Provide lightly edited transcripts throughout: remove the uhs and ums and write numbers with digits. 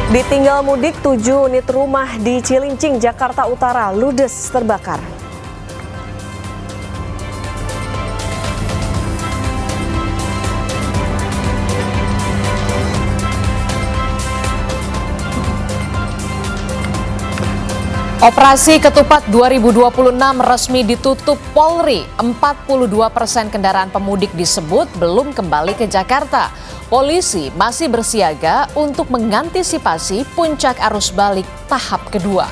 Ditinggal mudik, 7 unit rumah di Cilincing, Jakarta Utara ludes terbakar. Operasi Ketupat 2026 resmi ditutup Polri. 42% kendaraan pemudik disebut belum kembali ke Jakarta. Polisi masih bersiaga untuk mengantisipasi puncak arus balik tahap kedua.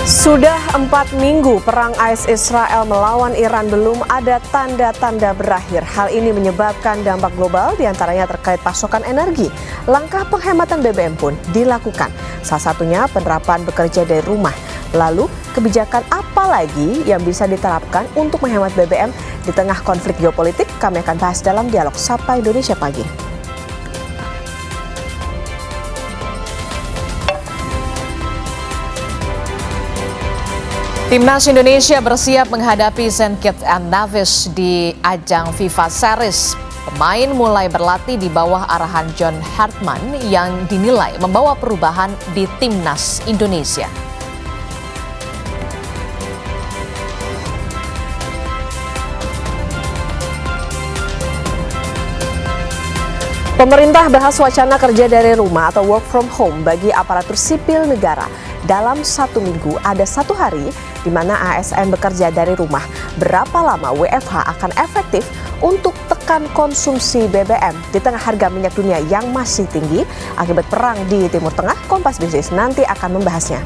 Sudah 4 minggu perang AS Israel melawan Iran, belum ada tanda-tanda berakhir. Hal ini menyebabkan dampak global diantaranya terkait pasokan energi. Langkah penghematan BBM pun dilakukan. Salah satunya penerapan bekerja dari rumah. Lalu kebijakan apa lagi yang bisa diterapkan untuk menghemat BBM di tengah konflik geopolitik? Kami akan bahas dalam dialog Sapa Indonesia Pagi. Timnas Indonesia bersiap menghadapi St. Kitts and Nevis di ajang FIFA Series. Pemain mulai berlatih di bawah arahan John Hartman yang dinilai membawa perubahan di Timnas Indonesia. Pemerintah bahas wacana kerja dari rumah atau work from home bagi aparatur sipil negara. Dalam 1 minggu ada 1 hari di mana ASN bekerja dari rumah. Berapa lama WFH akan efektif untuk tekan konsumsi BBM di tengah harga minyak dunia yang masih tinggi akibat perang di Timur Tengah? Kompas Bisnis nanti akan membahasnya.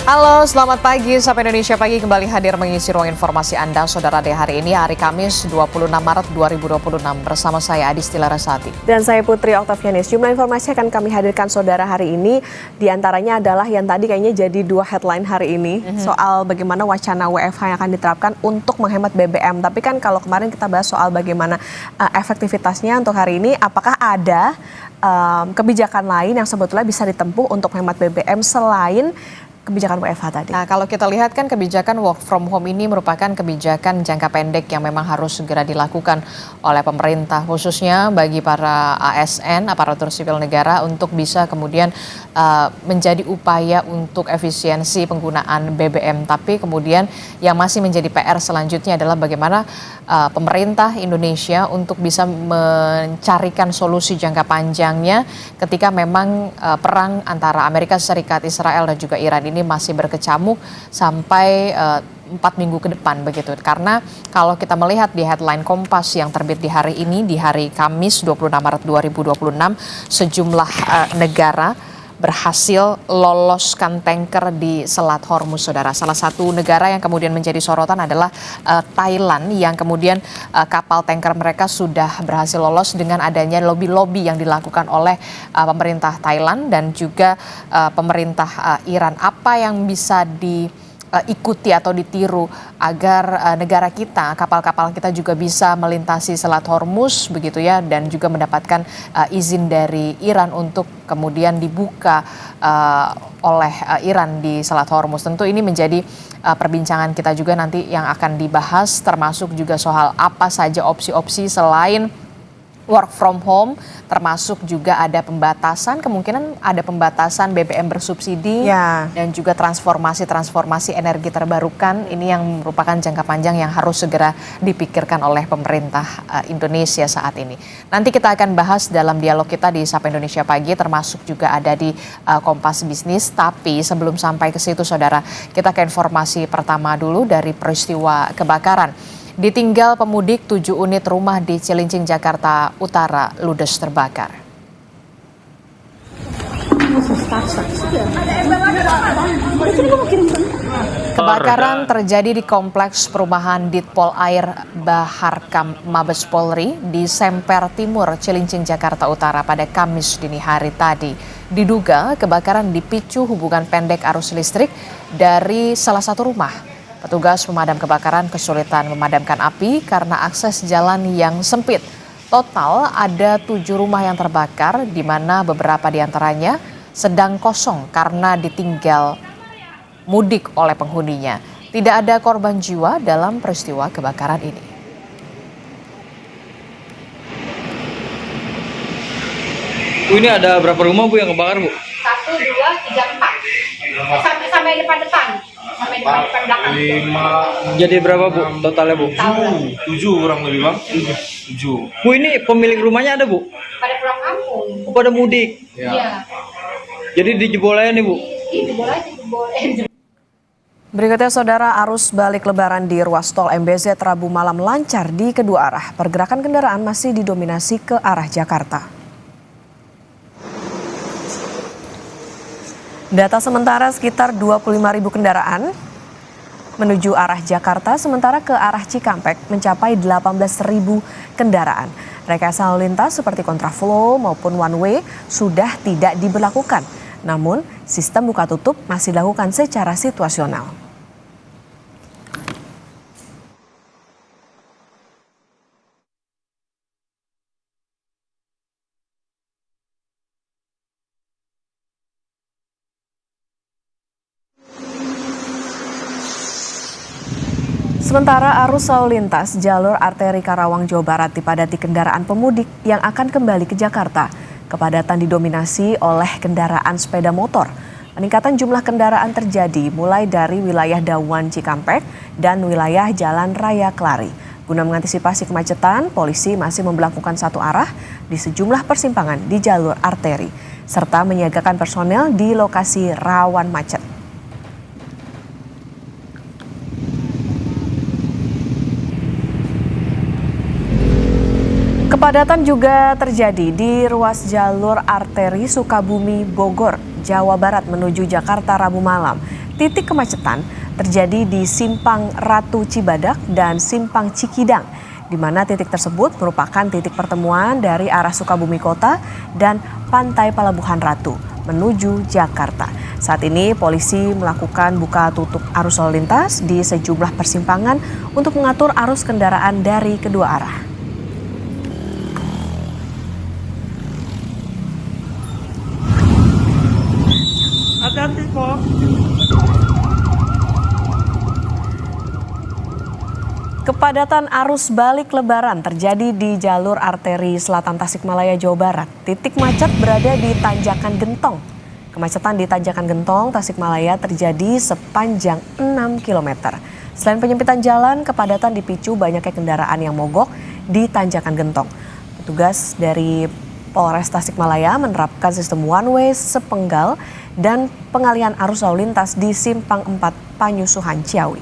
Halo, selamat pagi. Sapa Indonesia Pagi kembali hadir mengisi ruang informasi Anda, Saudara, di hari ini, hari Kamis 26 Maret 2026. Bersama saya Adi Stilarasati. Dan saya Putri Oktavianis. Jumlah informasi akan kami hadirkan Saudara hari ini. Di antaranya adalah yang tadi kayaknya jadi 2 headline hari ini. Soal bagaimana wacana WFH yang akan diterapkan untuk menghemat BBM. Tapi kan kalau kemarin kita bahas soal bagaimana efektivitasnya untuk hari ini. Apakah ada kebijakan lain yang sebetulnya bisa ditempuh untuk menghemat BBM selain kebijakan WFH tadi? Nah, kalau kita lihat kan kebijakan work from home ini merupakan kebijakan jangka pendek yang memang harus segera dilakukan oleh pemerintah, khususnya bagi para ASN, aparatur sipil negara, untuk bisa kemudian menjadi upaya untuk efisiensi penggunaan BBM. Tapi kemudian yang masih menjadi PR selanjutnya adalah bagaimana pemerintah Indonesia untuk bisa mencarikan solusi jangka panjangnya ketika memang perang antara Amerika Serikat, Israel dan juga Iran ini masih berkecamuk sampai 4 minggu ke depan begitu. Karena kalau kita melihat di headline Kompas yang terbit di hari ini, di hari Kamis 26 Maret 2026, sejumlah negara berhasil loloskan tanker di Selat Hormuz, Saudara. Salah satu negara yang kemudian menjadi sorotan adalah Thailand, yang kemudian kapal tanker mereka sudah berhasil lolos dengan adanya lobby-lobby yang dilakukan oleh pemerintah Thailand dan juga pemerintah Iran. Apa yang bisa diikuti atau ditiru agar negara kita, kapal-kapal kita juga bisa melintasi Selat Hormuz begitu ya, dan juga mendapatkan izin dari Iran untuk kemudian dibuka oleh Iran di Selat Hormuz. Tentu ini menjadi perbincangan kita juga nanti yang akan dibahas, termasuk juga soal apa saja opsi-opsi selain work from home, termasuk juga ada pembatasan, kemungkinan ada pembatasan BBM bersubsidi dan juga transformasi energi terbarukan. Ini yang merupakan jangka panjang yang harus segera dipikirkan oleh pemerintah Indonesia saat ini. Nanti kita akan bahas dalam dialog kita di Sapa Indonesia Pagi, termasuk juga ada di Kompas Bisnis. Tapi sebelum sampai ke situ, Saudara, kita ke informasi pertama dulu dari peristiwa kebakaran. Ditinggal pemudik, 7 unit rumah di Cilincing, Jakarta Utara ludes terbakar. Kebakaran terjadi di Kompleks Perumahan Ditpol Air Baharkam Mabes Polri di Semper Timur, Cilincing, Jakarta Utara pada Kamis dini hari tadi. Diduga kebakaran dipicu hubungan pendek arus listrik dari salah satu rumah. Petugas pemadam kebakaran kesulitan memadamkan api karena akses jalan yang sempit. Total ada 7 rumah yang terbakar, di mana beberapa diantaranya sedang kosong karena ditinggal mudik oleh penghuninya. Tidak ada korban jiwa dalam peristiwa kebakaran ini. Bu, ini ada berapa rumah Bu yang kebakar Bu? 1, 2, 3, 4. Sampai depan-depan. Sampai depan belakang. 5, Jadi berapa Bu totalnya Bu? 7 kurang lebih Bang. 7. Bu, ini pemilik rumahnya ada Bu? Pada pulang kampung. Oh, pada mudik. Iya. Jadi dijebol aja nih Bu? Itu boleh. Berikutnya saudara, arus balik lebaran di ruas tol MBZ Rabu malam lancar di kedua arah. Pergerakan kendaraan masih didominasi ke arah Jakarta. Data sementara sekitar 25.000 kendaraan menuju arah Jakarta, sementara ke arah Cikampek mencapai 18.000 kendaraan. Rekayasa lalu lintas seperti kontraflow maupun one way sudah tidak diberlakukan. Namun, sistem buka tutup masih dilakukan secara situasional. Sementara arus lalu lintas jalur arteri Karawang, Jawa Barat dipadati kendaraan pemudik yang akan kembali ke Jakarta. Kepadatan didominasi oleh kendaraan sepeda motor. Peningkatan jumlah kendaraan terjadi mulai dari wilayah Dawan Cikampek dan wilayah Jalan Raya Kelari. Guna mengantisipasi kemacetan, polisi masih memberlakukan satu arah di sejumlah persimpangan di jalur arteri, serta menyiagakan personel di lokasi rawan macet. Kepadatan juga terjadi di ruas jalur arteri Sukabumi Bogor, Jawa Barat menuju Jakarta Rabu malam. Titik kemacetan terjadi di Simpang Ratu Cibadak dan Simpang Cikidang, di mana titik tersebut merupakan titik pertemuan dari arah Sukabumi Kota dan Pantai Pelabuhan Ratu menuju Jakarta. Saat ini polisi melakukan buka tutup arus lalu lintas di sejumlah persimpangan untuk mengatur arus kendaraan dari kedua arah. Hati-hati kok. Kepadatan arus balik lebaran terjadi di jalur arteri selatan Tasikmalaya, Jawa Barat. Titik macet berada di Tanjakan Gentong. Kemacetan di Tanjakan Gentong, Tasikmalaya terjadi sepanjang 6 km. Selain penyempitan jalan, kepadatan dipicu banyaknya kendaraan yang mogok di Tanjakan Gentong. Petugas dari Polres Tasikmalaya menerapkan sistem one way sepenggal dan pengalihan arus lalu lintas di Simpang 4 Panyusuhan Ciawi.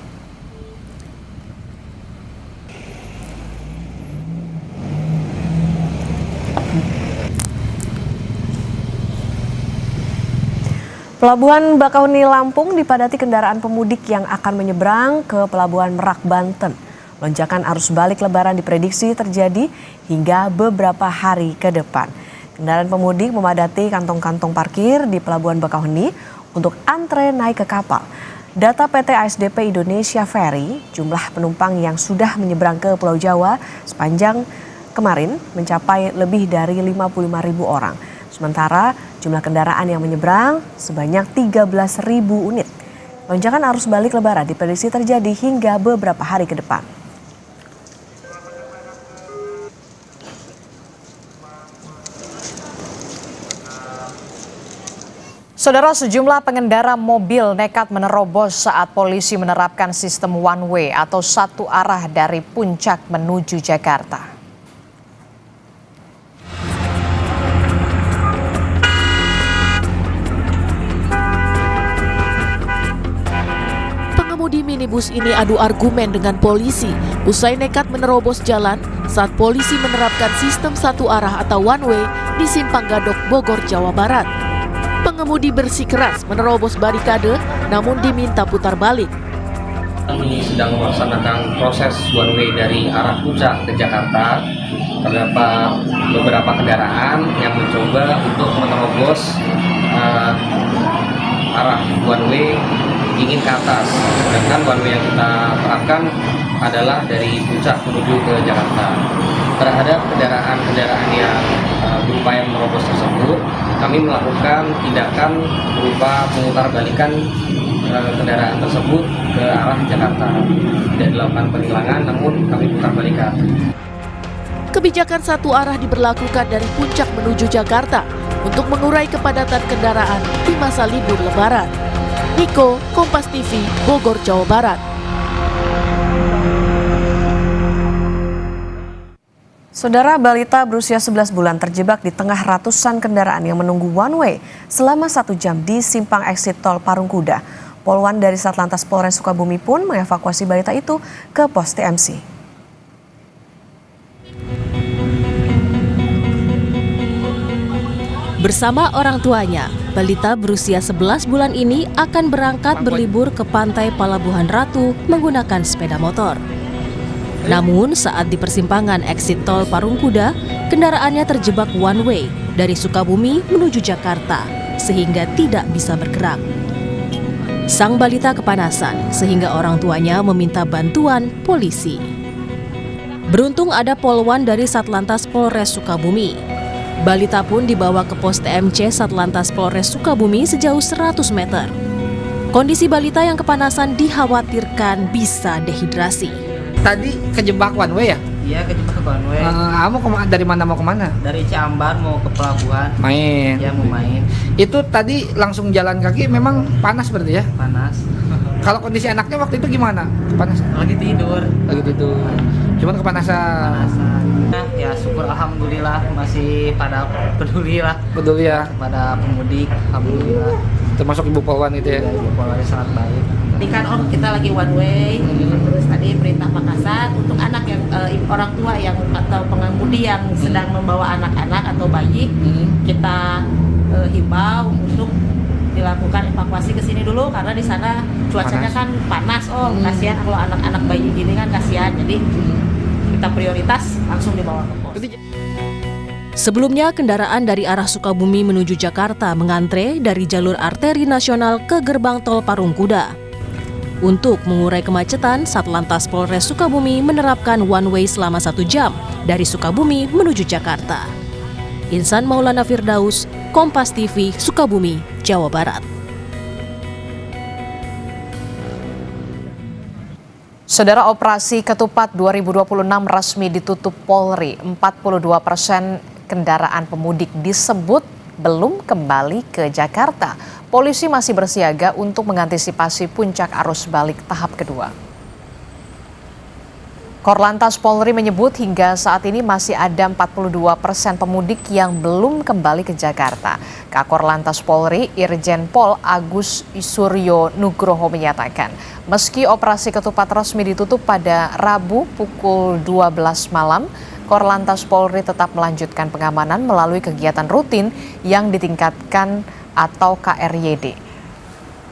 Pelabuhan Bakauheni Lampung dipadati kendaraan pemudik yang akan menyeberang ke Pelabuhan Merak, Banten. Lonjakan arus balik lebaran diprediksi terjadi hingga beberapa hari ke depan. Kendaraan pemudik memadati kantong-kantong parkir di Pelabuhan Bakauheni untuk antre naik ke kapal. Data PT ASDP Indonesia Ferry, jumlah penumpang yang sudah menyeberang ke Pulau Jawa sepanjang kemarin mencapai lebih dari 55.000 orang. Sementara jumlah kendaraan yang menyeberang sebanyak 13.000 unit. Lonjakan arus balik lebaran diprediksi terjadi hingga beberapa hari ke depan. Saudara, sejumlah pengendara mobil nekat menerobos saat polisi menerapkan sistem one way atau satu arah dari Puncak menuju Jakarta. Pengemudi minibus ini adu argumen dengan polisi usai nekat menerobos jalan saat polisi menerapkan sistem satu arah atau one way di Simpang Gadok, Bogor, Jawa Barat. Pengemudi bersikeras menerobos barikade namun diminta putar balik. Kami sedang melaksanakan proses one way dari arah Puncak ke Jakarta. Terdapat beberapa kendaraan yang mencoba untuk menerobos arah one way ingin ke atas. Sedangkan one way yang kita terapkan adalah dari Puncak menuju ke Jakarta. Terhadap kendaraan-kendaraan yang berupaya menerobos tersebut, kami melakukan tindakan berupa pemutarbalikan kendaraan tersebut ke arah Jakarta. Tidak dilakukan penilangan, namun kami putarbalikan. Kebijakan satu arah diberlakukan dari Puncak menuju Jakarta untuk mengurai kepadatan kendaraan di masa libur Lebaran. Niko, Kompas TV, Bogor, Jawa Barat. Saudara, balita berusia 11 bulan terjebak di tengah ratusan kendaraan yang menunggu one way selama 1 jam di simpang eksit tol Parungkuda. Poluan dari Satlantas Polres Sukabumi pun mengevakuasi balita itu ke pos TMC. Bersama orang tuanya, balita berusia 11 bulan ini akan berangkat berlibur ke pantai Palabuhan Ratu menggunakan sepeda motor. Namun saat di persimpangan eksit tol Parungkuda, kendaraannya terjebak one way dari Sukabumi menuju Jakarta sehingga tidak bisa bergerak. Sang balita kepanasan sehingga orang tuanya meminta bantuan polisi. Beruntung ada polwan dari Satlantas Polres Sukabumi. Balita pun dibawa ke pos TMC Satlantas Polres Sukabumi sejauh 100 meter. Kondisi balita yang kepanasan dikhawatirkan bisa dehidrasi. Tadi kejebak one way ya? Iya, kejebak one way. Kamu dari mana mau kemana? Dari Ciambar mau ke pelabuhan. Main? Ya, mau main. Itu tadi langsung jalan kaki memang panas berarti ya? Panas. Kalau kondisi anaknya waktu itu gimana? Panas? Lagi tidur. Cuman kepanasan? Nah, ya syukur alhamdulillah masih pada peduli lah. Peduli ya? Pada pemudik, alhamdulillah. Termasuk Ibu Polwan itu ya? Iya, Ibu Polwan sangat baik. Tadi kan kita lagi one way, terus tadi perintah Makassar untuk anak yang orang tua yang atau pengemudi yang sedang membawa anak-anak atau bayi, kita himbau untuk dilakukan evakuasi ke sini dulu karena di sana cuacanya kan panas. Kasihan kalau anak-anak bayi gini kan kasihan, jadi kita prioritas langsung dibawa ke pos. Sebelumnya, kendaraan dari arah Sukabumi menuju Jakarta mengantre dari jalur arteri nasional ke gerbang tol Parungkuda. Untuk mengurai kemacetan, Satlantas Polres Sukabumi menerapkan one way selama 1 jam dari Sukabumi menuju Jakarta. Insan Maulana Firdaus, Kompas TV, Sukabumi, Jawa Barat. Saudara, operasi Ketupat 2026 resmi ditutup Polri. 42% kendaraan pemudik disebut belum kembali ke Jakarta. Polisi masih bersiaga untuk mengantisipasi puncak arus balik tahap kedua. Korlantas Polri menyebut hingga saat ini masih ada 42% pemudik yang belum kembali ke Jakarta. Kakor Lantas Polri, Irjen Pol Agus Suryo Nugroho menyatakan, meski operasi Ketupat resmi ditutup pada Rabu pukul 12 malam, Korlantas Polri tetap melanjutkan pengamanan melalui kegiatan rutin yang ditingkatkan atau KRYD.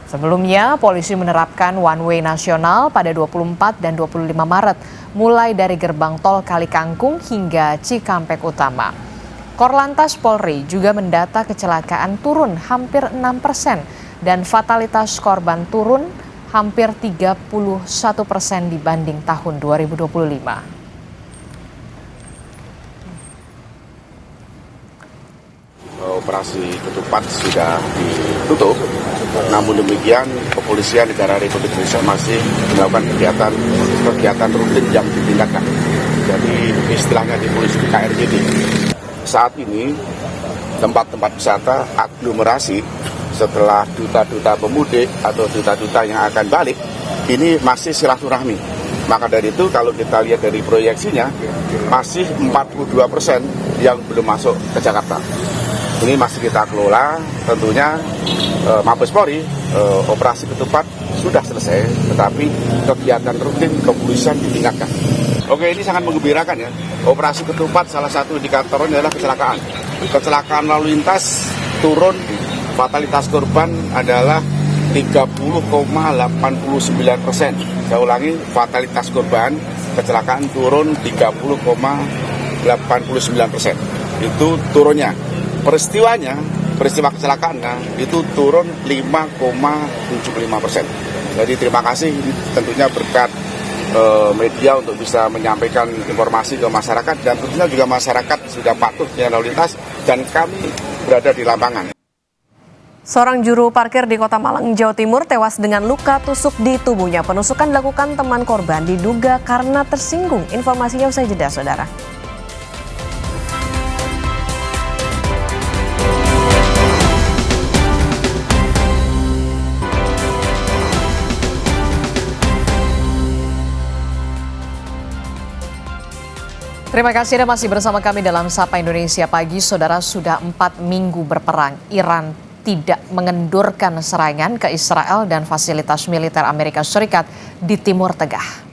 Sebelumnya, polisi menerapkan one way nasional pada 24 dan 25 Maret, mulai dari gerbang tol Kalikangkung hingga Cikampek Utama. Korlantas Polri juga mendata kecelakaan turun hampir 6% dan fatalitas korban turun hampir 31% dibanding tahun 2025. Operasi Ketupat sudah ditutup, namun demikian kepolisian negara Republik Indonesia masih melakukan kegiatan rutin yang ditingkatkan. Jadi istilahnya di polisi KRYD. Saat ini tempat-tempat wisata aglomerasi setelah duta-duta pemudik atau duta-duta yang akan balik ini masih silaturahmi. Maka dari itu kalau kita lihat dari proyeksinya masih 42% yang belum masuk ke Jakarta. Ini masih kita kelola, tentunya Mabes Polri, operasi Ketupat sudah selesai, tetapi kegiatan rutin kepolisian ditingkatkan. Oke, ini sangat menggembirakan ya. Operasi Ketupat salah satu indikatornya adalah kecelakaan. Kecelakaan lalu lintas turun fatalitas korban adalah 30,89%. Saya ulangi, fatalitas korban kecelakaan turun 30,89%. Itu turunnya. Peristiwa kecelakaannya itu turun 5,75%. Jadi terima kasih, tentunya berkat media untuk bisa menyampaikan informasi ke masyarakat, dan tentunya juga masyarakat sudah patuh dengan lalu lintas dan kami berada di lapangan. Seorang juru parkir di Kota Malang, Jawa Timur tewas dengan luka tusuk di tubuhnya. Penusukan dilakukan teman korban diduga karena tersinggung. Informasinya usai jeda, saudara. Terima kasih Anda masih bersama kami dalam Sapa Indonesia Pagi. Saudara, sudah 4 minggu berperang, Iran tidak mengendurkan serangan ke Israel dan fasilitas militer Amerika Serikat di Timur Tengah.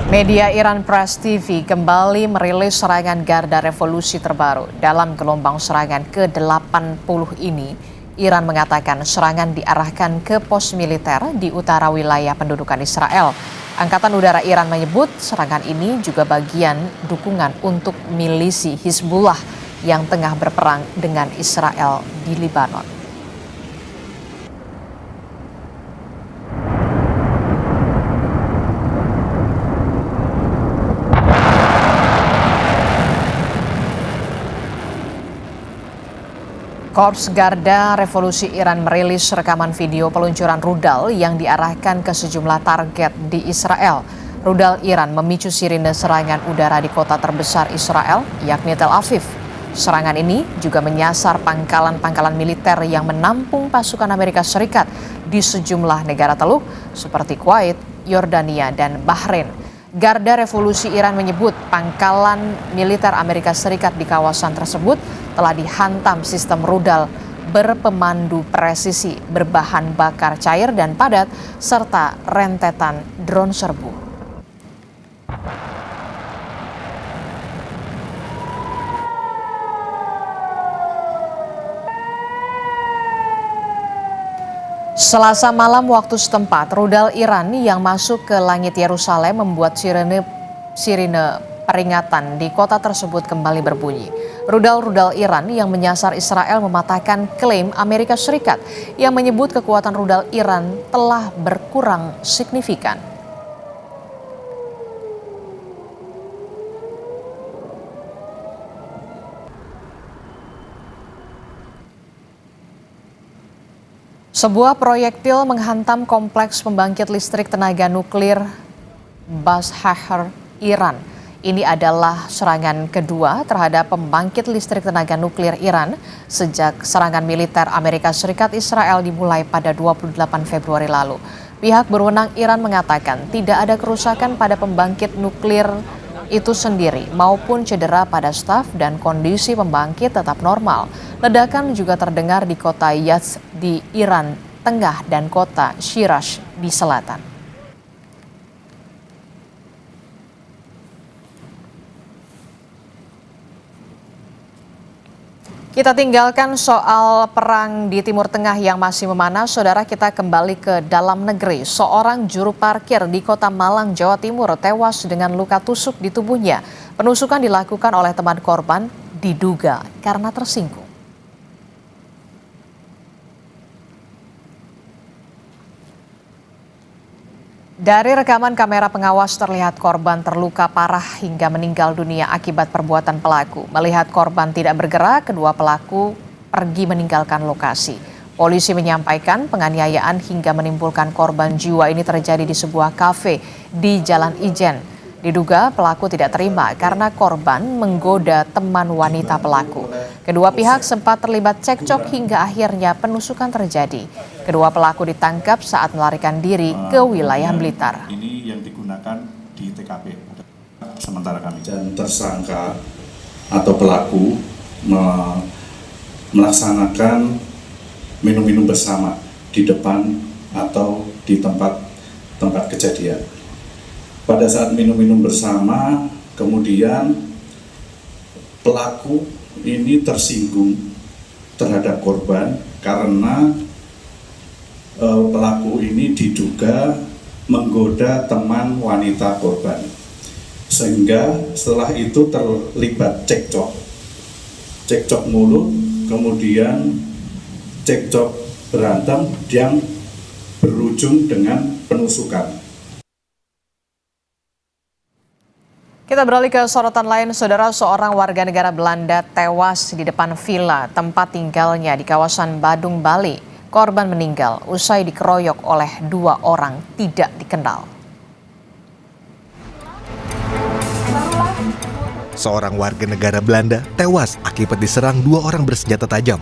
Media Iran Press TV kembali merilis serangan Garda Revolusi terbaru. Dalam gelombang serangan ke-80 ini, Iran mengatakan serangan diarahkan ke pos militer di utara wilayah pendudukan Israel. Angkatan Udara Iran menyebut serangan ini juga bagian dukungan untuk milisi Hizbullah yang tengah berperang dengan Israel di Lebanon. Korps Garda Revolusi Iran merilis rekaman video peluncuran rudal yang diarahkan ke sejumlah target di Israel. Rudal Iran memicu sirine serangan udara di kota terbesar Israel, yakni Tel Aviv. Serangan ini juga menyasar pangkalan-pangkalan militer yang menampung pasukan Amerika Serikat di sejumlah negara Teluk seperti Kuwait, Yordania, dan Bahrain. Garda Revolusi Iran menyebut pangkalan militer Amerika Serikat di kawasan tersebut telah dihantam sistem rudal berpemandu presisi berbahan bakar cair dan padat serta rentetan drone serbu. Selasa malam waktu setempat, rudal Iran yang masuk ke langit Yerusalem membuat sirine peringatan di kota tersebut kembali berbunyi. Rudal-rudal Iran yang menyasar Israel mematahkan klaim Amerika Serikat yang menyebut kekuatan rudal Iran telah berkurang signifikan. Sebuah proyektil menghantam kompleks pembangkit listrik tenaga nuklir Bashahr, Iran. Ini adalah serangan kedua terhadap pembangkit listrik tenaga nuklir Iran sejak serangan militer Amerika Serikat Israel dimulai pada 28 Februari lalu. Pihak berwenang Iran mengatakan tidak ada kerusakan pada pembangkit nuklir itu sendiri maupun cedera pada staf dan kondisi pembangkit tetap normal. Ledakan juga terdengar di kota Yazd di Iran Tengah dan kota Shiraz di selatan. Kita tinggalkan soal perang di Timur Tengah yang masih memanas, saudara. Kita kembali ke dalam negeri. Seorang juru parkir di Kota Malang, Jawa Timur tewas dengan luka tusuk di tubuhnya. Penusukan dilakukan oleh teman korban diduga karena tersinggung. Dari rekaman kamera pengawas terlihat korban terluka parah hingga meninggal dunia akibat perbuatan pelaku. Melihat korban tidak bergerak, kedua pelaku pergi meninggalkan lokasi. Polisi menyampaikan penganiayaan hingga menimbulkan korban jiwa ini terjadi di sebuah kafe di Jalan Ijen. Diduga pelaku tidak terima karena korban menggoda teman wanita pelaku. Kedua pihak sempat terlibat cekcok hingga akhirnya penusukan terjadi. Kedua pelaku ditangkap saat melarikan diri ke wilayah Blitar. Ini yang digunakan di TKP. Sementara kami dan tersangka atau pelaku melaksanakan minum-minum bersama di depan atau di tempat kejadian. Pada saat minum-minum bersama, kemudian pelaku ini tersinggung terhadap korban karena pelaku ini diduga menggoda teman wanita korban, sehingga setelah itu terlibat cekcok mulut, kemudian cekcok berantem yang berujung dengan penusukan. Kita beralih ke sorotan lain, saudara. Seorang warga negara Belanda tewas di depan villa tempat tinggalnya di kawasan Badung, Bali. Korban meninggal usai dikeroyok oleh 2 orang tidak dikenal. Seorang warga negara Belanda tewas akibat diserang 2 orang bersenjata tajam.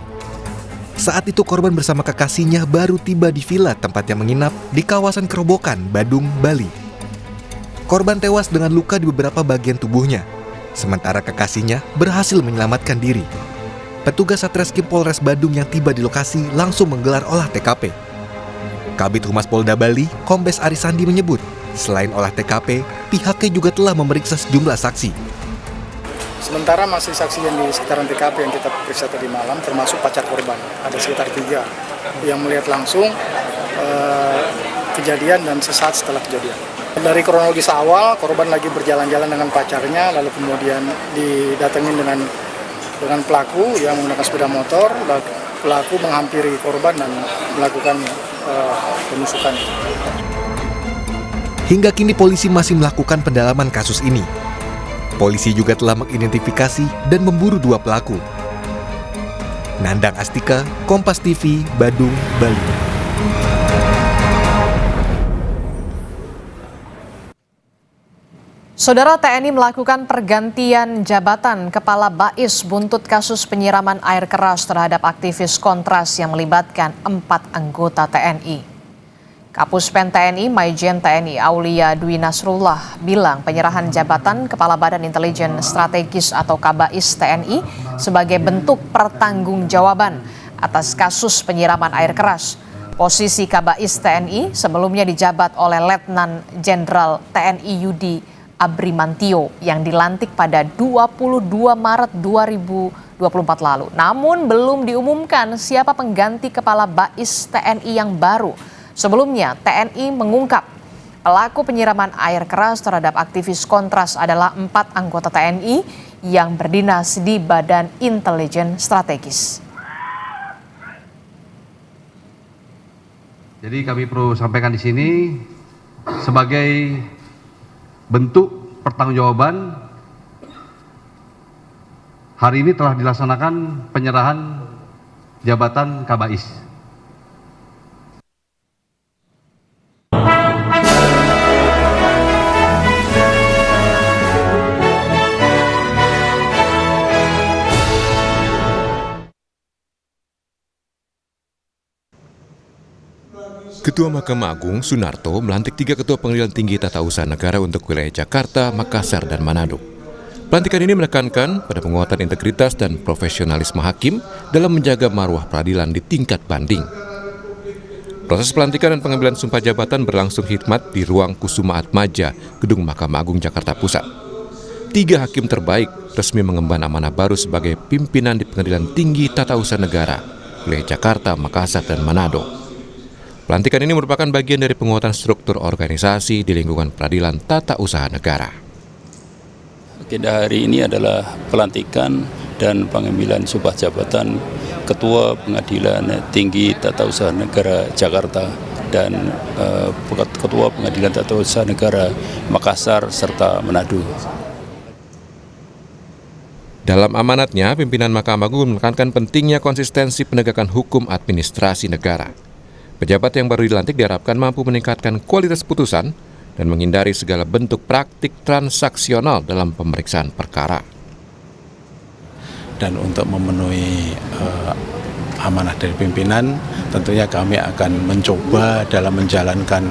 Saat itu korban bersama kekasihnya baru tiba di villa tempatnya menginap di kawasan Kerobokan, Badung, Bali. Korban tewas dengan luka di beberapa bagian tubuhnya, sementara kekasihnya berhasil menyelamatkan diri. Petugas Satreskrim Polres Badung yang tiba di lokasi langsung menggelar olah TKP. Kabid Humas Polda Bali, Kombes Arisandi menyebut, selain olah TKP, pihaknya juga telah memeriksa sejumlah saksi. Sementara masih saksi yang di sekitaran TKP yang kita periksa tadi malam, termasuk pacar korban, ada sekitar 3 yang melihat langsung kejadian dan sesaat setelah kejadian. Dari kronologis awal, korban lagi berjalan-jalan dengan pacarnya, lalu kemudian didatengin dengan pelaku yang menggunakan sepeda motor. Pelaku menghampiri korban dan melakukan penusukan. Hingga kini polisi masih melakukan pendalaman kasus ini. Polisi juga telah mengidentifikasi dan memburu 2 pelaku. Nandang Astika, Kompas TV, Badung, Bali. Saudara, TNI melakukan pergantian jabatan Kepala Bais buntut kasus penyiraman air keras terhadap aktivis Kontras yang melibatkan 4 anggota TNI. Kapuspen TNI Maijen TNI Aulia Dwi Nasrullah bilang penyerahan jabatan Kepala Badan Intelijen Strategis atau Kabais TNI sebagai bentuk pertanggungjawaban atas kasus penyiraman air keras. Posisi Kabais TNI sebelumnya dijabat oleh Letnan Jenderal TNI Yudi Abrimantio yang dilantik pada 22 Maret 2024 lalu. Namun belum diumumkan siapa pengganti Kepala Bais TNI yang baru. Sebelumnya TNI mengungkap pelaku penyiraman air keras terhadap aktivis Kontras adalah 4 anggota TNI yang berdinas di Badan Intelijen Strategis. Jadi kami perlu sampaikan di sini sebagai bentuk pertanggungjawaban, hari ini telah dilaksanakan penyerahan jabatan Kabais. Ketua Mahkamah Agung Sunarto melantik 3 Ketua Pengadilan Tinggi Tata Usaha Negara untuk wilayah Jakarta, Makassar, dan Manado. Pelantikan ini menekankan pada penguatan integritas dan profesionalisme hakim dalam menjaga marwah peradilan di tingkat banding. Proses pelantikan dan pengambilan sumpah jabatan berlangsung hikmat di ruang Kusuma Atmaja, Gedung Mahkamah Agung Jakarta Pusat. 3 hakim terbaik resmi mengemban amanah baru sebagai pimpinan di Pengadilan Tinggi Tata Usaha Negara, wilayah Jakarta, Makassar, dan Manado. Pelantikan ini merupakan bagian dari penguatan struktur organisasi di lingkungan peradilan tata usaha negara. Agenda hari ini adalah pelantikan dan pengambilan sumpah jabatan Ketua Pengadilan Tinggi Tata Usaha Negara Jakarta dan Ketua Pengadilan Tata Usaha Negara Makassar serta Manado. Dalam amanatnya, pimpinan Mahkamah Agung menekankan pentingnya konsistensi penegakan hukum administrasi negara. Pejabat yang baru dilantik diharapkan mampu meningkatkan kualitas putusan dan menghindari segala bentuk praktik transaksional dalam pemeriksaan perkara. Dan untuk memenuhi amanah dari pimpinan, tentunya kami akan mencoba dalam menjalankan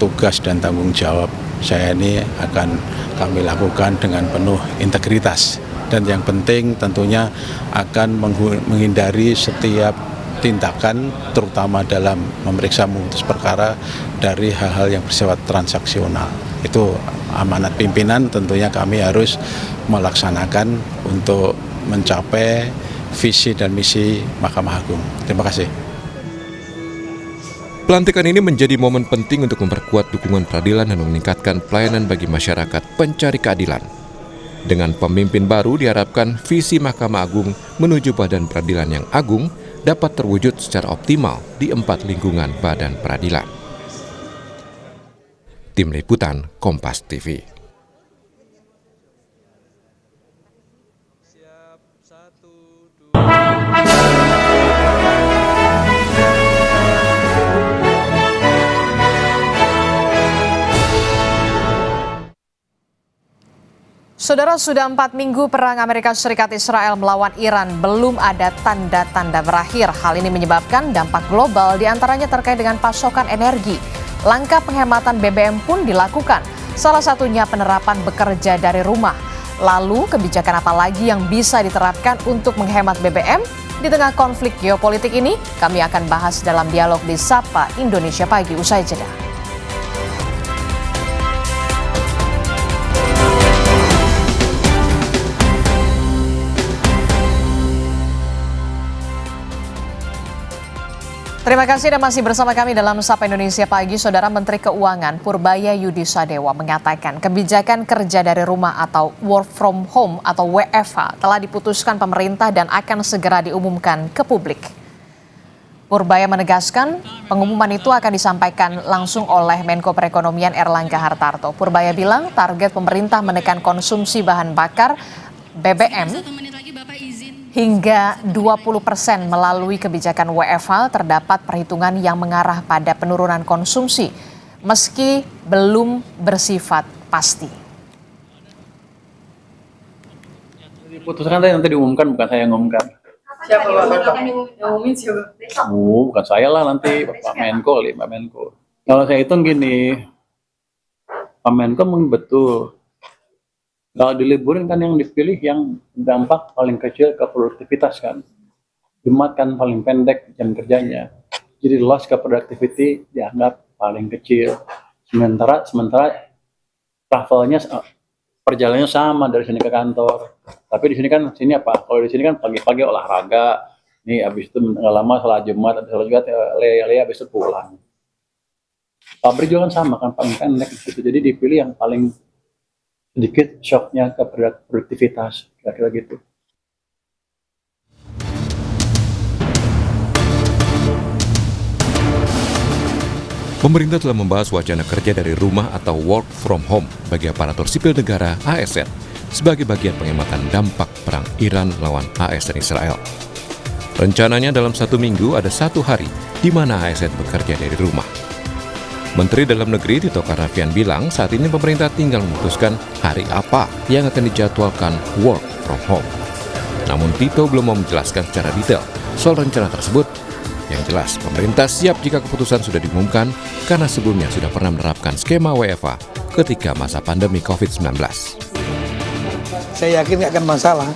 tugas dan tanggung jawab saya ini akan kami lakukan dengan penuh integritas. Dan yang penting tentunya akan menghindari setiap tindakan terutama dalam memeriksa memutus perkara dari hal-hal yang bersifat transaksional. Itu amanat pimpinan, tentunya kami harus melaksanakan untuk mencapai visi dan misi Mahkamah Agung. Terima kasih. Pelantikan ini menjadi momen penting untuk memperkuat dukungan peradilan dan meningkatkan pelayanan bagi masyarakat pencari keadilan. Dengan pemimpin baru diharapkan visi Mahkamah Agung menuju badan peradilan yang agung dapat terwujud secara optimal di 4 lingkungan badan peradilan. Tim Liputan Kompas TV. Saudara, sudah 4 minggu perang Amerika Serikat Israel melawan Iran belum ada tanda-tanda berakhir. Hal ini menyebabkan dampak global diantaranya terkait dengan pasokan energi. Langkah penghematan BBM pun dilakukan, salah satunya penerapan bekerja dari rumah. Lalu kebijakan apa lagi yang bisa diterapkan untuk menghemat BBM? Di tengah konflik geopolitik ini, kami akan bahas dalam dialog di Sapa Indonesia Pagi usai jeda. Terima kasih dan masih bersama kami dalam Sapa Indonesia Pagi. Saudara, Menteri Keuangan Purbaya Yudi Sadewa mengatakan kebijakan kerja dari rumah atau work from home atau WFH telah diputuskan pemerintah dan akan segera diumumkan ke publik. Purbaya menegaskan pengumuman itu akan disampaikan langsung oleh Menko Perekonomian Erlangga Hartarto. Purbaya bilang target pemerintah menekan konsumsi bahan bakar BBM hingga 20% melalui kebijakan WFH. Terdapat perhitungan yang mengarah pada penurunan konsumsi meski belum bersifat pasti. Diputuskan tadi nanti diumumkan, bukan saya yang ngumumkan. Siapa ngumumin siapa? Bukan saya lah, nanti Pak Menko, Pak Menko. Kalau saya hitung gini, Pak Menko mungkin betul. Kalau diliburin kan yang dipilih yang dampak paling kecil ke produktivitas kan. Jumat kan paling pendek jam kerjanya. Jadi loss ke productivity dianggap paling kecil. Sementara travelnya perjalanannya sama dari sini ke kantor. Tapi di sini kan sini apa? Kalau di sini kan pagi-pagi olahraga. Nih habis itu nggak lama setelah Jumat atau juga lea habis itu pulang. Pabrik juga kan sama kan paling pendek gitu. Jadi dipilih yang paling sedikit shocknya ke produktivitas, kira-kira gitu. Pemerintah telah membahas wacana kerja dari rumah atau work from home bagi aparatur sipil negara ASN sebagai bagian penghematan dampak perang Iran lawan AS dan Israel. Rencananya dalam 1 minggu ada 1 hari di mana ASN bekerja dari rumah. Menteri Dalam Negeri Tito Karnavian bilang saat ini pemerintah tinggal memutuskan hari apa yang akan dijadwalkan work from home. Namun Tito belum mau menjelaskan secara detail soal rencana tersebut. Yang jelas, pemerintah siap jika keputusan sudah diumumkan karena sebelumnya sudah pernah menerapkan skema WFH ketika masa pandemi COVID-19. Saya yakin nggak akan masalah,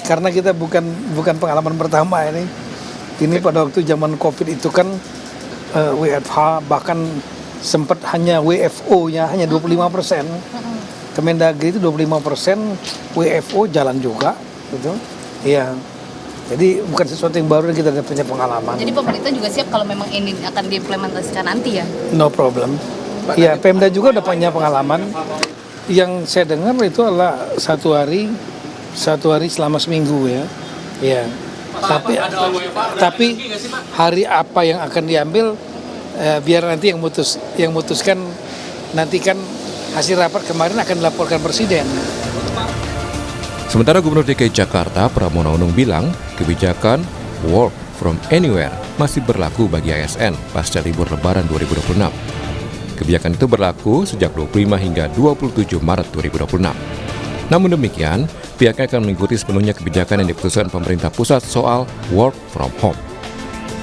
karena kita bukan pengalaman pertama ini. Ini pada waktu zaman COVID itu kan WFH, bahkan sempat hanya WFO-nya hanya 25%. Kemendagri itu 25%, WFO jalan juga, gitu. Iya. Jadi bukan sesuatu yang baru dan kita ada punya pengalaman. Jadi pemerintah juga siap kalau memang ini akan diimplementasikan nanti ya? No problem. Iya, Pemda juga udah punya pengalaman. Yang saya dengar itu adalah satu hari selama seminggu ya. Iya. Tapi hari apa yang akan diambil biar nanti yang memutuskan nanti kan hasil rapat kemarin akan dilaporkan Presiden. Sementara Gubernur DKI Jakarta Pramono Anung bilang kebijakan work from anywhere masih berlaku bagi ASN pasca libur Lebaran 2026. Kebijakan itu berlaku sejak 25 hingga 27 Maret 2026. Namun demikian, pihaknya akan mengikuti sepenuhnya kebijakan yang diputuskan pemerintah pusat soal work from home.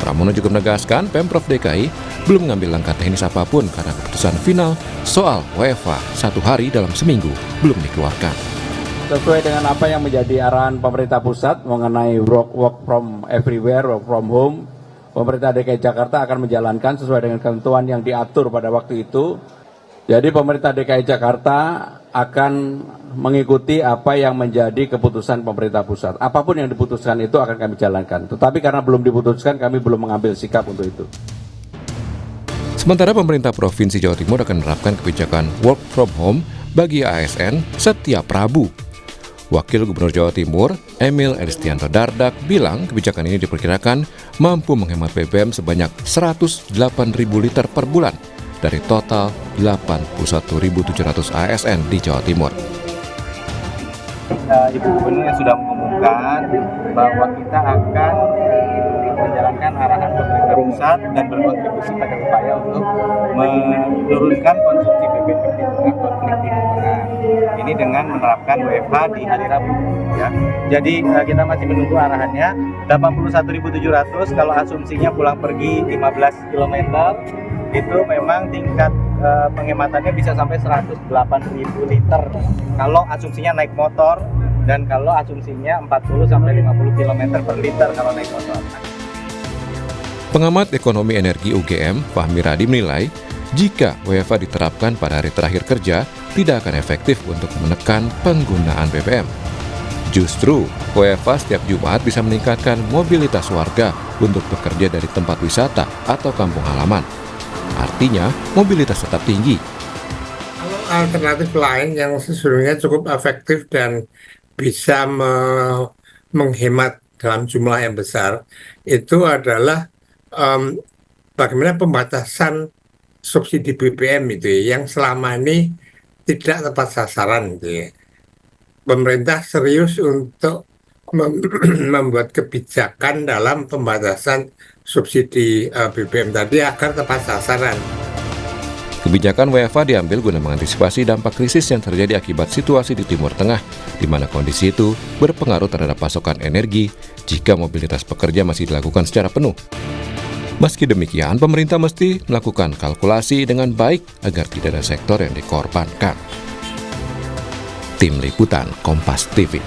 Pramono juga menegaskan Pemprov DKI belum mengambil langkah teknis apapun karena keputusan final soal WFH 1 hari dalam seminggu belum dikeluarkan. Sesuai dengan apa yang menjadi arahan pemerintah pusat mengenai work from everywhere, work from home, pemerintah DKI Jakarta akan menjalankan sesuai dengan ketentuan yang diatur pada waktu itu. Jadi pemerintah DKI Jakarta akan mengikuti apa yang menjadi keputusan pemerintah pusat. Apapun yang diputuskan itu akan kami jalankan. Tetapi karena belum diputuskan, kami belum mengambil sikap untuk itu. Sementara pemerintah Provinsi Jawa Timur akan menerapkan kebijakan work from home bagi ASN setiap Rabu. Wakil Gubernur Jawa Timur, Emil Elistianto Dardak, bilang kebijakan ini diperkirakan mampu menghemat BBM sebanyak 108.000 liter per bulan dari total 81.700 ASN di Jawa Timur. Ibu Gubernur yang sudah mengumumkan bahwa kita akan menjalankan arahan pemerintah pusat dan berkontribusi pada upaya untuk menurunkan konsumsi BBM di tengah konflik Timur Tengah. Ini dengan menerapkan WFH di hari Rabu. Ya. Jadi kita masih menunggu arahannya. 81.700 kalau asumsinya pulang pergi 15 km itu memang tingkat penghematannya bisa sampai 108.000 liter kalau asumsinya naik motor, dan kalau asumsinya 40 sampai 50 km per liter kalau naik motor. Pengamat ekonomi energi UGM, Fahmi Radi menilai, jika WFH diterapkan pada hari terakhir kerja, tidak akan efektif untuk menekan penggunaan BBM. Justru, WFH setiap Jumat bisa meningkatkan mobilitas warga untuk bekerja dari tempat wisata atau kampung halaman. Artinya, mobilitas tetap tinggi. Alternatif lain yang sesungguhnya cukup efektif dan bisa menghemat dalam jumlah yang besar, itu adalah bagaimana pembatasan subsidi BBM itu ya, yang selama ini tidak tepat sasaran gitu ya. Pemerintah serius untuk membuat kebijakan dalam pembatasan subsidi BBM tadi agar tepat sasaran. Kebijakan WFH diambil guna mengantisipasi dampak krisis yang terjadi akibat situasi di Timur Tengah, di mana kondisi itu berpengaruh terhadap pasokan energi jika mobilitas pekerja masih dilakukan secara penuh. Meski demikian, pemerintah mesti melakukan kalkulasi dengan baik agar tidak ada sektor yang dikorbankan. Tim Liputan Kompas TV.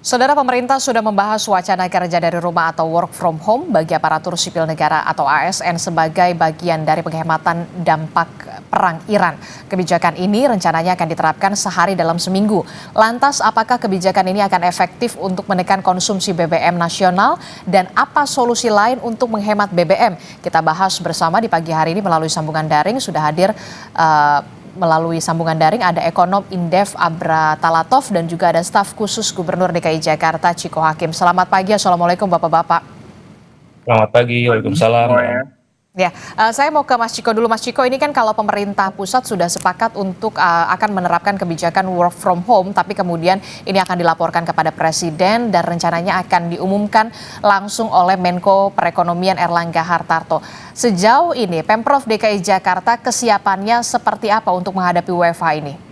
Saudara, pemerintah sudah membahas wacana kerja dari rumah atau work from home bagi aparatur sipil negara atau ASN sebagai bagian dari penghematan dampak perang Iran. Kebijakan ini rencananya akan diterapkan sehari dalam seminggu. Lantas, apakah kebijakan ini akan efektif untuk menekan konsumsi BBM nasional dan apa solusi lain untuk menghemat BBM? Kita bahas bersama di pagi hari ini melalui sambungan daring. Sudah hadir melalui sambungan daring ada ekonom Indef Abra Talatov dan juga ada staf khusus Gubernur DKI Jakarta Chiko Hakim. Selamat pagi, Assalamualaikum Bapak-Bapak. Selamat pagi, Waalaikumsalam. Ya, saya mau ke Mas Chiko dulu. Mas Chiko, ini kan kalau pemerintah pusat sudah sepakat untuk akan menerapkan kebijakan work from home, tapi kemudian ini akan dilaporkan kepada Presiden dan rencananya akan diumumkan langsung oleh Menko Perekonomian Erlangga Hartarto. Sejauh ini, Pemprov DKI Jakarta kesiapannya seperti apa untuk menghadapi WFH ini?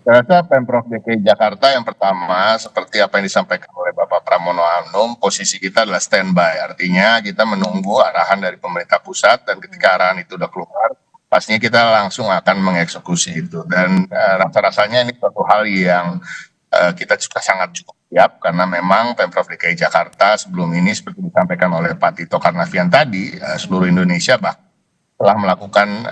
Saya rasa Pemprov DKI Jakarta yang pertama, seperti apa yang disampaikan oleh Bapak Pramono Anung, posisi kita adalah standby. Artinya kita menunggu arahan dari pemerintah pusat dan ketika arahan itu sudah keluar, pastinya kita langsung akan mengeksekusi itu. Dan rasa-rasanya ini suatu hal yang kita juga sangat cukup siap karena memang Pemprov DKI Jakarta sebelum ini seperti disampaikan oleh Pak Tito Karnavian tadi, seluruh Indonesia telah melakukan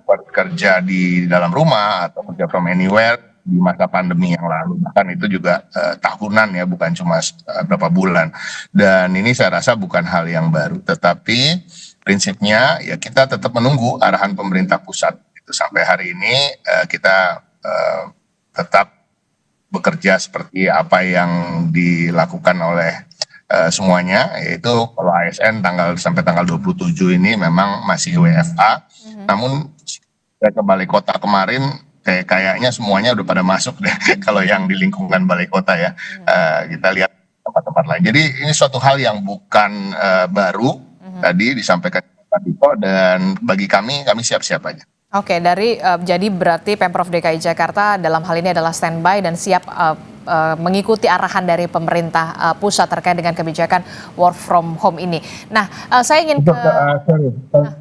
bekerja di dalam rumah atau kerja from anywhere di masa pandemi yang lalu, bahkan itu juga tahunan ya, bukan cuma berapa bulan. Dan ini saya rasa bukan hal yang baru, tetapi prinsipnya ya kita tetap menunggu arahan pemerintah pusat. Itu sampai hari ini kita tetap bekerja seperti apa yang dilakukan oleh semuanya, yaitu kalau ASN sampai tanggal 27 ini memang masih WFA. Namun saya ke Balai Kota kemarin kayaknya semuanya udah pada masuk deh kalau yang di lingkungan Balai Kota ya. Kita lihat tempat-tempat lain. Jadi ini suatu hal yang bukan baru, tadi disampaikan Pak Diko, dan bagi kami siap-siap aja. Oke, jadi berarti Pemprov DKI Jakarta dalam hal ini adalah standby dan siap mengikuti arahan dari pemerintah pusat terkait dengan kebijakan work from home ini. Nah, saya ingin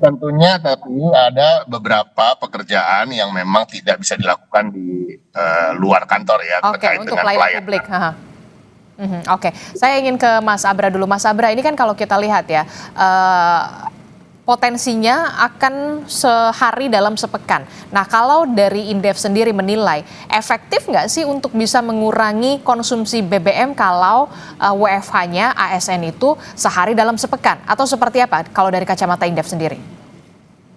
tentunya tapi ada beberapa pekerjaan yang memang tidak bisa dilakukan di luar kantor ya, terkait untuk dengan pelayanan publik. Oke, saya ingin ke Mas Abra dulu. Mas Abra, ini kan kalau kita lihat ya, potensinya akan sehari dalam sepekan. Nah, kalau dari Indef sendiri menilai, efektif nggak sih untuk bisa mengurangi konsumsi BBM kalau WFH-nya ASN itu sehari dalam sepekan? Atau seperti apa kalau dari kacamata Indef sendiri?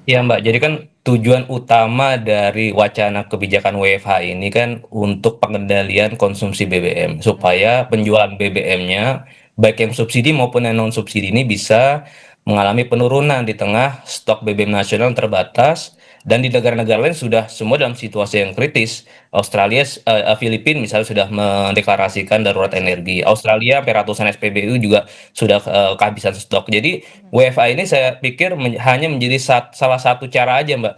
Ya Mbak, jadi kan tujuan utama dari wacana kebijakan WFH ini kan untuk pengendalian konsumsi BBM, supaya penjualan BBM-nya, baik yang subsidi maupun yang non-subsidi ini bisa mengalami penurunan di tengah stok BBM nasional yang terbatas, dan di negara-negara lain sudah semua dalam situasi yang kritis. Australia, Filipina misalnya sudah mendeklarasikan darurat energi. Australia sampai ratusan SPBU juga sudah kehabisan stok. Jadi WFH ini saya pikir hanya menjadi salah satu cara aja Mbak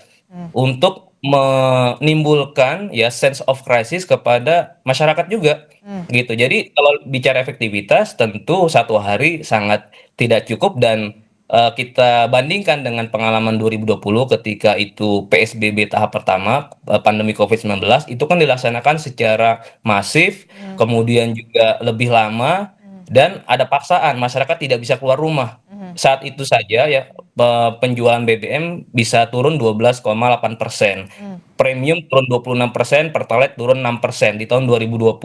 untuk menimbulkan ya sense of crisis kepada masyarakat juga gitu. Jadi kalau bicara efektivitas tentu satu hari sangat tidak cukup, dan kita bandingkan dengan pengalaman 2020 ketika itu PSBB tahap pertama, pandemi COVID-19, itu kan dilaksanakan secara masif, kemudian juga lebih lama, dan ada paksaan, masyarakat tidak bisa keluar rumah. Saat itu saja ya penjualan BBM bisa turun 12,8%, premium turun 26%, Pertalite turun 6% di tahun 2020.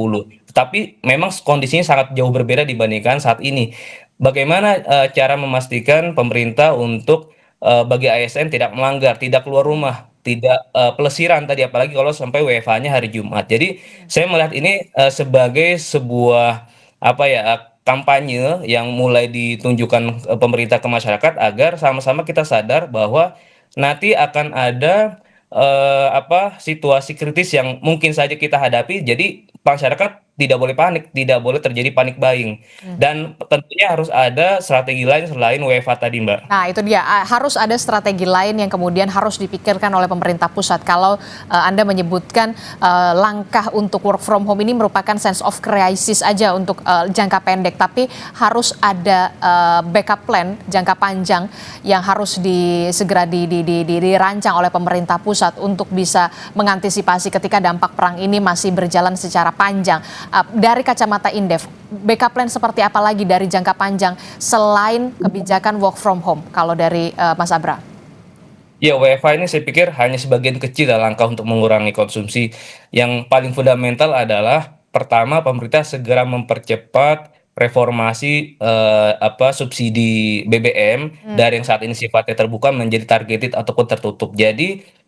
Tapi memang kondisinya sangat jauh berbeda dibandingkan saat ini. Bagaimana cara memastikan pemerintah untuk bagi ASN tidak melanggar, tidak keluar rumah, tidak pelesiran tadi, apalagi kalau sampai WFH-nya hari Jumat. Jadi saya melihat ini sebagai sebuah apa ya, kampanye yang mulai ditunjukkan pemerintah ke masyarakat agar sama-sama kita sadar bahwa nanti akan ada situasi kritis yang mungkin saja kita hadapi. Jadi masyarakat tidak boleh panik, tidak boleh terjadi panik buying, dan tentunya harus ada strategi lain selain WFH tadi Mbak. Nah itu dia, harus ada strategi lain yang kemudian harus dipikirkan oleh pemerintah pusat. Kalau Anda menyebutkan langkah untuk work from home ini merupakan sense of crisis aja untuk jangka pendek, tapi harus ada backup plan jangka panjang yang harus segera dirancang oleh pemerintah pusat untuk bisa mengantisipasi ketika dampak perang ini masih berjalan secara panjang. Dari kacamata Indef, backup plan seperti apa lagi dari jangka panjang selain kebijakan work from home kalau dari Mas Abra? Ya, WFH ini saya pikir hanya sebagian kecil langkah untuk mengurangi konsumsi. Yang paling fundamental adalah pertama, pemerintah segera mempercepat reformasi subsidi BBM dari yang saat ini sifatnya terbuka menjadi targeted ataupun tertutup. Jadi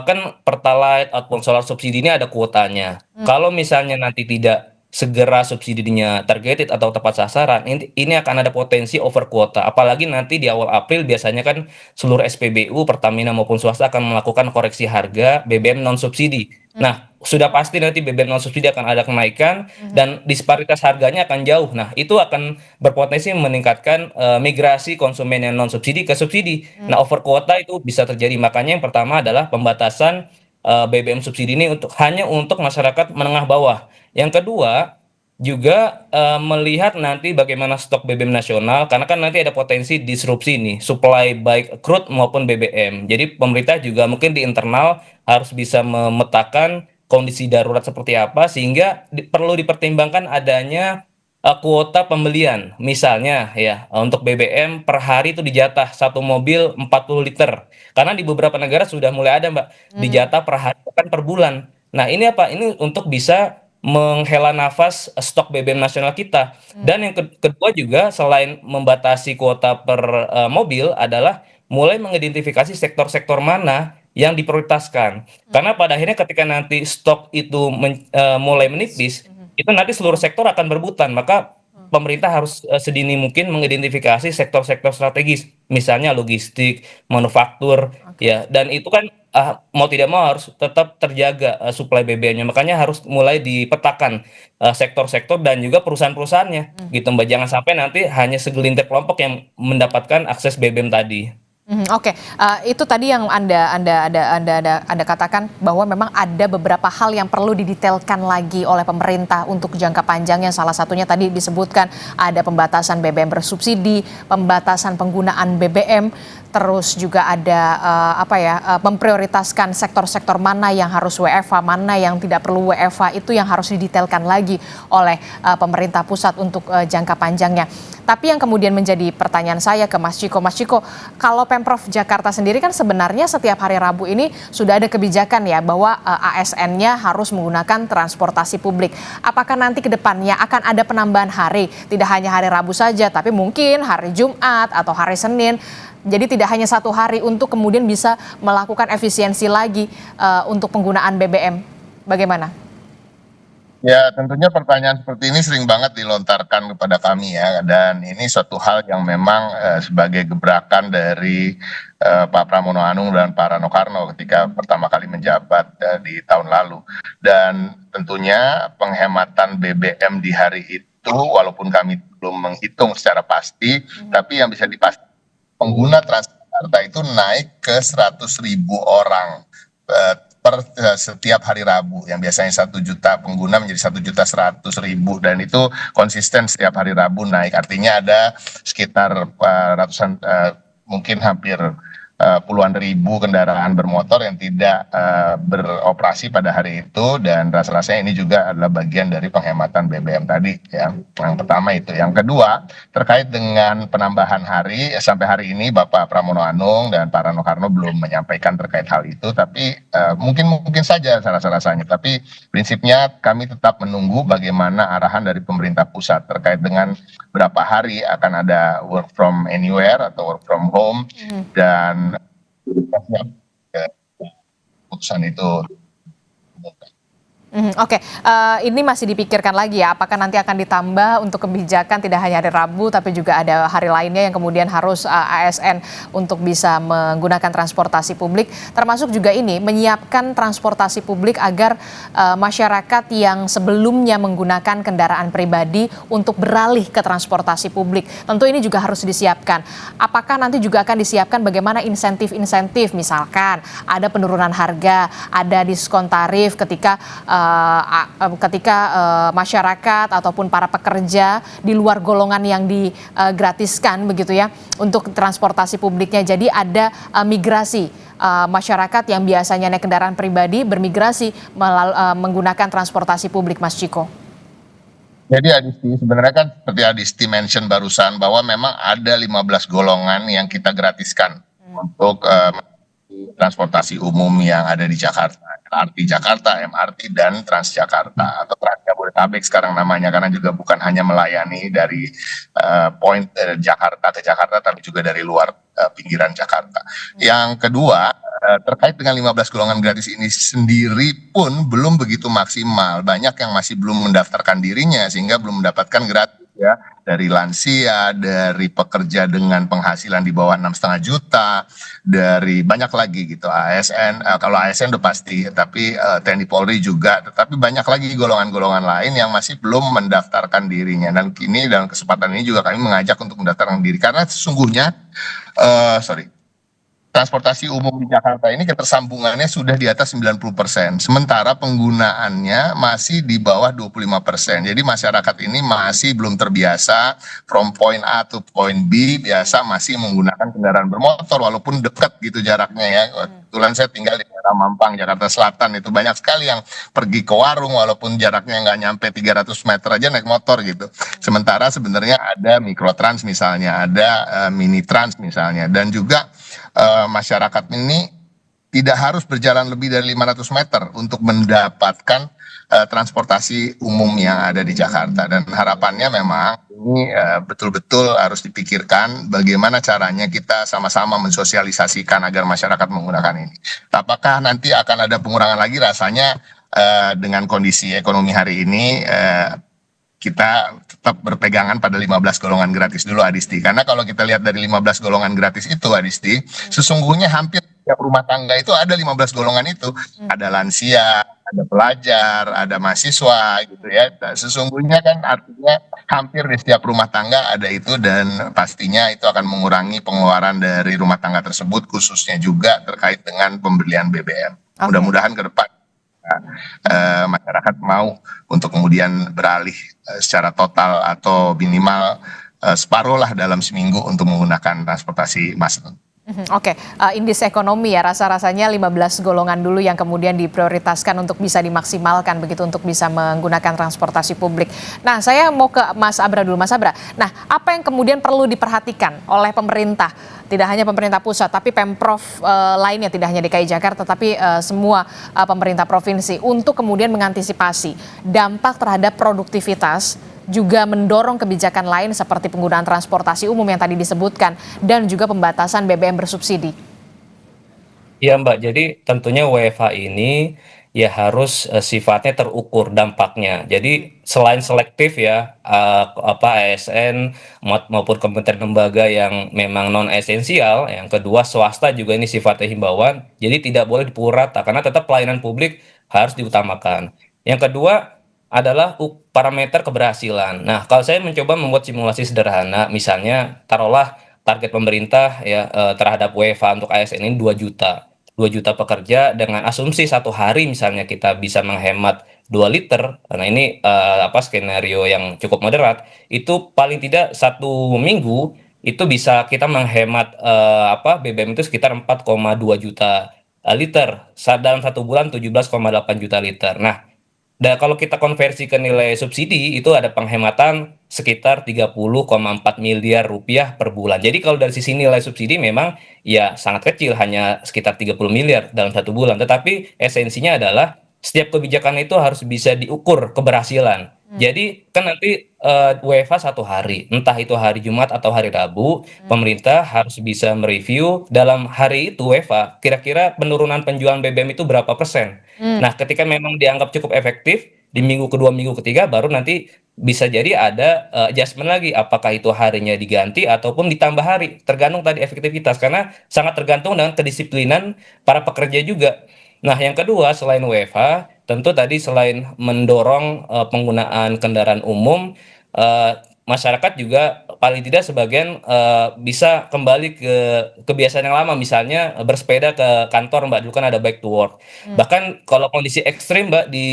kan Pertalite ataupun solar subsidi ini ada kuotanya. Kalau misalnya nanti tidak segera subsidinya targeted atau tepat sasaran, ini akan ada potensi over kuota. Apalagi nanti di awal April biasanya kan seluruh SPBU, Pertamina maupun swasta akan melakukan koreksi harga BBM non subsidi. Nah, sudah pasti nanti BBM non subsidi akan ada kenaikan dan disparitas harganya akan jauh. Nah, itu akan berpotensi meningkatkan migrasi konsumen yang non subsidi ke subsidi. Nah, over kuota itu bisa terjadi. Makanya yang pertama adalah pembatasan BBM subsidi ini hanya untuk masyarakat menengah bawah. Yang kedua juga melihat nanti bagaimana stok BBM nasional, karena kan nanti ada potensi disrupsi nih, supply baik crude maupun BBM. Jadi pemerintah juga mungkin di internal harus bisa memetakan kondisi darurat seperti apa, sehingga perlu dipertimbangkan adanya kuota pembelian. Misalnya ya, untuk BBM per hari itu dijatah satu mobil 40 liter. Karena di beberapa negara sudah mulai ada Mbak, dijatah per hari kan per bulan. Nah ini apa? Ini untuk bisa menghela nafas stok BBM nasional kita. Dan yang kedua juga selain membatasi kuota per mobil adalah mulai mengidentifikasi sektor-sektor mana yang diprioritaskan. Karena pada akhirnya ketika nanti stok itu mulai menipis, itu nanti seluruh sektor akan berebutan. Maka pemerintah harus sedini mungkin mengidentifikasi sektor-sektor strategis, misalnya logistik, manufaktur, ya. Dan itu kan mau tidak mau harus tetap terjaga suplai BBM-nya. Makanya harus mulai dipetakan sektor-sektor dan juga perusahaan-perusahaannya, gitu Mbak. Jangan sampai nanti hanya segelintir kelompok yang mendapatkan akses BBM tadi. Oke. Itu tadi yang Anda katakan bahwa memang ada beberapa hal yang perlu didetailkan lagi oleh pemerintah untuk jangka panjangnya. Salah satunya tadi disebutkan ada pembatasan BBM bersubsidi, pembatasan penggunaan BBM, terus juga ada memprioritaskan sektor-sektor mana yang harus WFH, mana yang tidak perlu WFH, itu yang harus didetailkan lagi oleh pemerintah pusat untuk jangka panjangnya. Tapi yang kemudian menjadi pertanyaan saya ke Mas Chiko, kalau Pemprov Jakarta sendiri kan sebenarnya setiap hari Rabu ini sudah ada kebijakan ya bahwa ASN-nya harus menggunakan transportasi publik. Apakah nanti ke depannya akan ada penambahan hari, tidak hanya hari Rabu saja, tapi mungkin hari Jumat atau hari Senin? Jadi tidak hanya satu hari untuk kemudian bisa melakukan efisiensi lagi untuk penggunaan BBM. Bagaimana? Ya, tentunya pertanyaan seperti ini sering banget dilontarkan kepada kami ya, dan ini suatu hal yang memang sebagai gebrakan dari Pak Pramono Anung dan Pak Rano Karno ketika pertama kali menjabat di tahun lalu. Dan tentunya penghematan BBM di hari itu, walaupun kami belum menghitung secara pasti, tapi yang bisa dipastikan pengguna Transjakarta itu naik ke 100.000 orang per setiap hari Rabu, yang biasanya 1 juta pengguna menjadi 1.100.000, dan itu konsisten setiap hari Rabu naik. Artinya ada sekitar ratusan, mungkin hampir puluhan ribu kendaraan bermotor yang tidak beroperasi pada hari itu, dan rasa-rasanya ini juga adalah bagian dari penghematan BBM tadi ya. Yang pertama itu. Yang kedua, terkait dengan penambahan hari, sampai hari ini Bapak Pramono Anung dan Pak Rano Karno belum menyampaikan terkait hal itu, tapi mungkin saja rasa-rasanya, tapi prinsipnya kami tetap menunggu bagaimana arahan dari pemerintah pusat terkait dengan berapa hari akan ada work from anywhere atau work from home, dan keputusan itu. Oke, ini masih dipikirkan lagi ya, apakah nanti akan ditambah untuk kebijakan tidak hanya hari Rabu tapi juga ada hari lainnya yang kemudian harus ASN untuk bisa menggunakan transportasi publik, termasuk juga ini menyiapkan transportasi publik agar masyarakat yang sebelumnya menggunakan kendaraan pribadi untuk beralih ke transportasi publik. Tentu ini juga harus disiapkan. Apakah nanti juga akan disiapkan bagaimana insentif-insentif, misalkan ada penurunan harga, ada diskon tarif ketika masyarakat ataupun para pekerja di luar golongan yang digratiskan begitu ya untuk transportasi publiknya. Jadi ada migrasi masyarakat yang biasanya naik kendaraan pribadi bermigrasi menggunakan transportasi publik, Mas Chiko. Jadi Adisti, sebenarnya kan seperti Adisti mention barusan bahwa memang ada 15 golongan yang kita gratiskan untuk transportasi umum yang ada di Jakarta. LRT Jakarta, MRT, dan Transjakarta atau Trans Jabodetabek sekarang namanya, karena juga bukan hanya melayani dari poin Jakarta ke Jakarta, tapi juga dari luar pinggiran Jakarta. Yang kedua, terkait dengan 15 golongan gratis ini sendiri pun belum begitu maksimal. Banyak yang masih belum mendaftarkan dirinya sehingga belum mendapatkan gratis ya, dari lansia, dari pekerja dengan penghasilan di bawah 6,5 juta, dari banyak lagi gitu, ASN, kalau ASN udah pasti, tapi TNI Polri juga, tetapi banyak lagi golongan-golongan lain yang masih belum mendaftarkan dirinya. Dan kini dalam kesempatan ini juga kami mengajak untuk mendaftarkan diri, karena sesungguhnya transportasi umum di Jakarta ini ketersambungannya sudah di atas 90%, sementara penggunaannya masih di bawah 25%. Jadi masyarakat ini masih belum terbiasa from point A to point B, biasa masih menggunakan kendaraan bermotor walaupun dekat gitu jaraknya ya. Kebetulan saya tinggal di daerah Mampang, Jakarta Selatan, itu banyak sekali yang pergi ke warung walaupun jaraknya nggak nyampe 300 meter aja naik motor gitu. Sementara sebenarnya ada mikrotrans misalnya, ada mini trans misalnya, dan juga masyarakat ini tidak harus berjalan lebih dari 500 meter untuk mendapatkan transportasi umum yang ada di Jakarta. Dan harapannya memang ini betul-betul harus dipikirkan bagaimana caranya kita sama-sama mensosialisasikan agar masyarakat menggunakan ini. Apakah nanti akan ada pengurangan lagi? Rasanya dengan kondisi ekonomi hari ini kita tetap berpegangan pada 15 golongan gratis dulu, Adisti. Karena kalau kita lihat dari 15 golongan gratis itu, Adisti, sesungguhnya hampir setiap rumah tangga itu ada 15 golongan itu. Ada lansia, ada pelajar, ada mahasiswa gitu ya. Sesungguhnya kan artinya hampir di setiap rumah tangga ada itu, dan pastinya itu akan mengurangi pengeluaran dari rumah tangga tersebut, khususnya juga terkait dengan pembelian BBM. Mudah-mudahan ke depan masyarakat mau untuk kemudian beralih secara total atau minimal separuh lah dalam seminggu untuk menggunakan transportasi massal. Oke, indeks ekonomi ya rasa-rasanya 15 golongan dulu yang kemudian diprioritaskan untuk bisa dimaksimalkan begitu untuk bisa menggunakan transportasi publik. Nah, saya mau ke Mas Abra dulu, Mas Abra. Nah, apa yang kemudian perlu diperhatikan oleh pemerintah? Tidak hanya pemerintah pusat, tapi Pemprov lainnya, tidak hanya DKI Jakarta, tapi semua pemerintah provinsi untuk kemudian mengantisipasi dampak terhadap produktivitas, juga mendorong kebijakan lain seperti penggunaan transportasi umum yang tadi disebutkan dan juga pembatasan BBM bersubsidi. Iya Mbak, jadi tentunya WFH ini ya harus sifatnya terukur dampaknya. Jadi selain selektif ya ASN maupun kementerian lembaga yang memang non esensial, yang kedua swasta juga ini sifatnya himbauan. Jadi tidak boleh dipukul rata karena tetap pelayanan publik harus diutamakan. Yang kedua adalah parameter keberhasilan. Nah, kalau saya mencoba membuat simulasi sederhana, misalnya taruhlah target pemerintah ya terhadap WFH untuk ASN ini 2 juta. 2 juta pekerja dengan asumsi 1 hari misalnya kita bisa menghemat 2 liter. Nah, ini skenario yang cukup moderat, itu paling tidak 1 minggu itu bisa kita menghemat BBM itu sekitar 4,2 juta liter. Dalam 1 bulan 17,8 juta liter. Nah, dan kalau kita konversi ke nilai subsidi itu ada penghematan sekitar 30,4 miliar rupiah per bulan. Jadi kalau dari sisi nilai subsidi memang ya sangat kecil, hanya sekitar 30 miliar dalam 1 bulan. Tetapi esensinya adalah setiap kebijakan itu harus bisa diukur keberhasilan. Jadi kan nanti WFH 1 hari, entah itu hari Jumat atau hari Rabu, pemerintah harus bisa mereview dalam hari itu WFH, kira-kira penurunan penjualan BBM itu berapa persen. Nah, ketika memang dianggap cukup efektif, di minggu kedua, minggu ketiga baru nanti bisa jadi ada adjustment lagi, apakah itu harinya diganti ataupun ditambah hari, tergantung tadi efektivitas, karena sangat tergantung dengan kedisiplinan para pekerja juga. Nah, yang kedua selain WFH, tentu tadi selain mendorong penggunaan kendaraan umum, masyarakat juga paling tidak sebagian bisa kembali ke kebiasaan yang lama, misalnya bersepeda ke kantor Mbak, dulu kan ada bike to work. Bahkan kalau kondisi ekstrim Mbak di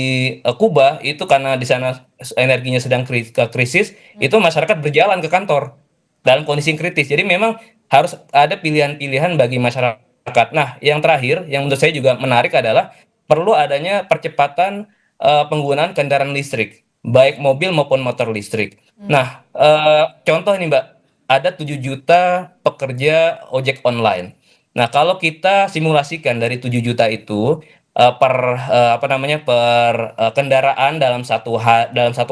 Kuba itu karena di sana energinya sedang krisis, itu masyarakat berjalan ke kantor dalam kondisi kritis. Jadi memang harus ada pilihan-pilihan bagi masyarakat. Nah, yang terakhir yang menurut saya juga menarik adalah perlu adanya percepatan penggunaan kendaraan listrik, baik mobil maupun motor listrik. Nah, contoh ini Mbak, ada 7 juta pekerja ojek online. Nah, kalau kita simulasikan dari 7 juta itu per kendaraan dalam satu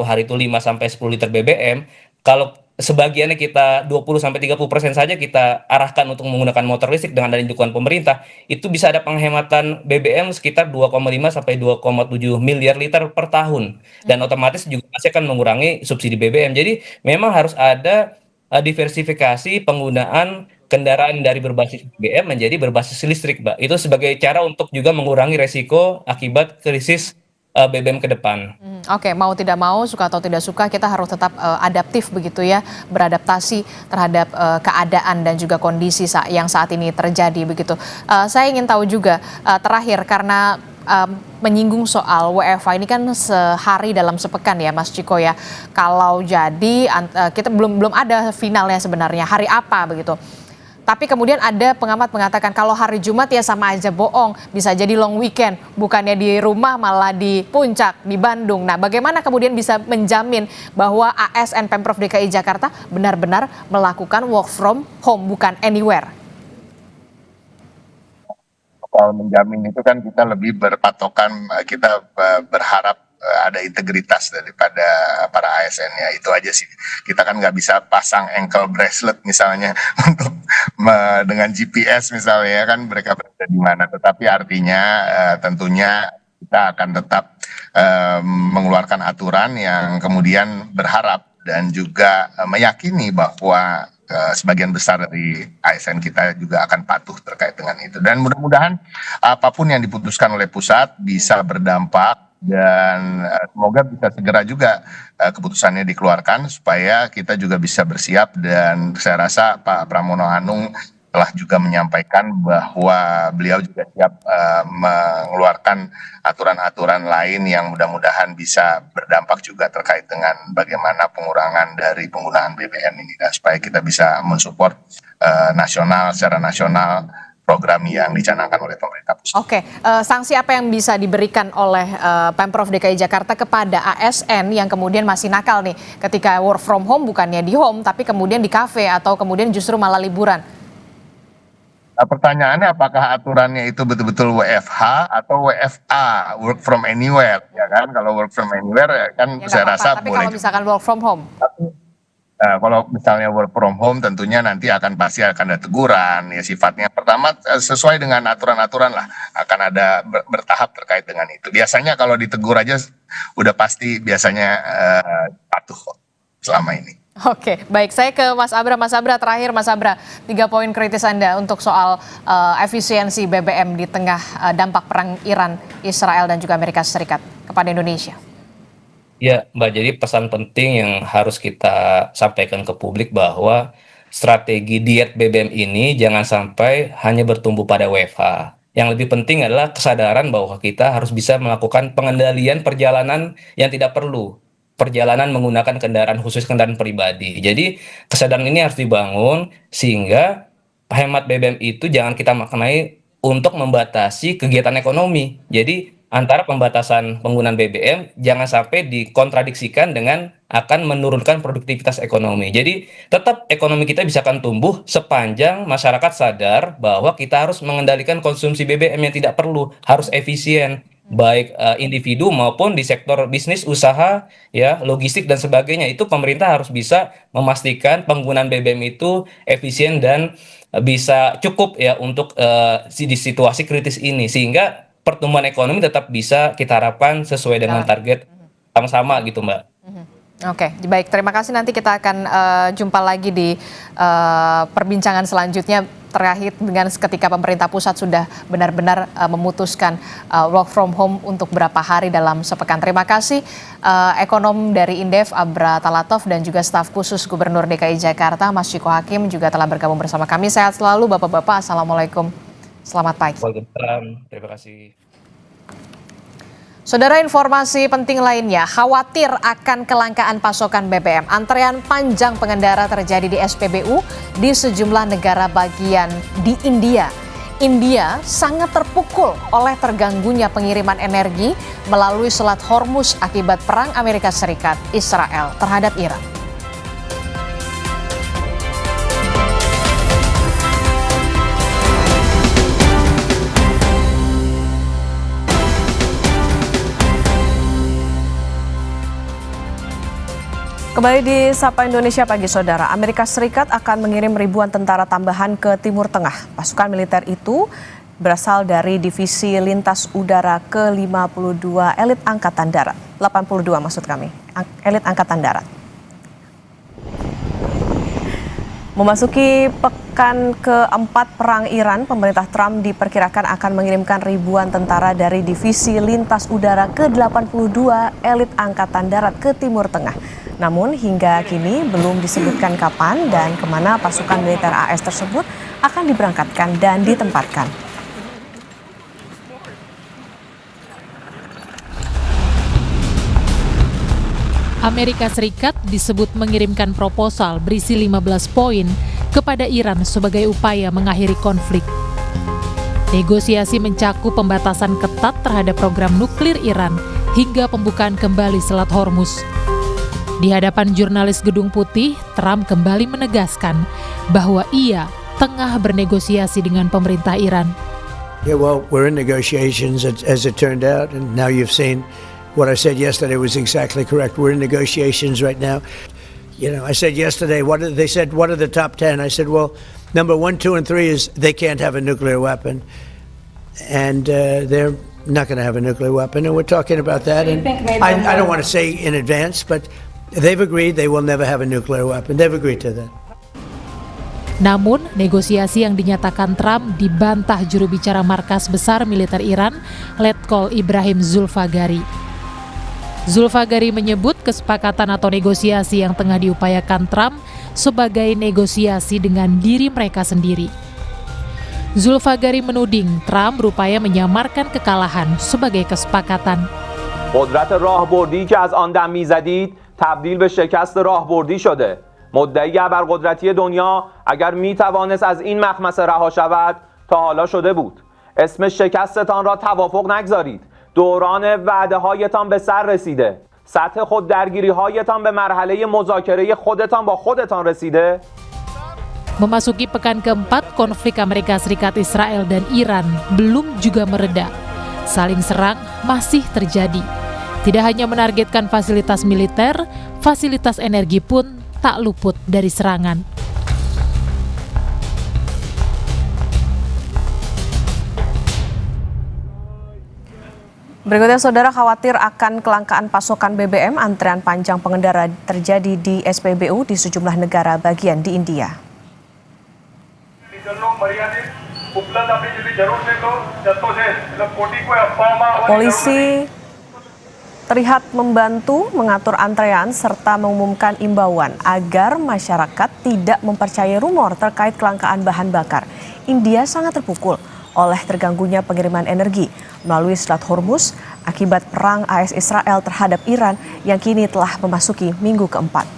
hari itu 5 sampai 10 liter BBM, kalau sebagiannya kita 20-30% saja kita arahkan untuk menggunakan motor listrik dengan adanya dukungan pemerintah, itu bisa ada penghematan BBM sekitar 2,5 sampai 2,7 miliar liter per tahun. Dan otomatis juga masih akan mengurangi subsidi BBM. Jadi memang harus ada diversifikasi penggunaan kendaraan dari berbasis BBM menjadi berbasis listrik, Mbak. Itu sebagai cara untuk juga mengurangi resiko akibat krisis BBM ke depan. Oke, mau tidak mau, suka atau tidak suka, kita harus tetap adaptif begitu ya, beradaptasi terhadap keadaan dan juga kondisi yang saat ini terjadi begitu. Saya ingin tahu juga terakhir, karena menyinggung soal WFH ini kan sehari dalam sepekan ya Mas Ciko ya. Kalau jadi kita belum ada finalnya sebenarnya hari apa begitu. Tapi kemudian ada pengamat mengatakan kalau hari Jumat ya sama aja bohong, bisa jadi long weekend, bukannya di rumah malah di puncak, di Bandung. Nah, bagaimana kemudian bisa menjamin bahwa ASN Pemprov DKI Jakarta benar-benar melakukan work from home, bukan anywhere? Kalau menjamin itu kan kita lebih berpatokan, kita berharap ada integritas daripada para ASN ya, itu aja sih. Kita kan nggak bisa pasang ankle bracelet misalnya untuk dengan GPS misalnya kan mereka berada di mana. Tetapi artinya tentunya kita akan tetap mengeluarkan aturan yang kemudian berharap dan juga meyakini bahwa sebagian besar dari ASN kita juga akan patuh terkait dengan itu. Dan mudah-mudahan apapun yang diputuskan oleh pusat bisa berdampak dan semoga bisa segera juga keputusannya dikeluarkan supaya kita juga bisa bersiap, dan saya rasa Pak Pramono Anung telah juga menyampaikan bahwa beliau juga siap mengeluarkan aturan-aturan lain yang mudah-mudahan bisa berdampak juga terkait dengan bagaimana pengurangan dari penggunaan BBM ini, supaya kita bisa mensupport secara nasional program yang dicanangkan oleh pemerintah pusat. Oke, sanksi apa yang bisa diberikan oleh Pemprov DKI Jakarta kepada ASN yang kemudian masih nakal nih ketika work from home, bukannya di home tapi kemudian di kafe atau kemudian justru malah liburan? Pertanyaannya apakah aturannya itu betul-betul WFH atau WFA, work from anywhere, ya kan? Kalau work from anywhere kan Ya, saya rasa tapi boleh. kalau misalkan work from home? Kalau misalnya work from home tentunya nanti pasti akan ada teguran, ya sifatnya pertama sesuai dengan aturan-aturan lah, akan ada bertahap terkait dengan itu. Biasanya kalau ditegur aja udah pasti biasanya patuh selama ini. Oke, baik. Saya ke Mas Abra. Mas Abra, terakhir Mas Abra, 3 poin kritis Anda untuk soal efisiensi BBM di tengah dampak perang Iran, Israel, dan juga Amerika Serikat kepada Indonesia. Ya, Mbak, jadi pesan penting yang harus kita sampaikan ke publik bahwa strategi diet BBM ini jangan sampai hanya bertumbuh pada WFH. Yang lebih penting adalah kesadaran bahwa kita harus bisa melakukan pengendalian perjalanan yang tidak perlu. Perjalanan menggunakan kendaraan khusus, kendaraan pribadi. Jadi kesadaran ini harus dibangun sehingga hemat BBM itu jangan kita maknai untuk membatasi kegiatan ekonomi. Jadi antara pembatasan penggunaan BBM jangan sampai dikontradiksikan dengan akan menurunkan produktivitas ekonomi. Jadi tetap ekonomi kita bisa akan tumbuh sepanjang masyarakat sadar bahwa kita harus mengendalikan konsumsi BBM yang tidak perlu, harus efisien. Baik individu maupun di sektor bisnis, usaha, ya, logistik dan sebagainya, itu pemerintah harus bisa memastikan penggunaan BBM itu efisien dan bisa cukup ya untuk di situasi kritis ini, sehingga pertumbuhan ekonomi tetap bisa kita harapkan sesuai dengan target sama-sama gitu, Mbak. Oke, baik. Terima kasih. Nanti kita akan jumpa lagi di perbincangan selanjutnya terakhir dengan ketika pemerintah pusat sudah benar-benar memutuskan work from home untuk berapa hari dalam sepekan. Terima kasih ekonom dari Indef Abra Talatov dan juga staf khusus Gubernur DKI Jakarta Mas Ciko Hakim juga telah bergabung bersama kami. Sehat selalu Bapak-bapak. Assalamualaikum. Selamat pagi. Waalaikumsalam. Terima kasih. Saudara, informasi penting lainnya, khawatir akan kelangkaan pasokan BBM. Antrean panjang pengendara terjadi di SPBU di sejumlah negara bagian di India. India sangat terpukul oleh terganggunya pengiriman energi melalui Selat Hormuz akibat perang Amerika Serikat Israel terhadap Iran. Kembali di Sapa Indonesia Pagi, Saudara. Amerika Serikat akan mengirim ribuan tentara tambahan ke Timur Tengah. Pasukan militer itu berasal dari Divisi Lintas Udara ke-52 Elit Angkatan Darat. 82 maksud kami, Elit Angkatan Darat. Memasuki pekan keempat perang Iran, pemerintah Trump diperkirakan akan mengirimkan ribuan tentara dari Divisi Lintas Udara ke-82 Elit Angkatan Darat ke Timur Tengah. Namun hingga kini belum disebutkan kapan dan kemana pasukan militer AS tersebut akan diberangkatkan dan ditempatkan. Amerika Serikat disebut mengirimkan proposal berisi 15 poin kepada Iran sebagai upaya mengakhiri konflik. Negosiasi mencakup pembatasan ketat terhadap program nuklir Iran hingga pembukaan kembali Selat Hormuz. Di hadapan jurnalis Gedung Putih, Trump kembali menegaskan bahwa ia tengah bernegosiasi dengan pemerintah Iran. Yeah, well, we're in negotiations as it turned out, and now you've seen what I said yesterday was exactly correct. We're in negotiations right now. You know, I said yesterday, they said, what are the top 10? I said, well, number 1, 2, and 3 is they can't have a nuclear weapon, and they're not going to have a nuclear weapon, and we're talking about that. And I don't want to say in advance, but they've agreed they will never have a nuclear weapon. They've agreed to that. Namun, negosiasi yang dinyatakan Trump dibantah juru bicara markas besar militer Iran, Letkol Ibrahim Zulfagari. Zulfagari menyebut kesepakatan atau negosiasi yang tengah diupayakan Trump sebagai negosiasi dengan diri mereka sendiri. Zulfagari menuding Trump berupaya menyamarkan kekalahan sebagai kesepakatan. قدرت راهبردی که از آن دم می‌زدید تبدیل به شکست راهبردی شده. مدعی ابرقدرتی دنیا اگر می‌توانست از این مخمصه رها شود تا حالا شده بود. اسم شکستتان را توافق نگذارید. دوران وعده‌هایتان به سر رسیده. سطح خوددرگیری‌هایتان به مرحله مذاکره خودتان با خودتان رسیده. Memasuki pekan keempat, konflik Amerika Serikat, Israel, dan Iran belum juga mereda. Saling serang masih terjadi. Tidak hanya menargetkan fasilitas militer, fasilitas energi pun tak luput dari serangan. Berikutnya, saudara, khawatir akan kelangkaan pasokan BBM, antrean panjang pengendara terjadi di SPBU di sejumlah negara bagian di India. Polisi terlihat membantu mengatur antrean serta mengumumkan imbauan agar masyarakat tidak mempercayai rumor terkait kelangkaan bahan bakar. India sangat terpukul oleh terganggunya pengiriman energi melalui Selat Hormuz akibat perang AS Israel terhadap Iran yang kini telah memasuki minggu keempat.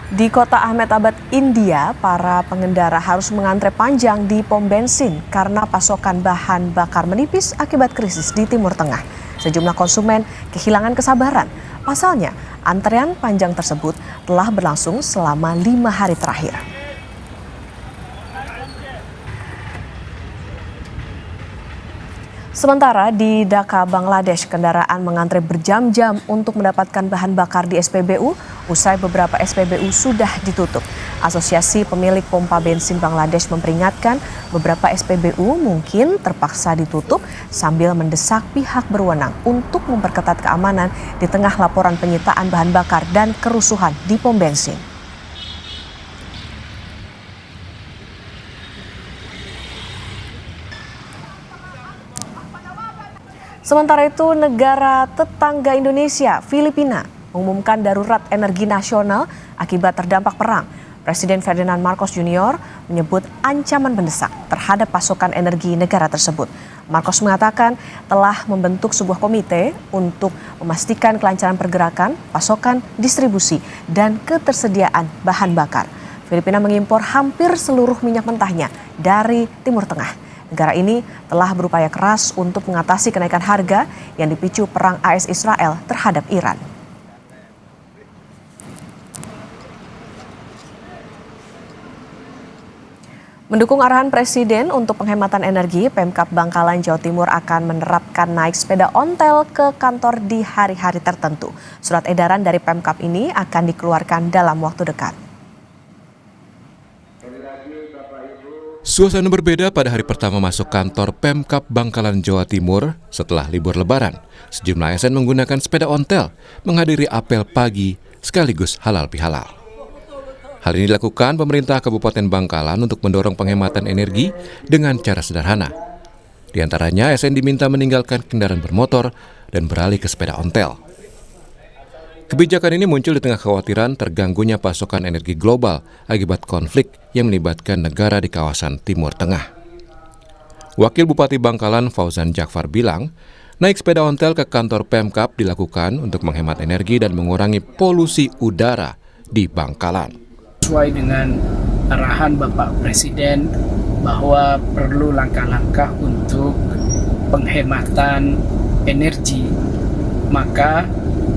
Di kota Ahmedabad, India, para pengendara harus mengantre panjang di pom bensin karena pasokan bahan bakar menipis akibat krisis di Timur Tengah. Sejumlah konsumen kehilangan kesabaran. Pasalnya, antrean panjang tersebut telah berlangsung selama 5 hari terakhir. Sementara di Dhaka, Bangladesh, kendaraan mengantre berjam-jam untuk mendapatkan bahan bakar di SPBU usai beberapa SPBU sudah ditutup. Asosiasi pemilik pompa bensin Bangladesh memperingatkan beberapa SPBU mungkin terpaksa ditutup sambil mendesak pihak berwenang untuk memperketat keamanan di tengah laporan penyitaan bahan bakar dan kerusuhan di pom bensin. Sementara itu, negara tetangga Indonesia, Filipina, mengumumkan darurat energi nasional akibat terdampak perang. Presiden Ferdinand Marcos Jr. menyebut ancaman mendesak terhadap pasokan energi negara tersebut. Marcos mengatakan telah membentuk sebuah komite untuk memastikan kelancaran pergerakan, pasokan, distribusi, dan ketersediaan bahan bakar. Filipina mengimpor hampir seluruh minyak mentahnya dari Timur Tengah. Negara ini telah berupaya keras untuk mengatasi kenaikan harga yang dipicu perang AS Israel terhadap Iran. Mendukung arahan Presiden untuk penghematan energi, Pemkab Bangkalan, Jawa Timur akan menerapkan naik sepeda ontel ke kantor di hari-hari tertentu. Surat edaran dari Pemkab ini akan dikeluarkan dalam waktu dekat. Suasana berbeda pada hari pertama masuk kantor Pemkab Bangkalan, Jawa Timur setelah libur Lebaran. Sejumlah ASN menggunakan sepeda ontel menghadiri apel pagi sekaligus halal bihalal. Hal ini dilakukan pemerintah Kabupaten Bangkalan untuk mendorong penghematan energi dengan cara sederhana. Di antaranya, ASN diminta meninggalkan kendaraan bermotor dan beralih ke sepeda ontel. Kebijakan ini muncul di tengah kekhawatiran terganggunya pasokan energi global akibat konflik yang melibatkan negara di kawasan Timur Tengah. Wakil Bupati Bangkalan Fauzan Jakfar bilang, naik sepeda ontel ke kantor Pemkab dilakukan untuk menghemat energi dan mengurangi polusi udara di Bangkalan. Sesuai dengan arahan Bapak Presiden bahwa perlu langkah-langkah untuk penghematan energi, maka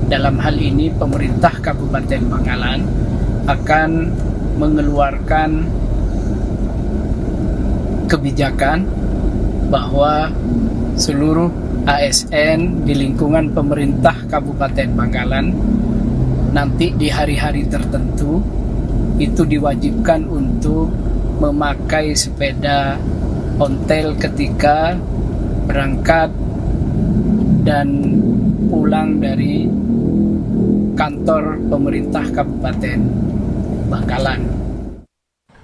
dalam hal ini pemerintah Kabupaten Bangkalan akan mengeluarkan kebijakan bahwa seluruh ASN di lingkungan pemerintah Kabupaten Bangkalan nanti di hari-hari tertentu itu diwajibkan untuk memakai sepeda ontel ketika berangkat dan pulang dari kantor pemerintah Kabupaten Bangkalan.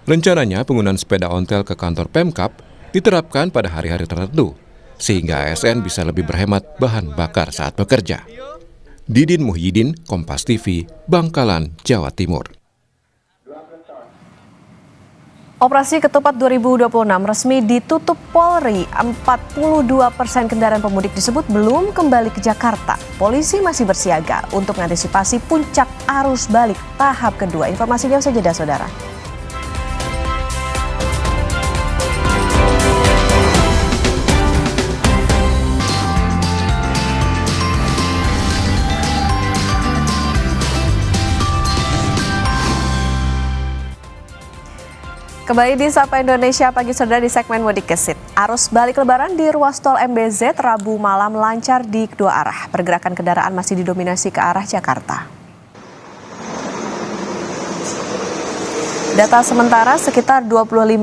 Rencananya penggunaan sepeda ontel ke kantor Pemkab diterapkan pada hari-hari tertentu, sehingga ASN bisa lebih berhemat bahan bakar saat bekerja. Didin Muhyiddin, Kompas TV, Bangkalan, Jawa Timur. Operasi Ketupat 2026 resmi ditutup Polri. 42% kendaraan pemudik disebut belum kembali ke Jakarta. Polisi masih bersiaga untuk mengantisipasi puncak arus balik tahap kedua. Informasinya usai jeda, saudara. Kembali di Sapa Indonesia Pagi, saudara, di segmen Mudik Gesit. Arus balik lebaran di ruas tol MBZ Rabu malam lancar di kedua arah. Pergerakan kendaraan masih didominasi ke arah Jakarta. Data sementara sekitar 25.000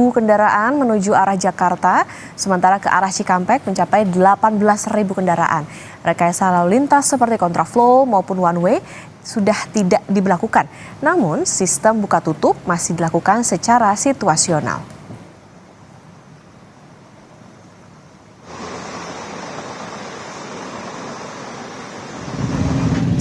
kendaraan menuju arah Jakarta, sementara ke arah Cikampek mencapai 18.000 kendaraan. Rekayasa lalu lintas seperti kontraflow maupun one way sudah tidak diberlakukan. Namun, sistem buka tutup masih dilakukan secara situasional.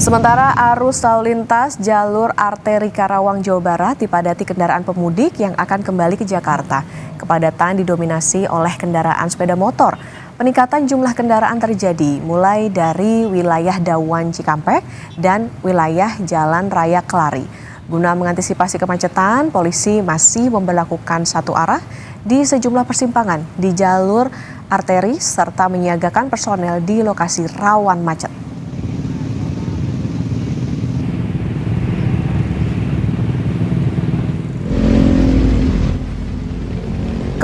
Sementara arus lalu lintas jalur arteri Karawang, Jawa Barat dipadati kendaraan pemudik yang akan kembali ke Jakarta. Kepadatan didominasi oleh kendaraan sepeda motor. Peningkatan jumlah kendaraan terjadi mulai dari wilayah Dawan Cikampek dan wilayah Jalan Raya Kelari. Guna mengantisipasi kemacetan, polisi masih memberlakukan satu arah di sejumlah persimpangan di jalur arteri serta menyiagakan personel di lokasi rawan macet.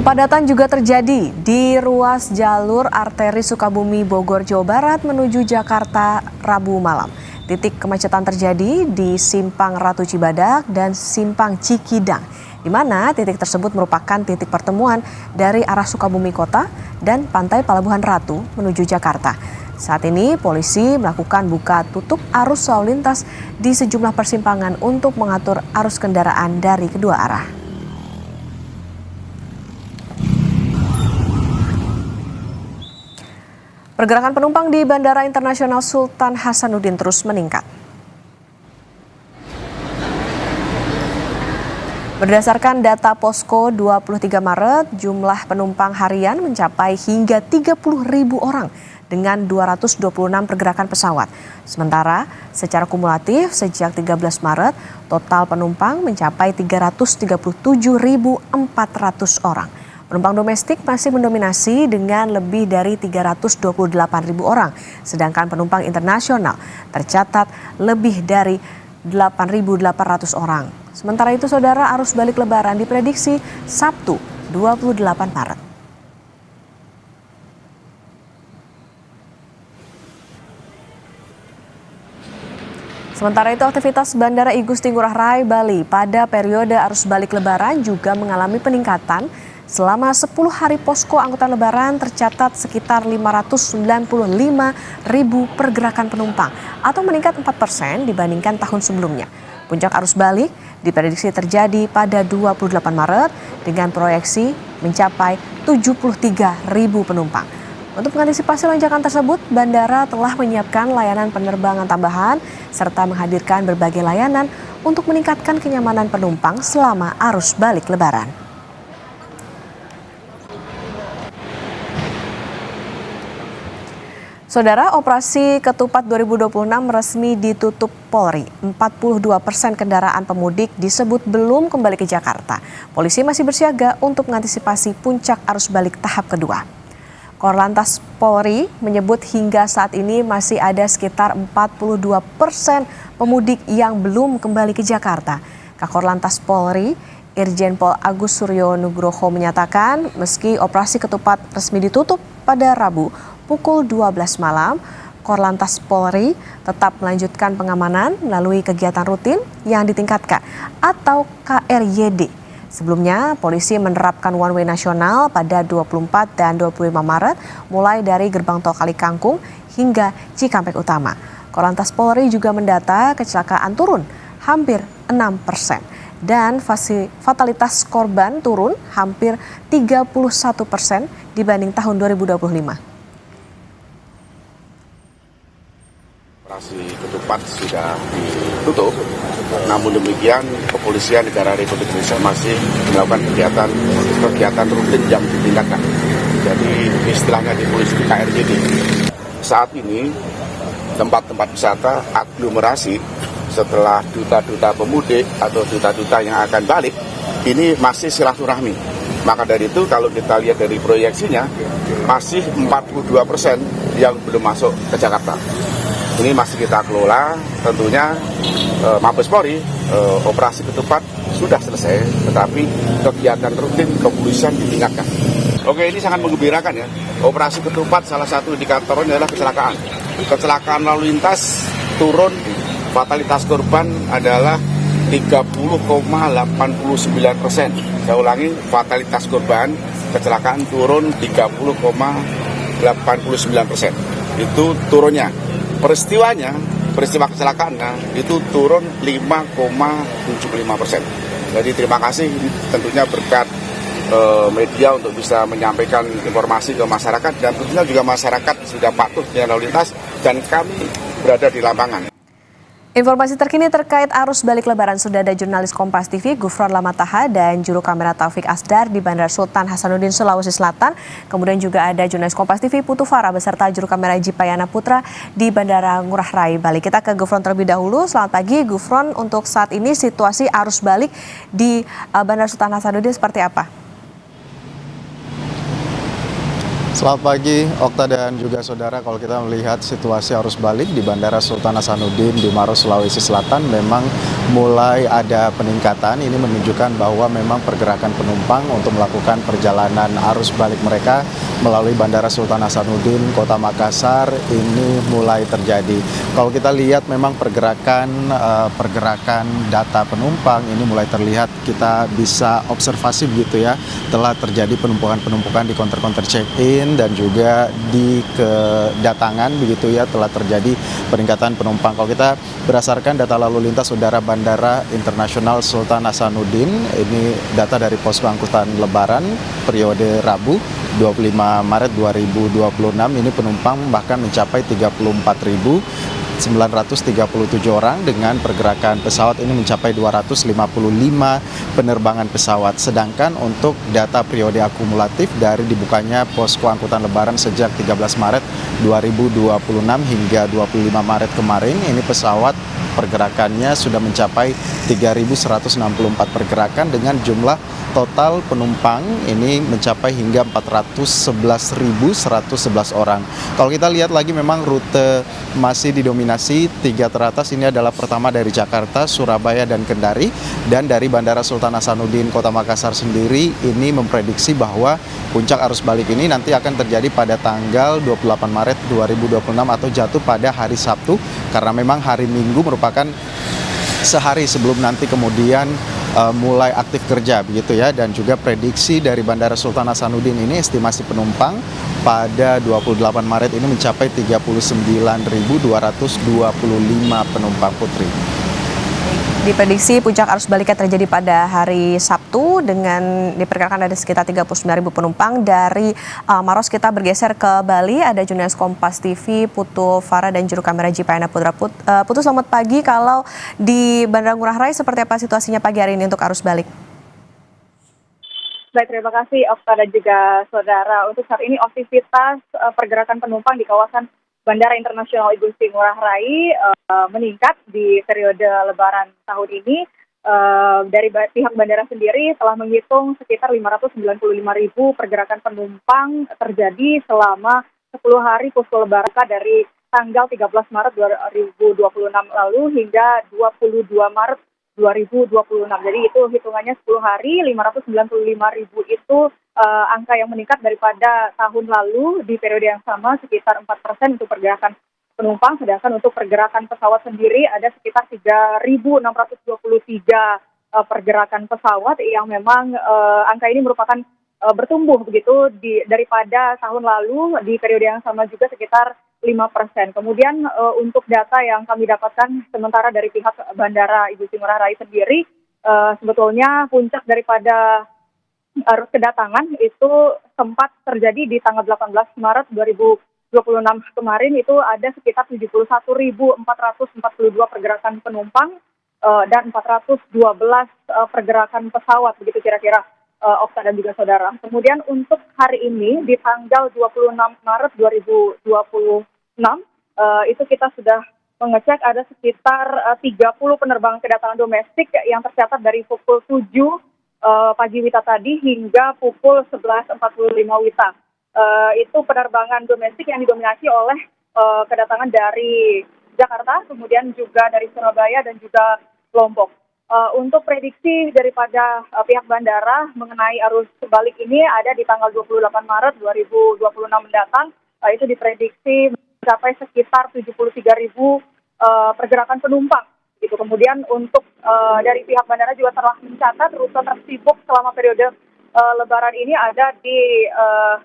Kepadatan juga terjadi di ruas jalur arteri Sukabumi Bogor, Jawa Barat menuju Jakarta Rabu malam. Titik kemacetan terjadi di Simpang Ratu Cibadak dan Simpang Cikidang, di mana titik tersebut merupakan titik pertemuan dari arah Sukabumi Kota dan Pantai Pelabuhan Ratu menuju Jakarta. Saat ini polisi melakukan buka tutup arus lalu lintas di sejumlah persimpangan untuk mengatur arus kendaraan dari kedua arah. Pergerakan penumpang di Bandara Internasional Sultan Hasanuddin terus meningkat. Berdasarkan data Posko 23 Maret, jumlah penumpang harian mencapai hingga 30.000 orang dengan 226 pergerakan pesawat. Sementara secara kumulatif sejak 13 Maret, total penumpang mencapai 337.400 orang. Penumpang domestik masih mendominasi dengan lebih dari 328.000 orang, sedangkan penumpang internasional tercatat lebih dari 8.800 orang. Sementara itu, saudara, arus balik lebaran diprediksi Sabtu 28 Maret. Sementara itu, aktivitas Bandara I Gusti Ngurah Rai, Bali pada periode arus balik lebaran juga mengalami peningkatan. Selama 10 hari posko angkutan lebaran tercatat sekitar 595.000 pergerakan penumpang atau meningkat 4% dibandingkan tahun sebelumnya. Puncak arus balik diprediksi terjadi pada 28 Maret dengan proyeksi mencapai 73.000 penumpang. Untuk mengantisipasi lonjakan tersebut, bandara telah menyiapkan layanan penerbangan tambahan serta menghadirkan berbagai layanan untuk meningkatkan kenyamanan penumpang selama arus balik lebaran. Saudara, operasi Ketupat 2026 resmi ditutup Polri. 42% kendaraan pemudik disebut belum kembali ke Jakarta. Polisi masih bersiaga untuk mengantisipasi puncak arus balik tahap kedua. Korlantas Polri menyebut hingga saat ini masih ada sekitar 42% pemudik yang belum kembali ke Jakarta. Kakor Polri, Irjen Pol Agus Suryo Nugroho menyatakan meski operasi Ketupat resmi ditutup pada Rabu pukul 12 malam, Korlantas Polri tetap melanjutkan pengamanan melalui kegiatan rutin yang ditingkatkan atau KRYD. Sebelumnya, polisi menerapkan one way nasional pada 24 dan 25 Maret mulai dari gerbang tol Kalikangkung hingga Cikampek Utama. Korlantas Polri juga mendata kecelakaan turun hampir 6%. dan fatalitas korban turun hampir 31% dibanding tahun 2025. Operasi Ketupat sudah ditutup, namun demikian kepolisian negara Republik Indonesia masih melakukan kegiatan rutin yang ditingkatkan. Jadi istilahnya di polisi KRJD. Saat ini tempat-tempat wisata aglomerasi setelah duta-duta pemudik atau duta-duta yang akan balik ini masih silaturahmi. Maka dari itu kalau kita lihat dari proyeksinya masih 42% yang belum masuk ke Jakarta. Ini masih kita kelola, tentunya Mabes Polri, operasi Ketupat sudah selesai, tetapi kegiatan rutin kepolisian ditingkatkan. Oke, ini sangat menggembirakan ya. Operasi Ketupat salah satu indikatornya adalah kecelakaan. Kecelakaan lalu lintas turun, fatalitas korban adalah 30,89%. Saya ulangi, fatalitas korban kecelakaan turun 30,89%. Itu turunnya. Peristiwa kecelakaannya itu turun 5,75%. Jadi terima kasih tentunya berkat media untuk bisa menyampaikan informasi ke masyarakat dan tentunya juga masyarakat sudah patuh dengan lalu lintas dan kami berada di lapangan. Informasi terkini terkait arus balik Lebaran sudah ada jurnalis Kompas TV Gufron Lamataha dan juru kamera Taufik Asdar di Bandara Sultan Hasanuddin Sulawesi Selatan. Kemudian juga ada jurnalis Kompas TV Putu Farah beserta juru kamera Jipayana Putra di Bandara Ngurah Rai Bali. Kita ke Gufron terlebih dahulu. Selamat pagi Gufron, untuk saat ini situasi arus balik di Bandara Sultan Hasanuddin seperti apa? Selamat pagi, Okta dan juga saudara. Kalau kita melihat situasi arus balik di Bandara Sultan Hasanuddin di Maros, Sulawesi Selatan memang mulai ada peningkatan. Ini menunjukkan bahwa memang pergerakan penumpang untuk melakukan perjalanan arus balik mereka melalui Bandara Sultan Hasanuddin, Kota Makassar ini mulai terjadi. Kalau kita lihat memang pergerakan data penumpang ini mulai terlihat, kita bisa observasi begitu ya, telah terjadi penumpukan di counter-counter check-in dan juga di kedatangan begitu ya, telah terjadi peningkatan penumpang. Kalau kita berdasarkan data lalu lintas saudara Bandara Internasional Sultan Hasanuddin, ini data dari Pos Angkutan Lebaran periode Rabu 25 Maret 2026, ini penumpang bahkan mencapai 34.937 orang dengan pergerakan pesawat ini mencapai 255 penerbangan pesawat. Sedangkan untuk data periode akumulatif dari dibukanya posko angkutan lebaran sejak 13 Maret 2026 hingga 25 Maret kemarin, ini pesawat pergerakannya sudah mencapai 3.164 pergerakan dengan jumlah total penumpang ini mencapai hingga 411.111 orang. Kalau kita lihat lagi memang rute masih didominasi 3 teratas, ini adalah pertama dari Jakarta, Surabaya, dan Kendari. Dan dari Bandara Sultan Hasanuddin Kota Makassar sendiri ini memprediksi bahwa puncak arus balik ini nanti akan terjadi pada tanggal 28 Maret 2026 atau jatuh pada hari Sabtu, karena memang hari Minggu merupakan sehari sebelum nanti kemudian mulai aktif kerja begitu ya. Dan juga prediksi dari Bandara Sultan Hasanuddin ini estimasi penumpang pada 28 Maret ini mencapai 39.225 penumpang, Putri. Diprediksi puncak arus baliknya terjadi pada hari Sabtu dengan diperkirakan ada sekitar 39.000 penumpang. Dari Maros kita bergeser ke Bali, ada jurnalis Kompas TV Putu Farah dan juru kamera Jipayana Putra. Putu, selamat pagi. Kalau di Bandara Ngurah Rai seperti apa situasinya pagi hari ini untuk arus balik? Baik, terima kasih Okta dan juga saudara. Untuk saat ini aktivitas pergerakan penumpang di kawasan Bandara Internasional Igusti Ngurah Rai meningkat di periode Lebaran tahun ini. Dari pihak bandara sendiri telah menghitung sekitar 595.000 pergerakan penumpang terjadi selama 10 hari pasca Lebaran dari tanggal 13 Maret 2026 lalu hingga 22 Maret 2026. Jadi itu hitungannya 10 hari, 595.000 itu angka yang meningkat daripada tahun lalu di periode yang sama sekitar 4% untuk pergerakan penumpang, sedangkan untuk pergerakan pesawat sendiri ada sekitar 3.623 pergerakan pesawat yang memang angka ini merupakan bertumbuh begitu daripada tahun lalu di periode yang sama juga sekitar 5%. Kemudian untuk data yang kami dapatkan sementara dari pihak Bandara Igusti Ngurah Rai sendiri, sebetulnya puncak daripada arus kedatangan itu sempat terjadi di tanggal 18 Maret 2026 kemarin. Itu ada sekitar 71.442 pergerakan penumpang dan 412 pergerakan pesawat, begitu kira-kira Okta dan juga saudara. Kemudian untuk hari ini di tanggal 26 Maret 2026 itu kita sudah mengecek ada sekitar 30 penerbangan kedatangan domestik yang tercatat dari pukul 7 pagi WITA tadi hingga pukul 11.45 WITA. Itu penerbangan domestik yang didominasi oleh kedatangan dari Jakarta, kemudian juga dari Surabaya dan juga Lombok. Untuk prediksi daripada pihak bandara mengenai arus balik ini ada di tanggal 28 Maret 2026 mendatang, itu diprediksi mencapai sekitar 73.000 pergerakan penumpang. Gitu. Kemudian untuk dari pihak bandara juga telah mencatat rute tersibuk selama periode Lebaran ini ada di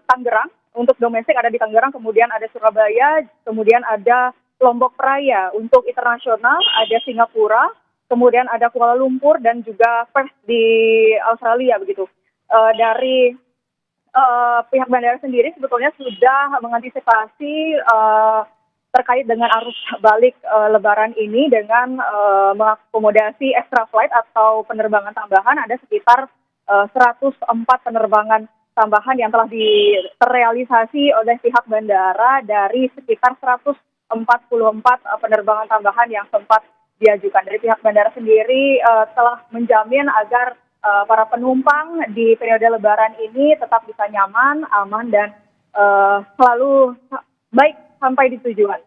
Tangerang. Untuk domestik ada di Tangerang, kemudian ada Surabaya, kemudian ada Lombok Praya. Untuk internasional ada Singapura, kemudian ada Kuala Lumpur dan juga Perth di Australia begitu. Dari pihak bandara sendiri sebetulnya sudah mengantisipasi terkait dengan arus balik Lebaran ini dengan mengakomodasi extra flight atau penerbangan tambahan. Ada sekitar 104 penerbangan tambahan yang telah terrealisasi oleh pihak bandara dari sekitar 144 penerbangan tambahan yang sempat diajukan. Dari pihak bandara sendiri telah menjamin agar para penumpang di periode Lebaran ini tetap bisa nyaman, aman, dan selalu baik sampai di tujuan.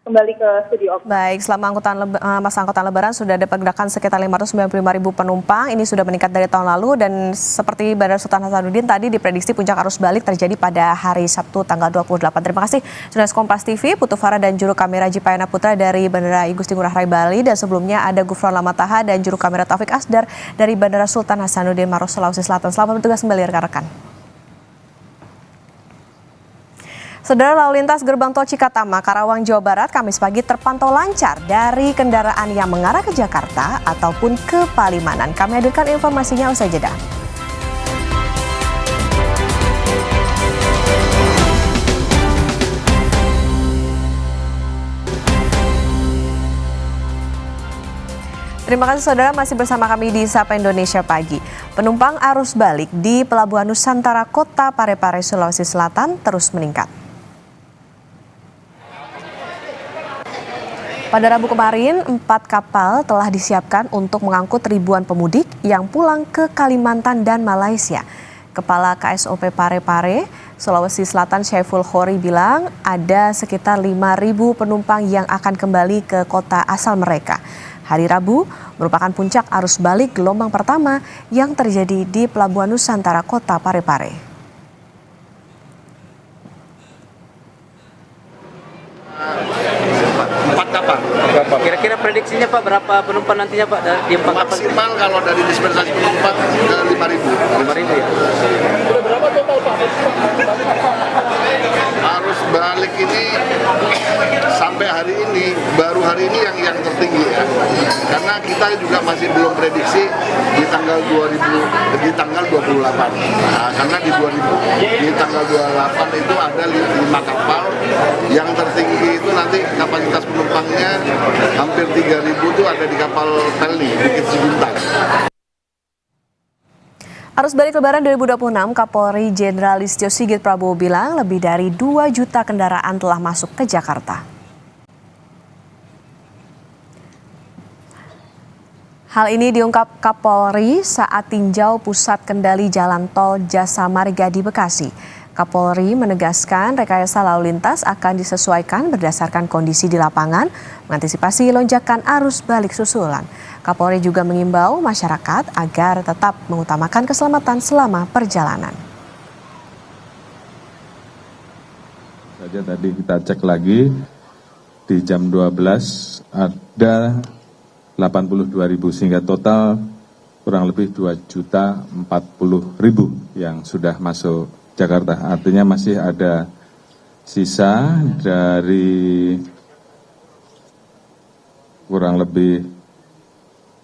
Kembali ke studio. Baik, selama masa angkutan Lebaran sudah ada pergerakan sekitar 595.000 penumpang. Ini sudah meningkat dari tahun lalu dan seperti Bandara Sultan Hasanuddin tadi diprediksi puncak arus balik terjadi pada hari Sabtu tanggal 28. Terima kasih jurnalis Kompas TV Putu Farah dan juru kamera Jipayana Putra dari Bandara Igusti Ngurah Rai Bali, dan sebelumnya ada Gufron Lamataha dan juru kamera Taufik Asdar dari Bandara Sultan Hasanuddin Maros, Sulawesi Selatan. Selamat bertugas kembali rekan-rekan. Saudara, lalu lintas gerbang tol Cikatama, Karawang, Jawa Barat, Kamis pagi terpantau lancar dari kendaraan yang mengarah ke Jakarta ataupun ke Palimanan. Kami hadirkan informasinya usai jeda. Terima kasih saudara, masih bersama kami di Sapa Indonesia Pagi. Penumpang arus balik di Pelabuhan Nusantara Kota Parepare, Sulawesi Selatan terus meningkat. Pada Rabu kemarin, 4 kapal telah disiapkan untuk mengangkut ribuan pemudik yang pulang ke Kalimantan dan Malaysia. Kepala KSOP Parepare, Sulawesi Selatan Syaiful Khori bilang ada sekitar 5.000 penumpang yang akan kembali ke kota asal mereka. Hari Rabu merupakan puncak arus balik gelombang pertama yang terjadi di Pelabuhan Nusantara Kota Parepare. Kira-kira prediksinya Pak, berapa penumpang nantinya Pak di 4 kapal? Maksimal kalau dari dispensasi penumpang ke 5.000. 5.000 ya? Sudah berapa total Pak? Arus balik ini sampai hari ini, baru hari ini yang tertinggi ya. Karena kita juga masih belum prediksi di tanggal 28. Nah, karena di tanggal 28 itu ada 5 kapal yang tertinggi itu nanti kapasitas penumpangnya hampir 3.000 itu ada di kapal Pelni, Bukit Sibintang. Arus balik Lebaran 2026, Kapolri Jenderal Listio Sigit Prabowo bilang lebih dari 2 juta kendaraan telah masuk ke Jakarta. Hal ini diungkap Kapolri saat tinjau pusat kendali jalan tol Jasa Marga di Bekasi. Kapolri menegaskan rekayasa lalu lintas akan disesuaikan berdasarkan kondisi di lapangan, mengantisipasi lonjakan arus balik susulan. Kapolri juga mengimbau masyarakat agar tetap mengutamakan keselamatan selama perjalanan. Saja tadi kita cek lagi di jam 12 ada 82.000 sehingga total kurang lebih 2.040.000 yang sudah masuk Jakarta. Artinya masih ada sisa dari kurang lebih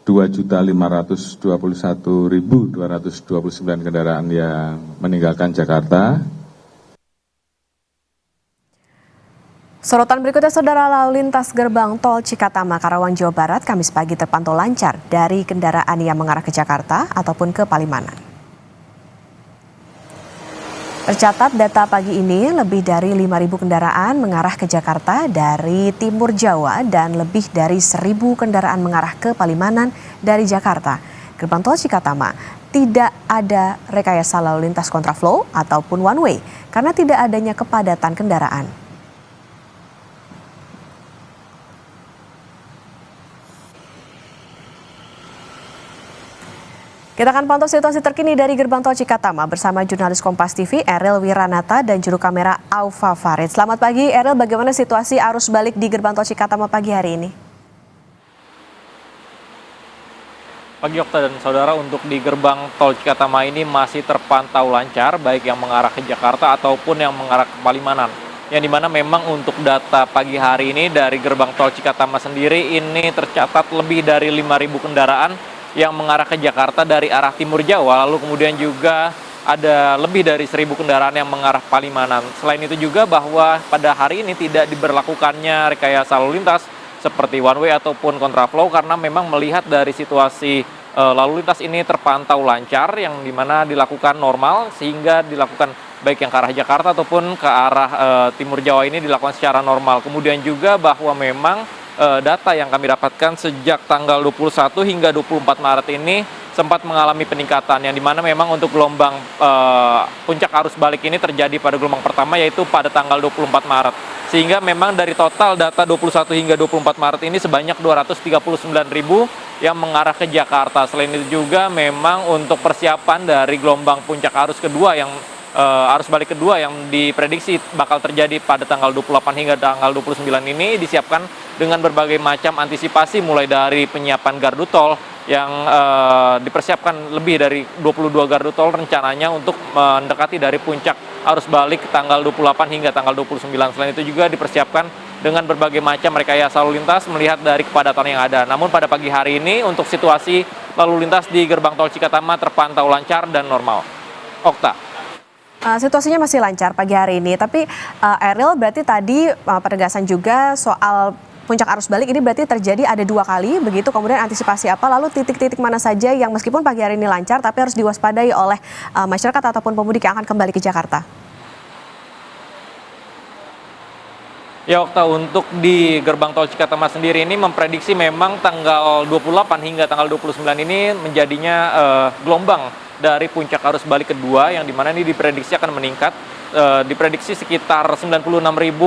2.521.229 kendaraan yang meninggalkan Jakarta. Sorotan berikutnya, Saudara, lalu lintas gerbang tol Cikatama, Karawang, Jawa Barat, Kamis pagi terpantau lancar dari kendaraan yang mengarah ke Jakarta ataupun ke Palimanan. Tercatat data pagi ini lebih dari 5.000 kendaraan mengarah ke Jakarta dari timur Jawa dan lebih dari 1.000 kendaraan mengarah ke Palimanan dari Jakarta. Gerbang tol Cikatama tidak ada rekayasa lalu lintas kontraflow ataupun one way karena tidak adanya kepadatan kendaraan. Kita akan pantau situasi terkini dari Gerbang Tol Cikatama bersama jurnalis Kompas TV Eril Wiranata dan juru kamera Aufa Farid. Selamat pagi Eril, bagaimana situasi arus balik di Gerbang Tol Cikatama pagi hari ini? Pagi Okta dan Saudara, untuk di Gerbang Tol Cikatama ini masih terpantau lancar baik yang mengarah ke Jakarta ataupun yang mengarah ke Palimanan. Yang dimana memang untuk data pagi hari ini dari Gerbang Tol Cikatama sendiri ini tercatat lebih dari 5.000 kendaraan yang mengarah ke Jakarta dari arah timur Jawa, lalu kemudian juga ada lebih dari 1.000 kendaraan yang mengarah Palimanan. Selain itu juga bahwa pada hari ini tidak diberlakukannya rekayasa lalu lintas seperti one way ataupun kontraflow karena memang melihat dari situasi lalu lintas ini terpantau lancar yang dimana dilakukan normal sehingga dilakukan baik yang ke arah Jakarta ataupun ke arah timur Jawa ini dilakukan secara normal. Kemudian juga bahwa memang data yang kami dapatkan sejak tanggal 21 hingga 24 Maret ini sempat mengalami peningkatan yang dimana memang untuk gelombang puncak arus balik ini terjadi pada gelombang pertama yaitu pada tanggal 24 Maret. Sehingga memang dari total data 21 hingga 24 Maret ini sebanyak 239.000 yang mengarah ke Jakarta. Selain itu juga memang untuk persiapan dari gelombang puncak arus kedua yang arus balik kedua yang diprediksi bakal terjadi pada tanggal 28 hingga tanggal 29 ini disiapkan dengan berbagai macam antisipasi mulai dari penyiapan gardu tol yang dipersiapkan lebih dari 22 gardu tol rencananya untuk mendekati dari puncak arus balik tanggal 28 hingga tanggal 29. Selain itu juga dipersiapkan dengan berbagai macam rekayasa lalu lintas melihat dari kepadatan yang ada. Namun pada pagi hari ini untuk situasi lalu lintas di Gerbang Tol Cikatama terpantau lancar dan normal. Okta. Situasinya masih lancar pagi hari ini, tapi Eril, berarti tadi penegasan juga soal puncak arus balik ini berarti terjadi ada 2 kali, begitu, kemudian antisipasi apa, lalu titik-titik mana saja yang meskipun pagi hari ini lancar tapi harus diwaspadai oleh masyarakat ataupun pemudik yang akan kembali ke Jakarta? Ya Okta, untuk di Gerbang Tol Cikatama sendiri ini memprediksi memang tanggal 28 hingga tanggal 29 ini menjadinya gelombang dari puncak arus balik kedua yang dimana ini diprediksi akan meningkat. Diprediksi sekitar 96.000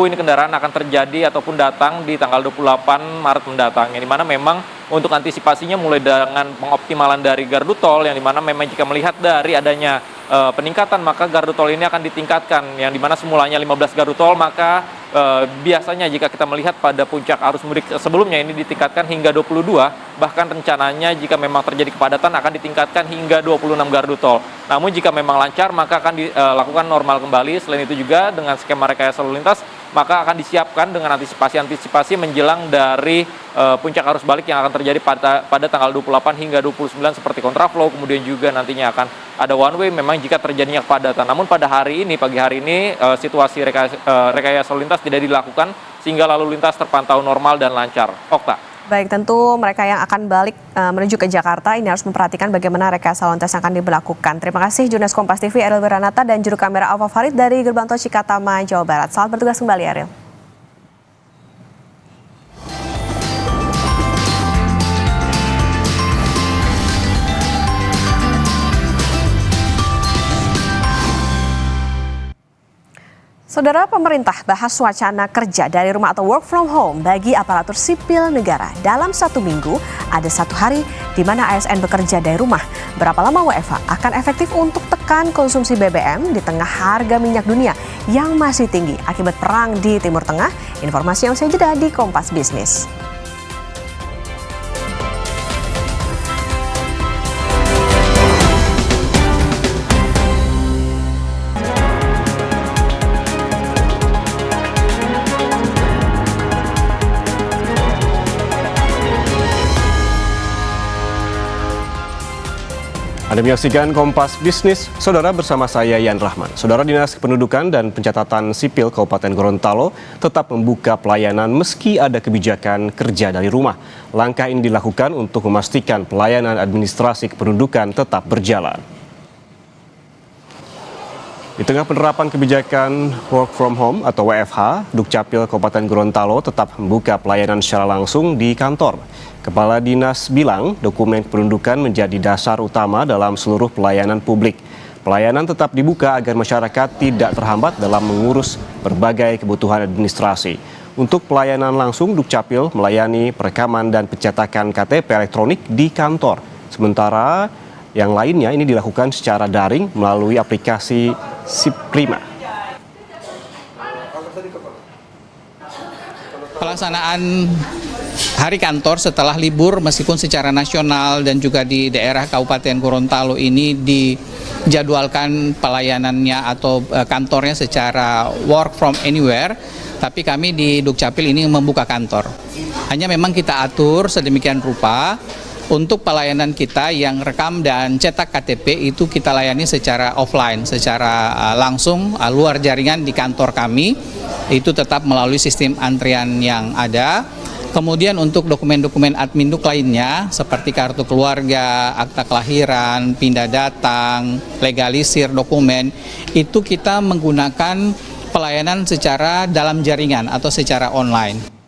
ini kendaraan akan terjadi ataupun datang di tanggal 28 Maret mendatang. Yang dimana memang untuk antisipasinya mulai dengan pengoptimalan dari gardu tol yang dimana memang jika melihat dari adanya peningkatan maka gardu tol ini akan ditingkatkan. Yang dimana semulanya 15 gardu tol maka biasanya jika kita melihat pada puncak arus mudik sebelumnya ini ditingkatkan hingga 22, bahkan rencananya jika memang terjadi kepadatan akan ditingkatkan hingga 26 gardu tol. Namun jika memang lancar maka akan dilakukan normal kembali. Selain itu juga dengan skema rekayasa lalu lintas maka akan disiapkan dengan antisipasi menjelang dari puncak arus balik yang akan terjadi pada tanggal 28 hingga 29 seperti kontraflow, kemudian juga nantinya akan ada one way memang jika terjadinya kepadatan. Namun pada hari ini, pagi hari ini situasi rekayasa lalu lintas tidak dilakukan sehingga lalu lintas terpantau normal dan lancar. Okta. Baik, tentu mereka yang akan balik menuju ke Jakarta ini harus memperhatikan bagaimana rekayasa lalu lintas yang akan diberlakukan. Terima kasih jurnalis Kompas TV Eril Wiranata dan juru kamera Aufa Farid dari Gerbang Tol Cikatama, Jawa Barat. Selamat bertugas kembali, Eril. Saudara, pemerintah bahas wacana kerja dari rumah atau work from home bagi aparatur sipil negara. Dalam 1 minggu, ada 1 hari di mana ASN bekerja dari rumah. Berapa lama WFH akan efektif untuk tekan konsumsi BBM di tengah harga minyak dunia yang masih tinggi akibat perang di Timur Tengah? Informasi yang saya jeda di Kompas Bisnis. Anda menyaksikan Kompas Bisnis, Saudara, bersama saya Yan Rahman. Saudara, Dinas Kependudukan dan Pencatatan Sipil Kabupaten Gorontalo tetap membuka pelayanan meski ada kebijakan kerja dari rumah. Langkah ini dilakukan untuk memastikan pelayanan administrasi kependudukan tetap berjalan. Di tengah penerapan kebijakan work from home atau WFH, Dukcapil Kabupaten Gorontalo tetap membuka pelayanan secara langsung di kantor. Kepala Dinas bilang dokumen kependudukan menjadi dasar utama dalam seluruh pelayanan publik. Pelayanan tetap dibuka agar masyarakat tidak terhambat dalam mengurus berbagai kebutuhan administrasi. Untuk pelayanan langsung, Dukcapil melayani perekaman dan pencetakan KTP elektronik di kantor. Sementara yang lainnya ini dilakukan secara daring melalui aplikasi Siprima. Pelaksanaan hari kantor setelah libur meskipun secara nasional dan juga di daerah Kabupaten Gorontalo ini dijadwalkan pelayanannya atau kantornya secara work from anywhere, tapi kami di Dukcapil ini membuka kantor. Hanya memang kita atur sedemikian rupa untuk pelayanan kita yang rekam dan cetak KTP itu kita layani secara offline, secara langsung luar jaringan di kantor kami, itu tetap melalui sistem antrian yang ada. Kemudian untuk dokumen-dokumen adminduk lainnya seperti kartu keluarga, akta kelahiran, pindah datang, legalisir dokumen, itu kita menggunakan pelayanan secara dalam jaringan atau secara online.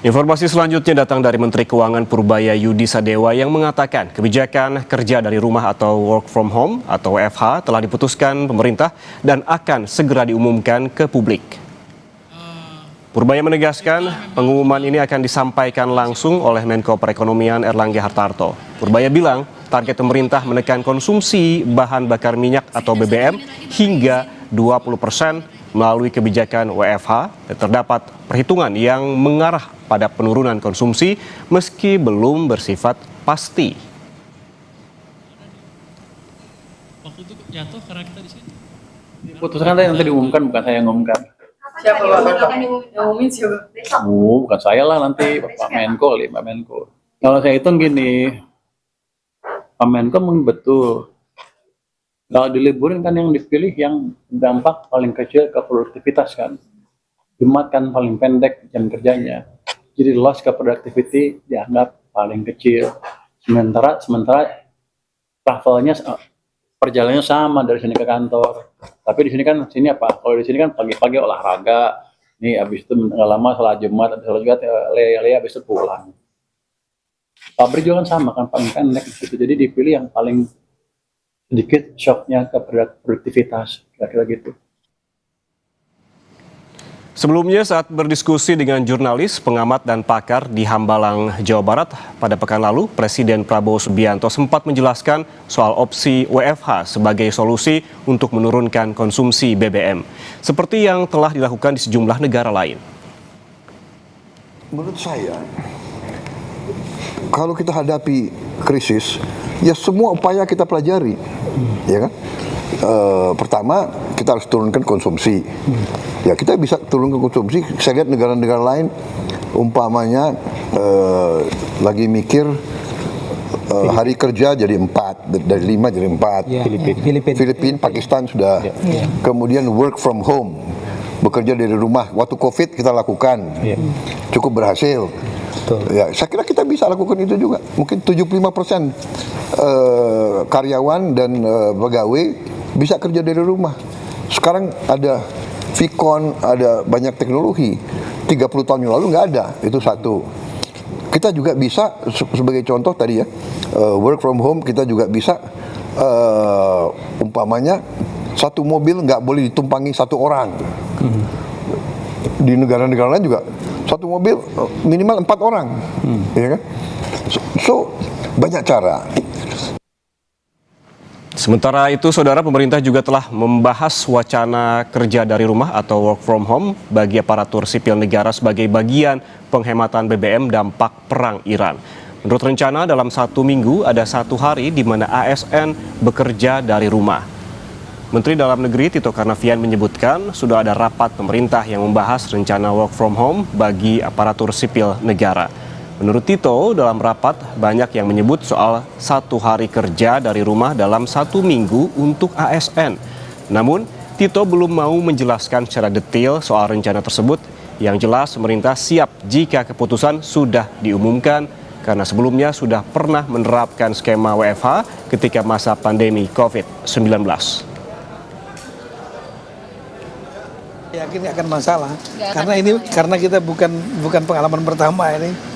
Informasi selanjutnya datang dari Menteri Keuangan Purbaya Yudi Sadewa yang mengatakan kebijakan kerja dari rumah atau work from home atau WFH telah diputuskan pemerintah dan akan segera diumumkan ke publik. Purbaya menegaskan pengumuman ini akan disampaikan langsung oleh Menko Perekonomian Erlangga Hartarto. Purbaya bilang target pemerintah menekan konsumsi bahan bakar minyak atau BBM hingga 20% melalui kebijakan WFH dan terdapat perhitungan yang mengarah pada penurunan konsumsi meski belum bersifat pasti. Waktu itu jatuh karena kita di sini. Putuskan nanti diumumkan, bukan saya yang ngumumkan. Siapa Bapak yang ngumumin siapa? Bukan saya lah, nanti Pak Menko kali, Pak Menko. Kalau saya hitung gini, Pak Menko memang betul. Kalau diliburin kan yang dipilih yang dampak paling kecil ke produktivitas kan. Jumat kan paling pendek jam kerjanya. Jadi loss ke productivity dianggap paling kecil. Sementara travelnya perjalanannya sama dari sini ke kantor. Tapi di sini kan apa? Kalau di sini kan pagi-pagi olahraga. Nih habis itu nggak lama sholat Jumat, sholat Jumat lea habis itu pulang. Pabrik juga kan sama kan paling pendek gitu. Jadi dipilih yang paling sedikit shocknya ke produktivitas, kira-kira gitu. Sebelumnya saat berdiskusi dengan jurnalis, pengamat dan pakar di Hambalang, Jawa Barat pada pekan lalu, Presiden Prabowo Subianto sempat menjelaskan soal opsi WFH sebagai solusi untuk menurunkan konsumsi BBM, seperti yang telah dilakukan di sejumlah negara lain. Menurut saya, kalau kita hadapi krisis, ya semua upaya kita pelajari, ya kan? Pertama, kita harus turunkan konsumsi. Ya kita bisa turunkan konsumsi. Saya lihat negara-negara lain, umpamanya lagi mikir hari kerja jadi 4, dari 5 jadi 4. Filipina, Pakistan sudah. Kemudian work from home, bekerja dari rumah. Waktu COVID kita lakukan, cukup berhasil. Ya, saya kira kita bisa lakukan itu juga. Mungkin 75% karyawan dan pegawai bisa kerja dari rumah. Sekarang ada Vicon, ada banyak teknologi. 30 tahun yang lalu nggak ada, itu satu. Kita juga bisa, sebagai contoh tadi ya, work from home kita juga bisa, umpamanya satu mobil nggak boleh ditumpangi satu orang. Di negara-negara lain juga satu mobil minimal 4 orang, ya kan? So banyak cara. Sementara itu, Saudara, pemerintah juga telah membahas wacana kerja dari rumah atau work from home bagi aparatur sipil negara sebagai bagian penghematan BBM dampak perang Iran. Menurut rencana, dalam 1 minggu ada 1 hari di mana ASN bekerja dari rumah. Menteri Dalam Negeri Tito Karnavian menyebutkan sudah ada rapat pemerintah yang membahas rencana work from home bagi aparatur sipil negara. Menurut Tito, dalam rapat banyak yang menyebut soal 1 hari kerja dari rumah dalam 1 minggu untuk ASN. Namun, Tito belum mau menjelaskan secara detail soal rencana tersebut. Yang jelas, pemerintah siap jika keputusan sudah diumumkan karena sebelumnya sudah pernah menerapkan skema WFH ketika masa pandemi COVID-19. Yakin nggak akan masalah, karena kita bukan pengalaman pertama ini.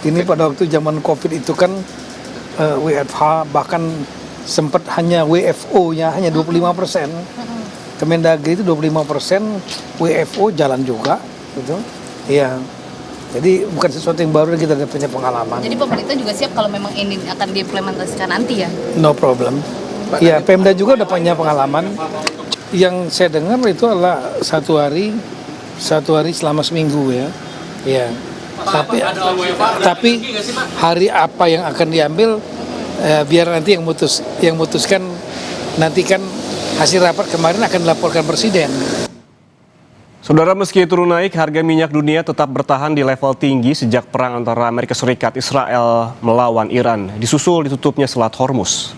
Ini pada waktu zaman COVID itu kan WFH, bahkan sempat hanya WFO-nya hanya 25%. Kemendagri itu 25%, WFO jalan juga, gitu. Iya. Jadi bukan sesuatu yang baru, kita ada punya pengalaman. Jadi pemerintah juga siap kalau memang ini akan diimplementasikan nanti ya? No problem. Ya, Pemda juga udah punya pengalaman. Yang saya dengar itu adalah satu hari selama seminggu ya. Ya. Tapi hari apa yang akan diambil biar nanti yang memutuskan nanti kan hasil rapat kemarin akan dilaporkan Presiden. Saudara, meski turun naik, harga minyak dunia tetap bertahan di level tinggi sejak perang antara Amerika Serikat Israel melawan Iran, disusul ditutupnya Selat Hormuz.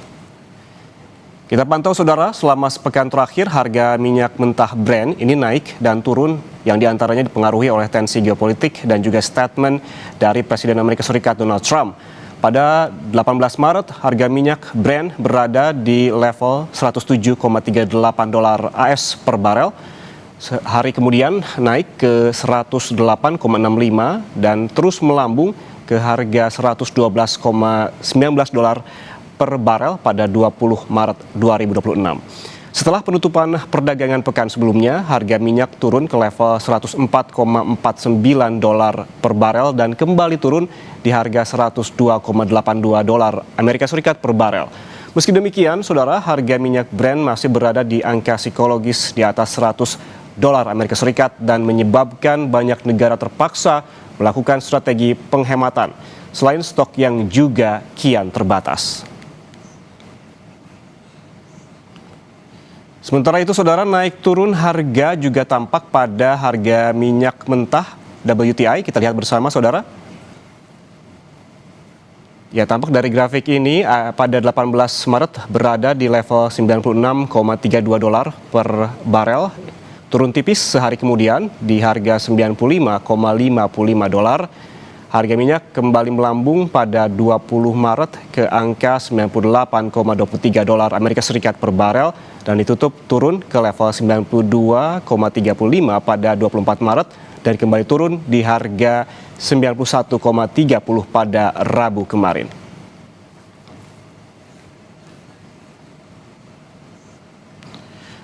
Kita pantau saudara, selama sepekan terakhir harga minyak mentah Brent ini naik dan turun yang diantaranya dipengaruhi oleh tensi geopolitik dan juga statement dari Presiden Amerika Serikat Donald Trump. Pada 18 Maret, harga minyak Brent berada di level 107,38 dolar AS per barel. Hari kemudian naik ke 108,65 dan terus melambung ke harga 112,19 dolar per barel pada 20 Maret 2026. Setelah penutupan perdagangan pekan sebelumnya, harga minyak turun ke level 104,49 dolar per barel dan kembali turun di harga 102,82 dolar Amerika Serikat per barel. Meski demikian, saudara, harga minyak Brent masih berada di angka psikologis di atas 100 dolar Amerika Serikat dan menyebabkan banyak negara terpaksa melakukan strategi penghematan, selain stok yang juga kian terbatas. Sementara itu, saudara, naik turun harga juga tampak pada harga minyak mentah WTI. Kita lihat bersama, saudara. Ya, tampak dari grafik ini pada 18 Maret berada di level 96,32 dolar per barel. Turun tipis sehari kemudian di harga 95,55 dolar. Harga minyak kembali melambung pada 20 Maret ke angka 98,23 dolar Amerika Serikat per barel dan ditutup turun ke level 92,35 pada 24 Maret dan kembali turun di harga 91,30 pada Rabu kemarin.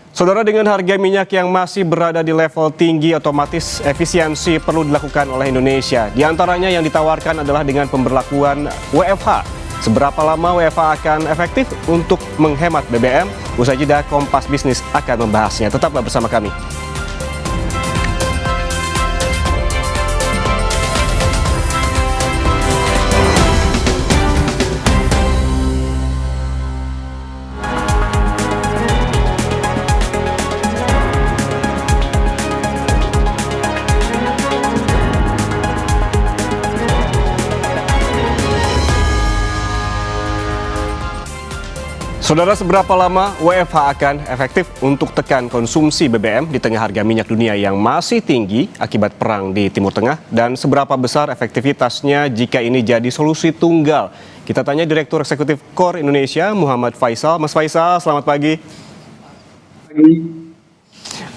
Saudara, dengan harga minyak yang masih berada di level tinggi, otomatis efisiensi perlu dilakukan oleh Indonesia. Di antaranya yang ditawarkan adalah dengan pemberlakuan WFH. Seberapa lama WFH akan efektif untuk menghemat BBM? Usai jeda, Kompas Bisnis akan membahasnya. Tetaplah bersama kami. Saudara, seberapa lama WFH akan efektif untuk tekan konsumsi BBM di tengah harga minyak dunia yang masih tinggi akibat perang di Timur Tengah? Dan seberapa besar efektivitasnya jika ini jadi solusi tunggal? Kita tanya Direktur Eksekutif KOR Indonesia, Muhammad Faisal. Mas Faisal, selamat pagi.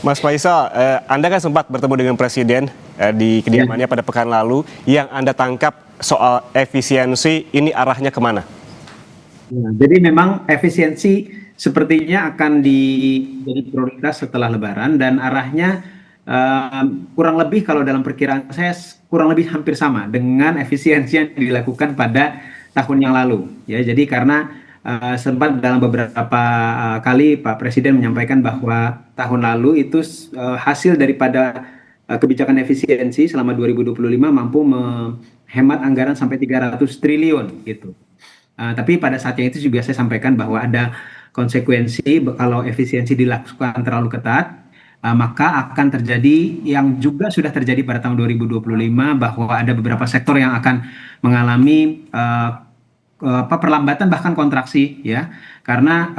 Mas Faisal, Anda kan sempat bertemu dengan Presiden di kediamannya pada pekan lalu. Yang Anda tangkap soal efisiensi, ini arahnya kemana? Ya, jadi memang efisiensi sepertinya akan jadi prioritas setelah Lebaran dan arahnya kurang lebih kalau dalam perkiraan saya kurang lebih hampir sama dengan efisiensi yang dilakukan pada tahun yang lalu. Ya, jadi karena sempat dalam beberapa kali Pak Presiden menyampaikan bahwa tahun lalu itu hasil daripada kebijakan efisiensi selama 2025 mampu menghemat anggaran sampai 300 triliun gitu. Tapi pada saatnya itu juga saya sampaikan bahwa ada konsekuensi kalau efisiensi dilakukan terlalu ketat, maka akan terjadi yang juga sudah terjadi pada tahun 2025 bahwa ada beberapa sektor yang akan mengalami perlambatan bahkan kontraksi ya, karena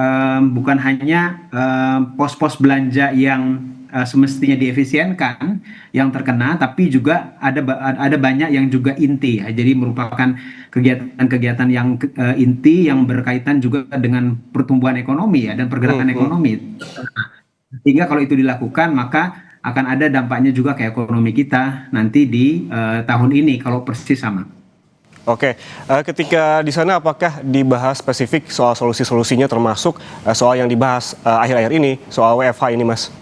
bukan hanya pos-pos belanja yang semestinya diefisienkan yang terkena, tapi juga ada banyak yang juga inti ya. Jadi merupakan kegiatan-kegiatan yang inti yang berkaitan juga dengan pertumbuhan ekonomi ya dan pergerakan ekonomi. Sehingga kalau itu dilakukan maka akan ada dampaknya juga ke ekonomi kita nanti di tahun ini kalau persis sama. Oke, ketika di sana apakah dibahas spesifik soal solusi-solusinya termasuk soal yang dibahas akhir-akhir ini, soal WFH ini, Mas?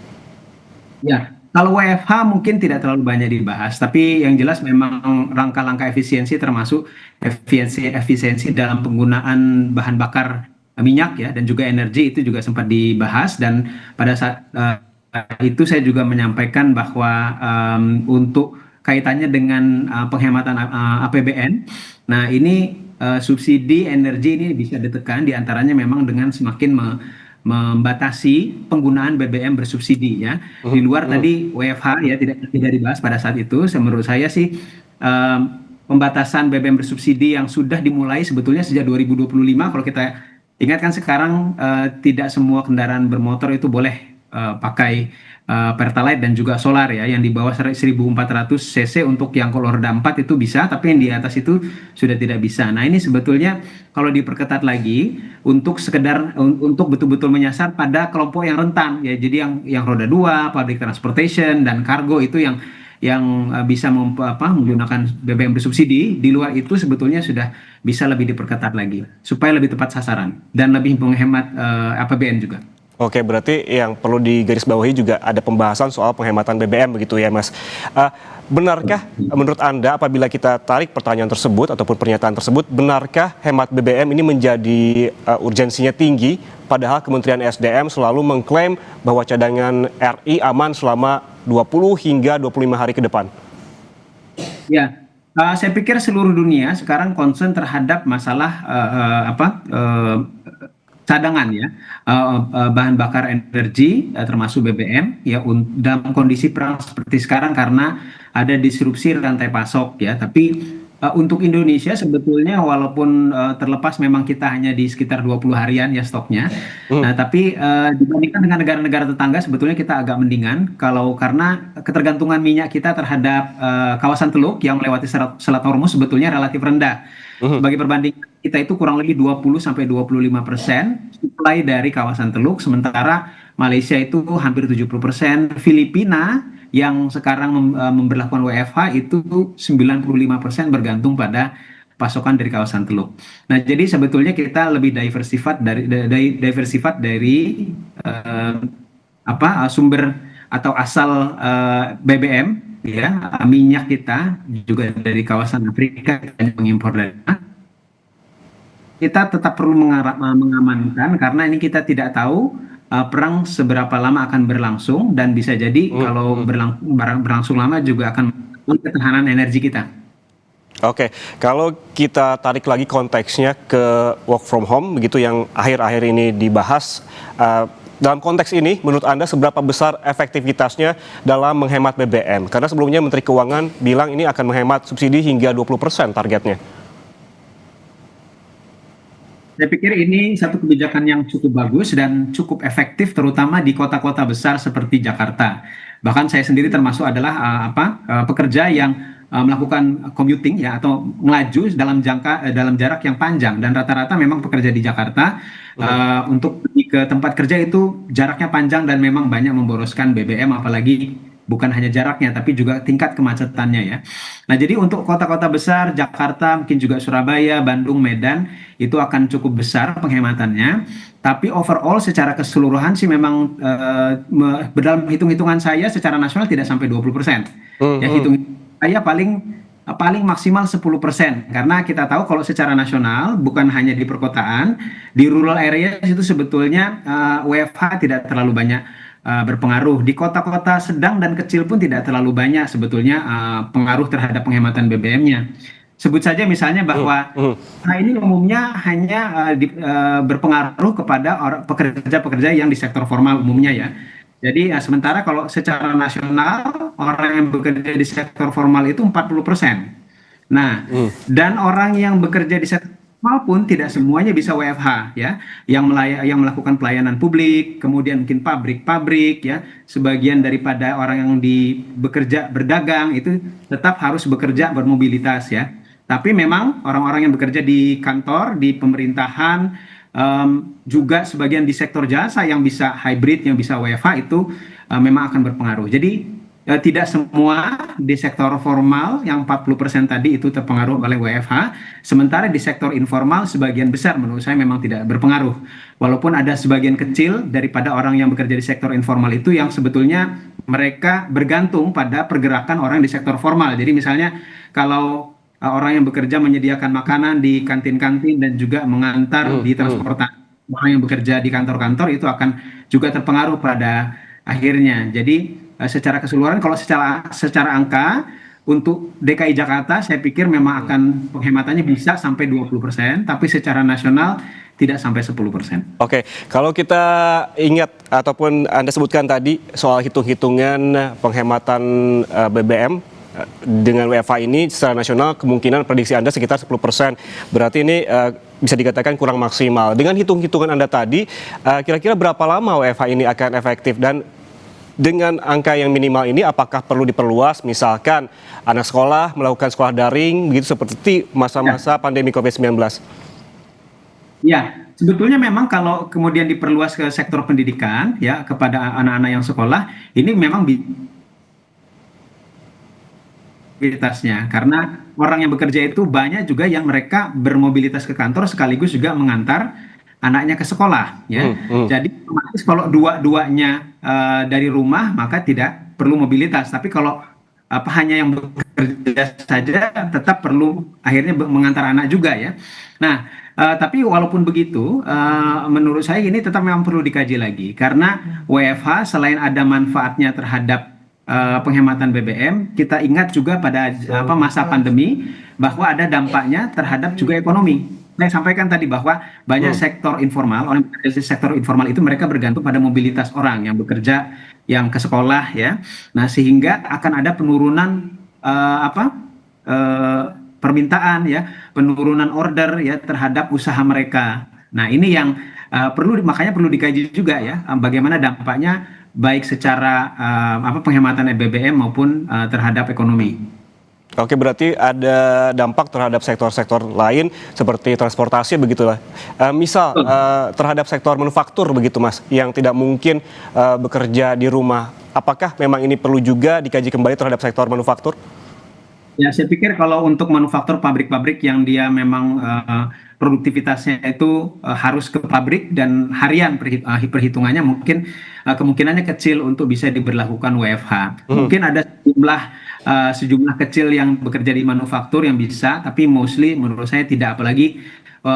Ya, kalau WFH mungkin tidak terlalu banyak dibahas, tapi yang jelas memang langkah-langkah efisiensi termasuk efisiensi dalam penggunaan bahan bakar minyak ya dan juga energi itu juga sempat dibahas, dan pada saat itu saya juga menyampaikan bahwa untuk kaitannya dengan penghematan APBN, nah ini subsidi energi ini bisa ditekan diantaranya memang dengan semakin membatasi penggunaan BBM bersubsidi ya. Di luar tadi WFH ya tidak dibahas pada saat itu. Menurut saya sih pembatasan BBM bersubsidi yang sudah dimulai sebetulnya sejak 2025. Kalau kita ingatkan sekarang tidak semua kendaraan bermotor itu boleh pakai Pertalite dan juga solar ya, yang di bawah 1400 cc untuk yang kalau roda 4 itu bisa, tapi yang di atas itu sudah tidak bisa. Nah ini sebetulnya kalau diperketat lagi untuk sekedar untuk betul-betul menyasar pada kelompok yang rentan ya, jadi yang roda 2, public transportation dan kargo itu yang bisa menggunakan BBM bersubsidi. Di luar itu sebetulnya sudah bisa lebih diperketat lagi supaya lebih tepat sasaran dan lebih menghemat APBN juga. Oke, berarti yang perlu digarisbawahi juga ada pembahasan soal penghematan BBM begitu ya, Mas. Benarkah menurut Anda apabila kita tarik pertanyaan tersebut ataupun pernyataan tersebut, benarkah hemat BBM ini menjadi urgensinya tinggi padahal Kementerian SDM selalu mengklaim bahwa cadangan RI aman selama 20 hingga 25 hari ke depan? Ya, saya pikir seluruh dunia sekarang concern terhadap masalah cadangan ya, bahan bakar energi termasuk BBM ya, dalam kondisi perang seperti sekarang karena ada disrupsi rantai pasok ya. Tapi untuk Indonesia sebetulnya walaupun terlepas memang kita hanya di sekitar 20 harian ya stoknya. Nah, tapi dibandingkan dengan negara-negara tetangga sebetulnya kita agak mendingan karena ketergantungan minyak kita terhadap kawasan Teluk yang melewati Selat Hormuz sebetulnya relatif rendah. Sebagai perbandingan kita itu kurang lebih 20-25% suplai dari kawasan Teluk, sementara Malaysia itu hampir 70%, Filipina yang sekarang memberlakukan WFH itu 95% bergantung pada pasokan dari kawasan Teluk. Nah, jadi sebetulnya kita lebih diversified dari sumber atau asal BBM ya, minyak kita juga dari kawasan Afrika kita mengimpor dari sana. Kita tetap perlu mengamankan karena ini kita tidak tahu perang seberapa lama akan berlangsung, dan bisa jadi kalau berlangsung lama juga akan ketahanan energi kita. Oke, kalau kita tarik lagi konteksnya ke work from home begitu yang akhir-akhir ini dibahas, dalam konteks ini menurut Anda seberapa besar efektivitasnya dalam menghemat BBM? Karena sebelumnya Menteri Keuangan bilang ini akan menghemat subsidi hingga 20% targetnya. Saya pikir ini satu kebijakan yang cukup bagus dan cukup efektif terutama di kota-kota besar seperti Jakarta. Bahkan saya sendiri termasuk adalah pekerja yang melakukan commuting ya atau melaju dalam jarak yang panjang, dan rata-rata memang pekerja di Jakarta untuk pergi ke tempat kerja itu jaraknya panjang dan memang banyak memboroskan BBM, apalagi bukan hanya jaraknya tapi juga tingkat kemacetannya ya. Nah, jadi untuk kota-kota besar Jakarta, mungkin juga Surabaya, Bandung, Medan itu akan cukup besar penghematannya. Tapi overall secara keseluruhan sih memang dalam hitung-hitungan saya secara nasional tidak sampai 20%. Ya, saya paling maksimal 10%, karena kita tahu kalau secara nasional bukan hanya di perkotaan, di rural area itu sebetulnya WFH tidak terlalu banyak berpengaruh. Di kota-kota sedang dan kecil pun tidak terlalu banyak sebetulnya pengaruh terhadap penghematan BBM-nya. Sebut saja misalnya bahwa ini umumnya hanya berpengaruh kepada pekerja-pekerja yang di sektor formal umumnya ya. Jadi sementara kalau secara nasional orang yang bekerja di sektor formal itu 40%. Nah, dan orang yang bekerja di sektor formal pun tidak semuanya bisa WFH ya. Yang melakukan pelayanan publik, kemudian mungkin pabrik-pabrik ya, sebagian daripada orang yang bekerja berdagang itu tetap harus bekerja bermobilitas ya. Tapi memang orang-orang yang bekerja di kantor, di pemerintahan, juga sebagian di sektor jasa yang bisa hybrid, yang bisa WFH itu memang akan berpengaruh. Jadi tidak semua di sektor formal yang 40% tadi itu terpengaruh oleh WFH, sementara di sektor informal sebagian besar menurut saya memang tidak berpengaruh. Walaupun ada sebagian kecil daripada orang yang bekerja di sektor informal itu yang sebetulnya mereka bergantung pada pergerakan orang di sektor formal. Jadi misalnya kalau orang yang bekerja menyediakan makanan di kantin-kantin dan juga mengantar di transportasi, orang yang bekerja di kantor-kantor itu akan juga terpengaruh pada akhirnya. Jadi secara keseluruhan kalau secara angka untuk DKI Jakarta saya pikir memang akan penghematannya bisa sampai 20%, tapi secara nasional tidak sampai 10%. Oke, kalau kita ingat ataupun Anda sebutkan tadi soal hitung-hitungan penghematan BBM dengan WFH ini secara nasional kemungkinan prediksi Anda sekitar 10%. Berarti ini bisa dikatakan kurang maksimal. Dengan hitung-hitungan Anda tadi, kira-kira berapa lama WFH ini akan efektif? Dan dengan angka yang minimal ini apakah perlu diperluas? Misalkan anak sekolah melakukan sekolah daring begitu seperti masa-masa pandemi COVID-19. Ya, sebetulnya memang kalau kemudian diperluas ke sektor pendidikan ya kepada anak-anak yang sekolah, ini memang mobilitasnya, karena orang yang bekerja itu banyak juga yang mereka bermobilitas ke kantor sekaligus juga mengantar anaknya ke sekolah ya. Jadi otomatis kalau dua-duanya dari rumah maka tidak perlu mobilitas, tapi kalau hanya yang bekerja saja tetap perlu akhirnya mengantar anak juga ya. Nah, tapi walaupun begitu menurut saya ini tetap memang perlu dikaji lagi, karena WFH selain ada manfaatnya terhadap penghematan BBM, kita ingat juga pada masa pandemi bahwa ada dampaknya terhadap juga ekonomi. Saya sampaikan tadi bahwa banyak sektor informal, orang yang bekerja di sektor informal itu mereka bergantung pada mobilitas orang yang bekerja, yang ke sekolah ya. Nah, sehingga akan ada penurunan permintaan ya, penurunan order ya terhadap usaha mereka. Nah, ini yang makanya perlu dikaji juga ya, bagaimana dampaknya baik secara penghematan BBM maupun terhadap ekonomi. Oke, berarti ada dampak terhadap sektor-sektor lain seperti transportasi begitulah. Misal terhadap sektor manufaktur begitu Mas, yang tidak mungkin bekerja di rumah. Apakah memang ini perlu juga dikaji kembali terhadap sektor manufaktur? Ya, saya pikir kalau untuk manufaktur pabrik-pabrik yang dia memang produktivitasnya itu harus ke pabrik dan harian perhitungannya mungkin kemungkinannya kecil untuk bisa diberlakukan WFH. Mungkin ada sejumlah kecil yang bekerja di manufaktur yang bisa, tapi mostly menurut saya tidak, apalagi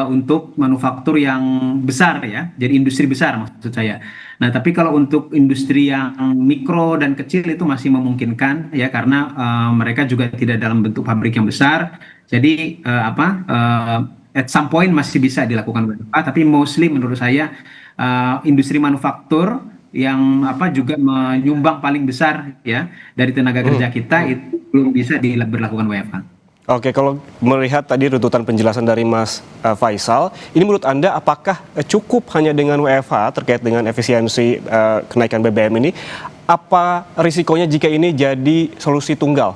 untuk manufaktur yang besar ya, jadi industri besar maksud saya. Nah, tapi kalau untuk industri yang mikro dan kecil itu masih memungkinkan ya, karena mereka juga tidak dalam bentuk pabrik yang besar. Jadi at some point masih bisa dilakukan WFH, tapi mostly menurut saya industri manufaktur yang juga menyumbang paling besar ya dari tenaga kerja kita itu belum bisa diberlakukan WFH. Oke, kalau melihat tadi runtutan penjelasan dari Mas Faisal, ini menurut Anda apakah cukup hanya dengan WFH terkait dengan efisiensi kenaikan BBM ini? Apa risikonya jika ini jadi solusi tunggal?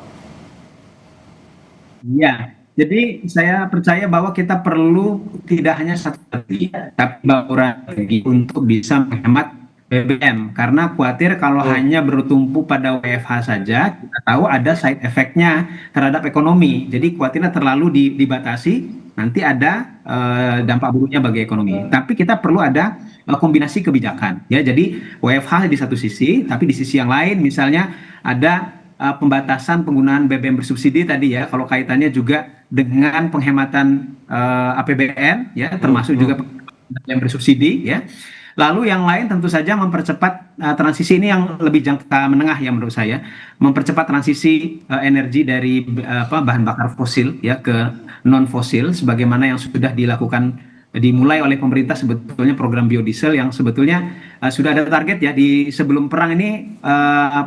Ya, jadi saya percaya bahwa kita perlu tidak hanya satu lagi, tapi bauran lagi untuk bisa menghemat BBM, karena khawatir kalau hanya bertumpu pada WFH saja, kita tahu ada side effect-nya terhadap ekonomi. Jadi khawatirnya terlalu dibatasi, nanti ada dampak buruknya bagi ekonomi. Tapi kita perlu ada kombinasi kebijakan. Ya, jadi WFH di satu sisi, tapi di sisi yang lain misalnya ada pembatasan penggunaan BBM bersubsidi tadi ya, kalau kaitannya juga dengan penghematan APBN ya, termasuk juga yang bersubsidi ya. Lalu yang lain tentu saja mempercepat transisi ini yang lebih jangka menengah ya menurut saya, mempercepat transisi energi dari bahan bakar fosil ya ke non fosil sebagaimana yang sudah dilakukan dimulai oleh pemerintah sebetulnya program biodiesel yang sebetulnya sudah ada target ya di sebelum perang ini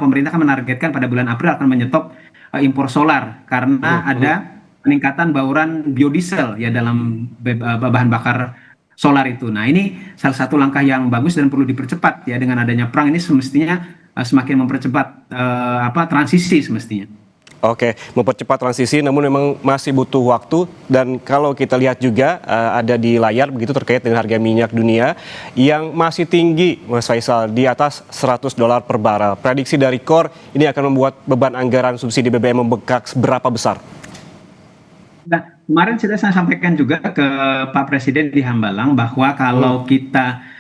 pemerintah akan menargetkan pada bulan April akan menyetop impor solar karena ada peningkatan bauran biodiesel ya dalam bahan bakar solar itu. Nah ini salah satu langkah yang bagus dan perlu dipercepat ya dengan adanya perang ini semestinya semakin mempercepat transisi semestinya. Oke, mempercepat transisi namun memang masih butuh waktu dan kalau kita lihat juga ada di layar begitu terkait dengan harga minyak dunia yang masih tinggi Mas Faisal di atas $100 per barel. Prediksi dari KOR ini akan membuat beban anggaran subsidi BBM membengkak berapa besar? Nah, kemarin sudah saya sampaikan juga ke Pak Presiden di Hambalang bahwa kalau kita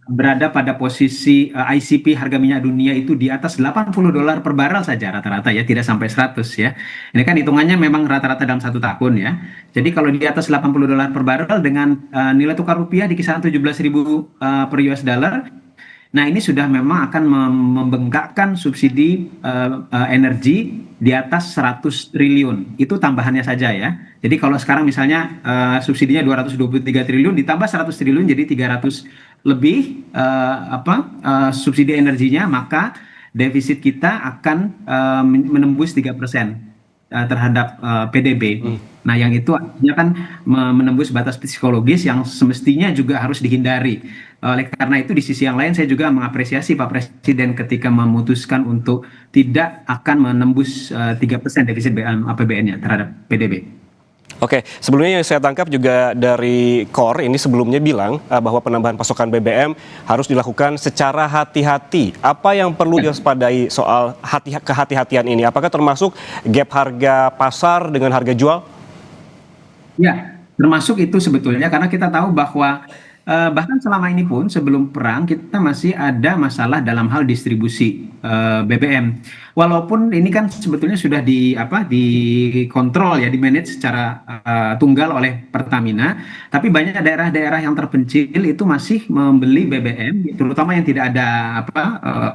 berada pada posisi ICP harga minyak dunia itu di atas $80 per barel saja rata-rata ya, tidak sampai 100 ya. Ini kan hitungannya memang rata-rata dalam 1 tahun ya. Jadi kalau di atas $80 per barel dengan nilai tukar rupiah di kisaran 17.000 per US dollar, nah ini sudah memang akan membengkakkan subsidi energi di atas 100 triliun. Itu tambahannya saja ya. Jadi kalau sekarang misalnya subsidinya 223 triliun ditambah 100 triliun jadi 300 lebih subsidi energinya, maka defisit kita akan menembus 3% terhadap PDB. Nah yang itu artinya kan menembus batas psikologis yang semestinya juga harus dihindari. Oleh karena itu di sisi yang lain saya juga mengapresiasi Pak Presiden ketika memutuskan untuk tidak akan menembus 3% defisit APBN-nya terhadap PDB. Oke, sebelumnya yang saya tangkap juga dari KOR ini sebelumnya bilang bahwa penambahan pasokan BBM harus dilakukan secara hati-hati. Apa yang perlu diwaspadai soal kehati-hatian ini? Apakah termasuk gap harga pasar dengan harga jual? Ya, termasuk itu sebetulnya karena kita tahu bahwa bahkan selama ini pun sebelum perang kita masih ada masalah dalam hal distribusi BBM. Walaupun ini kan sebetulnya sudah dikontrol ya, di-manage secara tunggal oleh Pertamina, tapi banyak daerah-daerah yang terpencil itu masih membeli BBM, terutama yang tidak ada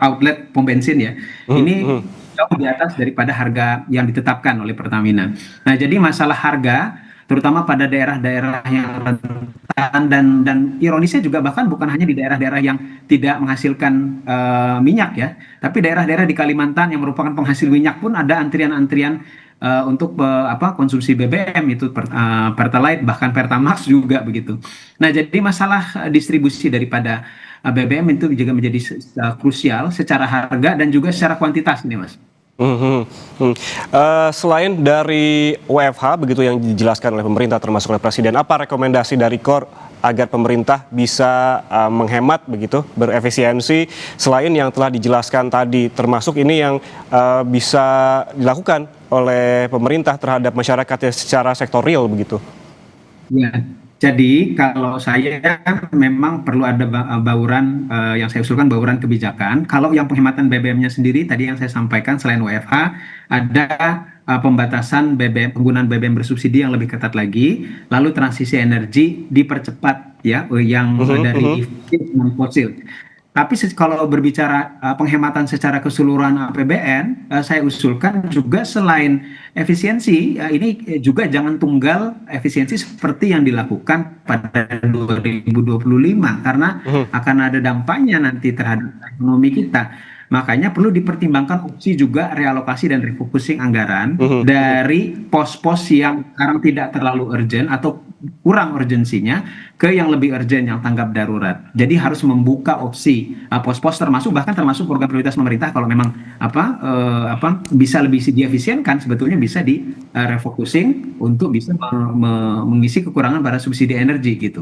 outlet pom bensin ya. Ini jauh di atas daripada harga yang ditetapkan oleh Pertamina. Nah, jadi masalah harga terutama pada daerah-daerah yang rentan dan ironisnya juga bahkan bukan hanya di daerah-daerah yang tidak menghasilkan minyak ya, tapi daerah-daerah di Kalimantan yang merupakan penghasil minyak pun ada antrian-antrian untuk konsumsi BBM itu Pertalite bahkan Pertamax juga begitu. Nah jadi masalah distribusi daripada BBM itu juga menjadi krusial secara harga dan juga secara kuantitas nih Mas. Selain dari WFH begitu yang dijelaskan oleh pemerintah termasuk oleh Presiden, apa rekomendasi dari KOR agar pemerintah bisa menghemat begitu, berefisiensi selain yang telah dijelaskan tadi, termasuk ini yang bisa dilakukan oleh pemerintah terhadap masyarakat secara sektorial begitu? Ya. Jadi kalau saya memang perlu ada bauran yang saya usulkan bauran kebijakan. Kalau yang penghematan BBM-nya sendiri tadi yang saya sampaikan selain WFH ada pembatasan BBM, penggunaan BBM bersubsidi yang lebih ketat lagi. Lalu transisi energi dipercepat ya yang dari fosil. Tapi kalau berbicara penghematan secara keseluruhan APBN, saya usulkan juga selain efisiensi, ini juga jangan tunggal efisiensi seperti yang dilakukan pada 2025, karena akan ada dampaknya nanti terhadap ekonomi kita. Makanya perlu dipertimbangkan opsi juga realokasi dan refocusing anggaran dari pos-pos yang sekarang tidak terlalu urgent atau kurang urgensinya ke yang lebih urgent yang tanggap darurat. Jadi harus membuka opsi pos-pos bahkan termasuk program prioritas pemerintah kalau memang bisa lebih diefisienkan sebetulnya bisa di refocusing untuk bisa mengisi kekurangan pada subsidi energi gitu.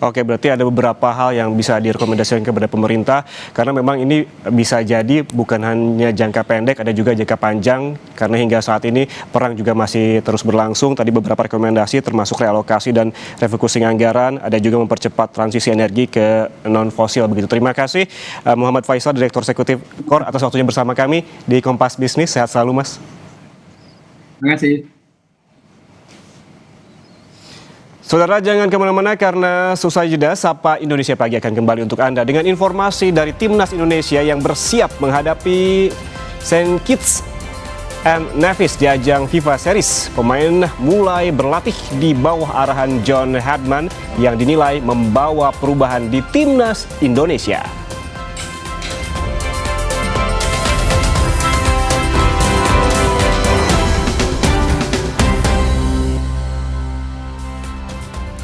Oke, berarti ada beberapa hal yang bisa direkomendasikan kepada pemerintah karena memang ini bisa jadi bukan hanya jangka pendek, ada juga jangka panjang karena hingga saat ini perang juga masih terus berlangsung. Tadi beberapa rekomendasi termasuk realokasi dan refocusing anggaran, ada juga mempercepat transisi energi ke non-fosil begitu. Terima kasih Muhammad Faisal, Direktur Eksekutif KOR atas waktunya bersama kami di Kompas Bisnis. Sehat selalu Mas. Terima kasih. Saudara jangan kemana-mana karena selesai jeda Sapa Indonesia Pagi akan kembali untuk Anda dengan informasi dari Timnas Indonesia yang bersiap menghadapi Saint Kitts and Nevis di ajang FIFA Series. Pemain mulai berlatih di bawah arahan John Hadman yang dinilai membawa perubahan di timnas Indonesia.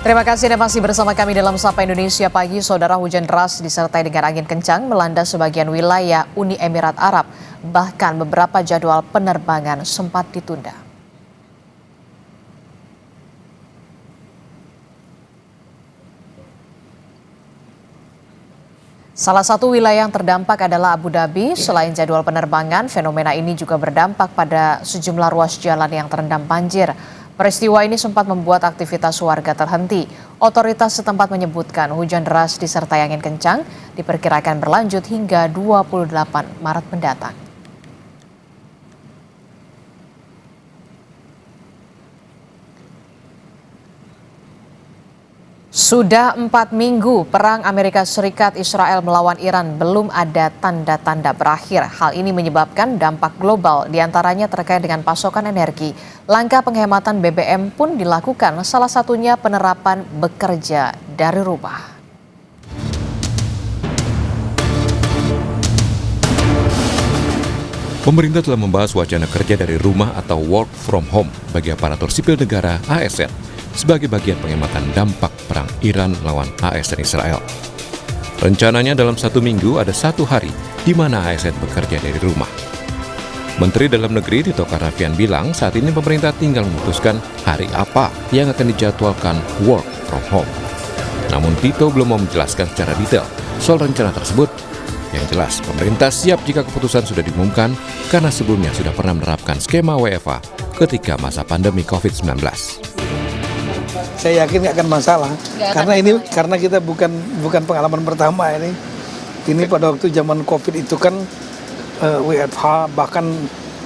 Terima kasih Anda masih bersama kami dalam Sapa Indonesia Pagi. Saudara, hujan deras disertai dengan angin kencang melanda sebagian wilayah Uni Emirat Arab. Bahkan beberapa jadwal penerbangan sempat ditunda. Salah satu wilayah yang terdampak adalah Abu Dhabi. Selain jadwal penerbangan, fenomena ini juga berdampak pada sejumlah ruas jalan yang terendam banjir. Peristiwa ini sempat membuat aktivitas warga terhenti. Otoritas setempat menyebutkan hujan deras disertai angin kencang diperkirakan berlanjut hingga 28 Maret mendatang. Sudah 4 minggu perang Amerika Serikat Israel melawan Iran belum ada tanda-tanda berakhir. Hal ini menyebabkan dampak global diantaranya terkait dengan pasokan energi. Langkah penghematan BBM pun dilakukan, salah satunya penerapan bekerja dari rumah. Pemerintah telah membahas wacana kerja dari rumah atau work from home bagi aparatur sipil negara ASN sebagai bagian penghematan dampak perang Iran melawan ASN Israel. Rencananya dalam 1 minggu ada 1 hari di mana ASN bekerja dari rumah. Menteri Dalam Negeri Tito Karnavian bilang saat ini pemerintah tinggal memutuskan hari apa yang akan dijadwalkan work from home. Namun Tito belum mau menjelaskan secara detail soal rencana tersebut. Yang jelas, pemerintah siap jika keputusan sudah diumumkan karena sebelumnya sudah pernah menerapkan skema WFH ketika masa pandemi COVID-19. Saya yakin nggak akan masalah, karena kita bukan pengalaman pertama ini. Ini pada waktu zaman COVID itu kan WFH, bahkan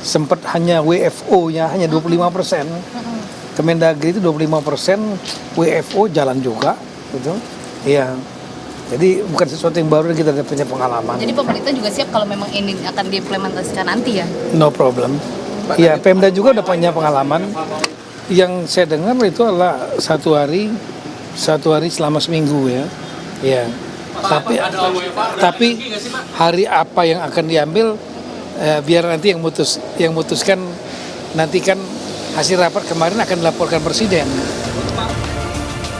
sempat hanya WFO-nya hanya 25%. Kemendagri itu 25%, WFO jalan juga, gitu. Iya. Jadi bukan sesuatu yang baru, kita punya pengalaman. Jadi pemerintah juga siap kalau memang ini akan diimplementasikan nanti ya? No problem. Iya, Pemda juga udah punya pengalaman. Yang saya dengar itu adalah satu hari selama seminggu ya. Ya. Tapi hari apa yang akan diambil biar nanti yang memutuskan nanti kan hasil rapat kemarin akan dilaporkan Presiden.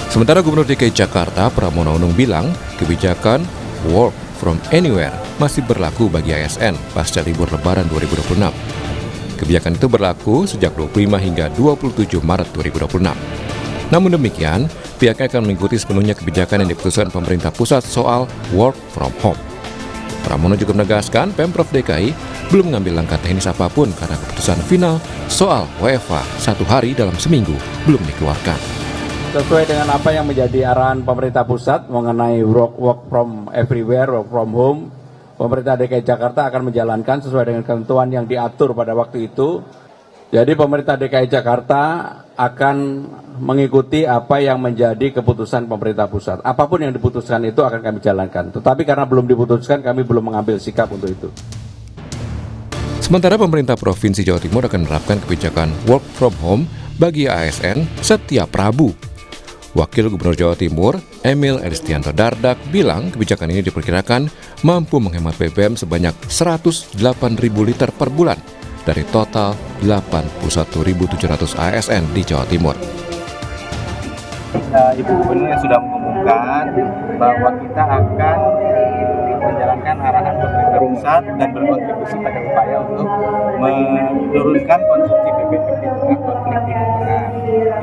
Sementara Gubernur DKI Jakarta Pramono Anung bilang kebijakan work from anywhere masih berlaku bagi ASN pasca libur Lebaran 2026. Kebijakan itu berlaku sejak 25 hingga 27 Maret 2026. Namun demikian, pihaknya akan mengikuti sepenuhnya kebijakan yang diputuskan pemerintah pusat soal work from home. Pramono juga menegaskan Pemprov DKI belum mengambil langkah teknis apapun karena keputusan final soal WFH 1 hari dalam seminggu belum dikeluarkan. Sesuai dengan apa yang menjadi arahan pemerintah pusat mengenai work from everywhere, work from home, pemerintah DKI Jakarta akan menjalankan sesuai dengan ketentuan yang diatur pada waktu itu. Jadi pemerintah DKI Jakarta akan mengikuti apa yang menjadi keputusan pemerintah pusat. Apapun yang diputuskan itu akan kami jalankan. Tetapi karena belum diputuskan, kami belum mengambil sikap untuk itu. Sementara pemerintah Provinsi Jawa Timur akan menerapkan kebijakan work from home bagi ASN setiap Rabu. Wakil Gubernur Jawa Timur, Emil Elistianto Dardak, bilang kebijakan ini diperkirakan mampu menghemat BBM sebanyak 108.000 liter per bulan dari total 81.700 ASN di Jawa Timur. Ibu Gubernur yang sudah mengumumkan bahwa kita akan menjalankan arahan pemerintah pusat dan berkontribusi pada upaya untuk menurunkan konsumsi BBM di tengah konflik di Ukraina.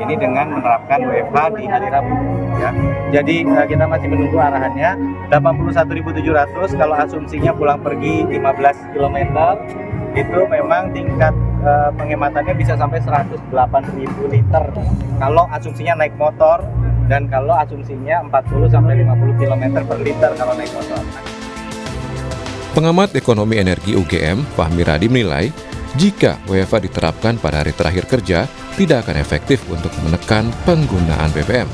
Ini dengan menerapkan WFH di hari Rabu. Ya. Jadi kita masih menunggu arahannya. 81.700 kalau asumsinya pulang pergi 15 km itu memang tingkat penghematannya bisa sampai 108.000 liter kalau asumsinya naik motor dan kalau asumsinya 40 sampai 50 km per liter kalau naik motor. Pengamat ekonomi energi UGM, Fahmi Radi menilai, jika WFH diterapkan pada hari terakhir kerja, tidak akan efektif untuk menekan penggunaan BBM.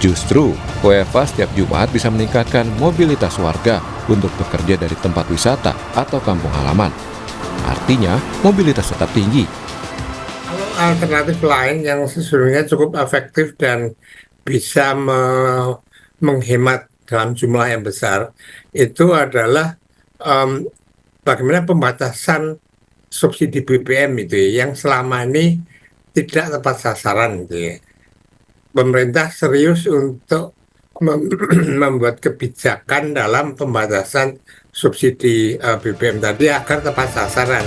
Justru, WFH setiap Jumat bisa meningkatkan mobilitas warga untuk bekerja dari tempat wisata atau kampung halaman. Artinya, mobilitas tetap tinggi. Alternatif lain yang sesungguhnya cukup efektif dan bisa menghemat dalam jumlah yang besar itu adalah bagaimana pembatasan subsidi BBM itu ya, yang selama ini tidak tepat sasaran gitu ya. Pemerintah serius untuk membuat kebijakan dalam pembatasan subsidi BBM tadi agar tepat sasaran.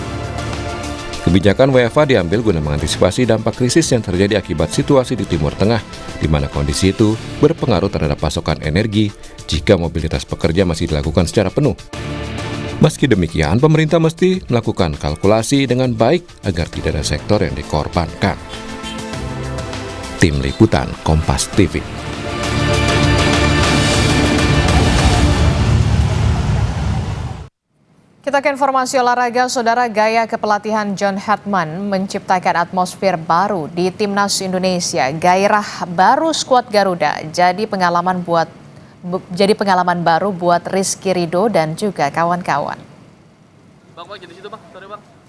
Kebijakan WFH diambil guna mengantisipasi dampak krisis yang terjadi akibat situasi di Timur Tengah, di mana kondisi itu berpengaruh terhadap pasokan energi jika mobilitas pekerja masih dilakukan secara penuh. Meski demikian, pemerintah mesti melakukan kalkulasi dengan baik agar tidak ada sektor yang dikorbankan. Tim Liputan Kompas TV. Kita ke informasi olahraga, saudara. Gaya kepelatihan John Hartman menciptakan atmosfer baru di Timnas Indonesia. Gairah baru skuad Garuda jadi pengalaman baru buat Rizky Ridho dan juga kawan-kawan.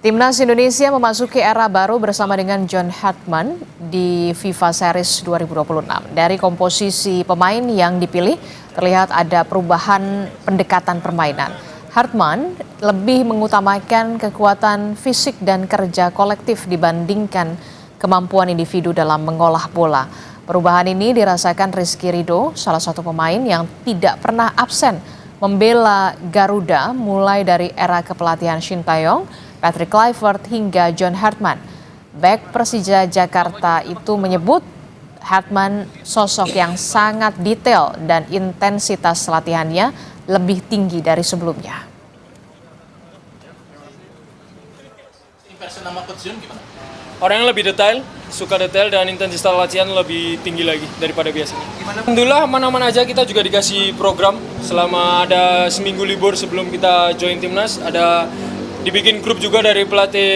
Timnas Indonesia memasuki era baru bersama dengan John Hartman di FIFA Series 2026. Dari komposisi pemain yang dipilih, terlihat ada perubahan pendekatan permainan. Hartman lebih mengutamakan kekuatan fisik dan kerja kolektif dibandingkan kemampuan individu dalam mengolah bola. Perubahan ini dirasakan Rizky Ridho, salah satu pemain yang tidak pernah absen membela Garuda mulai dari era kepelatihan Shin Tae-yong, Patrick Kluivert hingga John Hartman. Bek Persija Jakarta itu menyebut Hartman sosok yang sangat detail dan intensitas latihannya lebih tinggi dari sebelumnya. Orang yang lebih detail, suka detail dan intensitas latihan lebih tinggi lagi daripada biasanya. Alhamdulillah aman-aman aja, kita juga dikasih program selama ada seminggu libur sebelum kita join timnas. Ada dibikin grup juga dari pelatih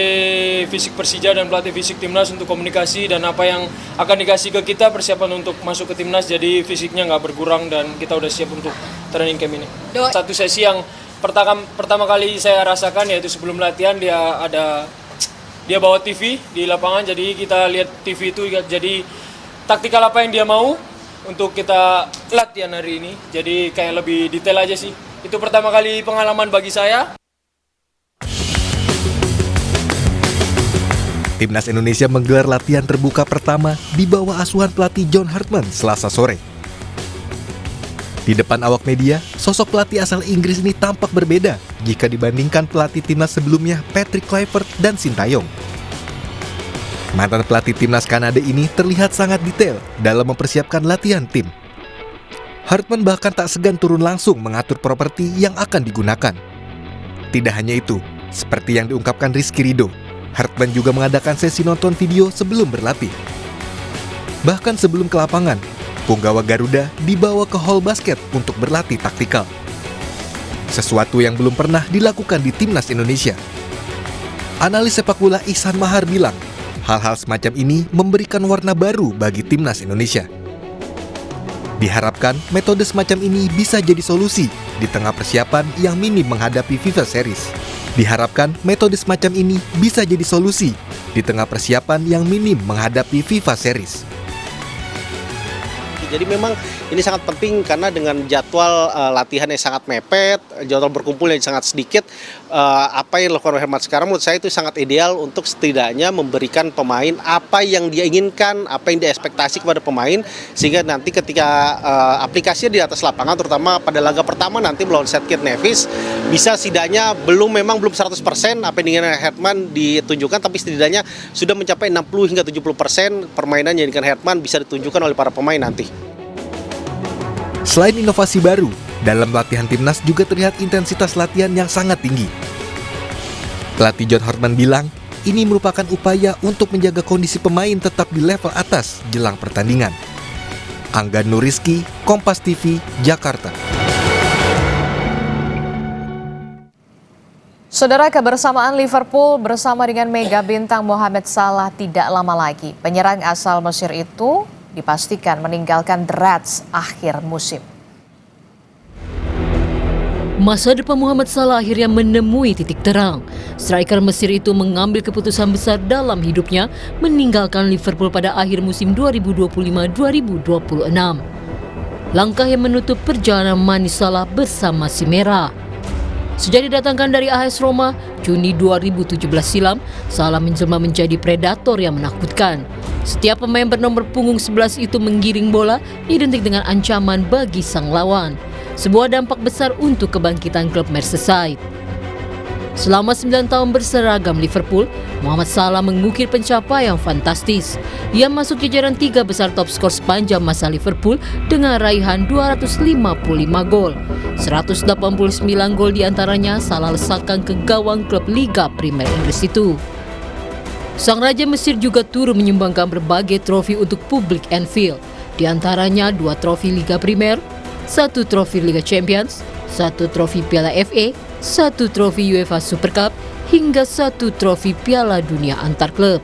fisik Persija dan pelatih fisik timnas untuk komunikasi dan apa yang akan dikasih ke kita persiapan untuk masuk ke timnas, jadi fisiknya nggak berkurang dan kita udah siap untuk training camp ini. Satu sesi yang pertama kali saya rasakan yaitu sebelum latihan dia bawa TV di lapangan, jadi kita lihat TV itu jadi taktikal apa yang dia mau untuk kita latihan hari ini, jadi kayak lebih detail aja sih. Itu pertama kali pengalaman bagi saya. Timnas Indonesia menggelar latihan terbuka pertama di bawah asuhan pelatih John Hartman Selasa sore. Di depan awak media, sosok pelatih asal Inggris ini tampak berbeda jika dibandingkan pelatih timnas sebelumnya Patrick Kluivert dan Shin Tae-yong. Mantan pelatih timnas Kanada ini terlihat sangat detail dalam mempersiapkan latihan tim. Hartman bahkan tak segan turun langsung mengatur properti yang akan digunakan. Tidak hanya itu, seperti yang diungkapkan Rizky Ridho, Hartman juga mengadakan sesi nonton video sebelum berlatih. Bahkan sebelum ke lapangan, punggawa Garuda dibawa ke hall basket untuk berlatih taktikal. Sesuatu yang belum pernah dilakukan di Timnas Indonesia. Analis sepak bola Ihsan Mahar bilang, hal-hal semacam ini memberikan warna baru bagi Timnas Indonesia. Diharapkan metode semacam ini bisa jadi solusi di tengah persiapan yang minim menghadapi FIFA Series. Diharapkan metode semacam ini bisa jadi solusi di tengah persiapan yang minim menghadapi FIFA Series. Jadi memang ini sangat penting karena dengan jadwal latihan yang sangat mepet, jadwal berkumpul yang sangat sedikit, apa yang dilakukan Hartman sekarang menurut saya itu sangat ideal untuk setidaknya memberikan pemain apa yang dia inginkan, apa yang dia ekspektasi kepada pemain, sehingga nanti ketika aplikasinya di atas lapangan, terutama pada laga pertama nanti melawan St. Kitts Nevis, bisa setidaknya belum 100% apa yang diinginkan Hartman ditunjukkan, tapi setidaknya sudah mencapai 60 hingga 70% permainan yang diinginkan Hartman bisa ditunjukkan oleh para pemain nanti. Selain inovasi baru, dalam latihan timnas juga terlihat intensitas latihan yang sangat tinggi. Pelatih John Hartman bilang, ini merupakan upaya untuk menjaga kondisi pemain tetap di level atas jelang pertandingan. Angga Nuriski, Kompas TV, Jakarta. Saudara, kebersamaan Liverpool bersama dengan mega bintang Mohamed Salah tidak lama lagi. Penyerang asal Mesir itu dipastikan meninggalkan The Reds akhir musim. Masa depan Muhammad Salah akhirnya menemui titik terang. Striker Mesir itu mengambil keputusan besar dalam hidupnya, meninggalkan Liverpool pada akhir musim 2025-2026. Langkah yang menutup perjalanan manis Salah bersama si Merah. Sejak didatangkan dari AS Roma, Juni 2017 silam, Salah menjelma menjadi predator yang menakutkan. Setiap pemain bernomor punggung 11 itu menggiring bola, identik dengan ancaman bagi sang lawan. Sebuah dampak besar untuk kebangkitan klub Merseyside. Selama 9 tahun berseragam Liverpool, Muhammad Salah mengukir pencapaian fantastis. Ia masuk jajaran 3 besar top skor sepanjang masa Liverpool dengan raihan 255 gol. 189 gol diantaranya Salah lesakan ke gawang klub Liga Primer Inggris itu. Sang Raja Mesir juga turut menyumbangkan berbagai trofi untuk publik Anfield. Di antaranya 2 trofi Liga Primer, 1 trofi Liga Champions, 1 trofi Piala FA, 1 trofi UEFA Super Cup, hingga 1 trofi Piala Dunia antar klub.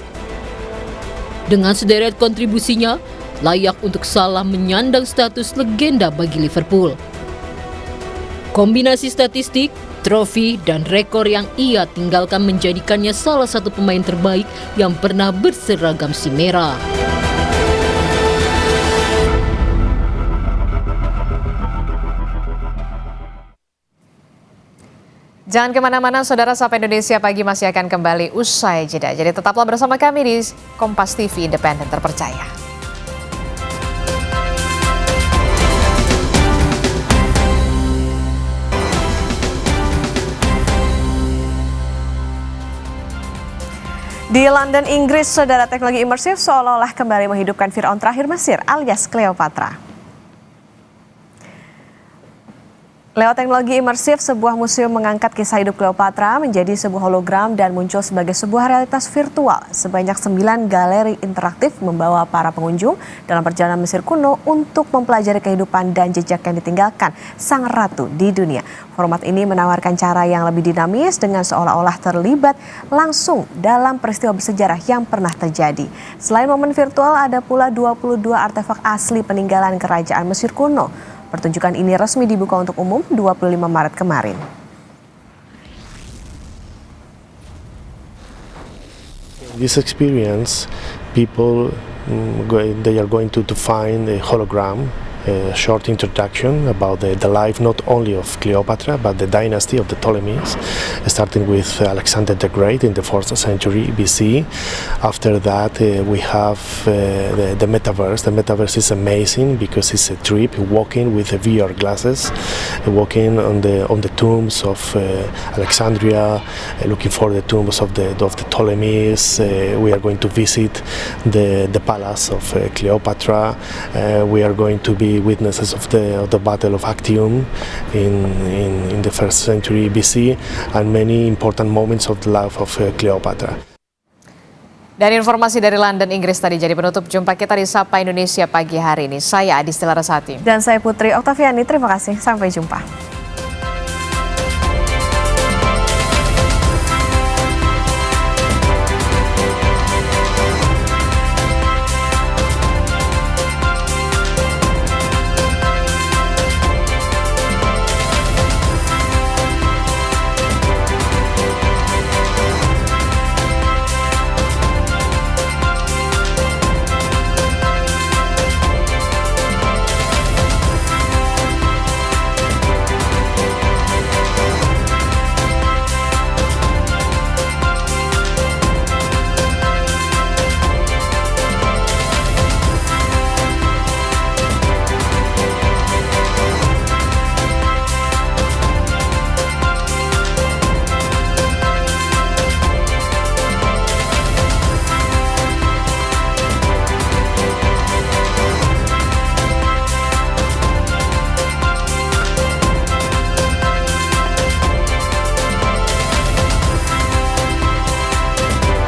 Dengan sederet kontribusinya, layak untuk Salah menyandang status legenda bagi Liverpool. Kombinasi statistik, trofi, dan rekor yang ia tinggalkan menjadikannya salah satu pemain terbaik yang pernah berseragam si Merah. Jangan kemana-mana, Saudara, Sapa Indonesia Pagi masih akan kembali usai jeda. Jadi tetaplah bersama kami di Kompas TV Independen Terpercaya. Di London, Inggris, Saudara, teknologi imersif seolah-olah kembali menghidupkan Firaun terakhir Mesir alias Cleopatra. Lewat teknologi imersif, sebuah museum mengangkat kisah hidup Cleopatra menjadi sebuah hologram dan muncul sebagai sebuah realitas virtual. Sebanyak 9 galeri interaktif membawa para pengunjung dalam perjalanan Mesir kuno untuk mempelajari kehidupan dan jejak yang ditinggalkan sang ratu di dunia. Format ini menawarkan cara yang lebih dinamis dengan seolah-olah terlibat langsung dalam peristiwa bersejarah yang pernah terjadi. Selain momen virtual, ada pula 22 artefak asli peninggalan kerajaan Mesir kuno. Pertunjukan ini resmi dibuka untuk umum 25 Maret kemarin. This experience, people they are going to find a hologram, a short introduction about the life not only of Cleopatra but the dynasty of the Ptolemies, starting with Alexander the Great in the 4th century BC. After that we have the metaverse. The metaverse is amazing because it's a trip walking with VR glasses, walking on the tombs of Alexandria, looking for the tombs of the Ptolemies. We are going to visit the palace of Cleopatra. We are going to be witnesses of the Battle of Actium in the 1st century BC and many important moments of the life of Cleopatra. Dan informasi dari London, Inggris tadi jadi penutup jumpa kita di Sapa Indonesia Pagi hari ini. Saya Adis Larasati. Dan saya Putri Oktaviani, terima kasih. Sampai jumpa.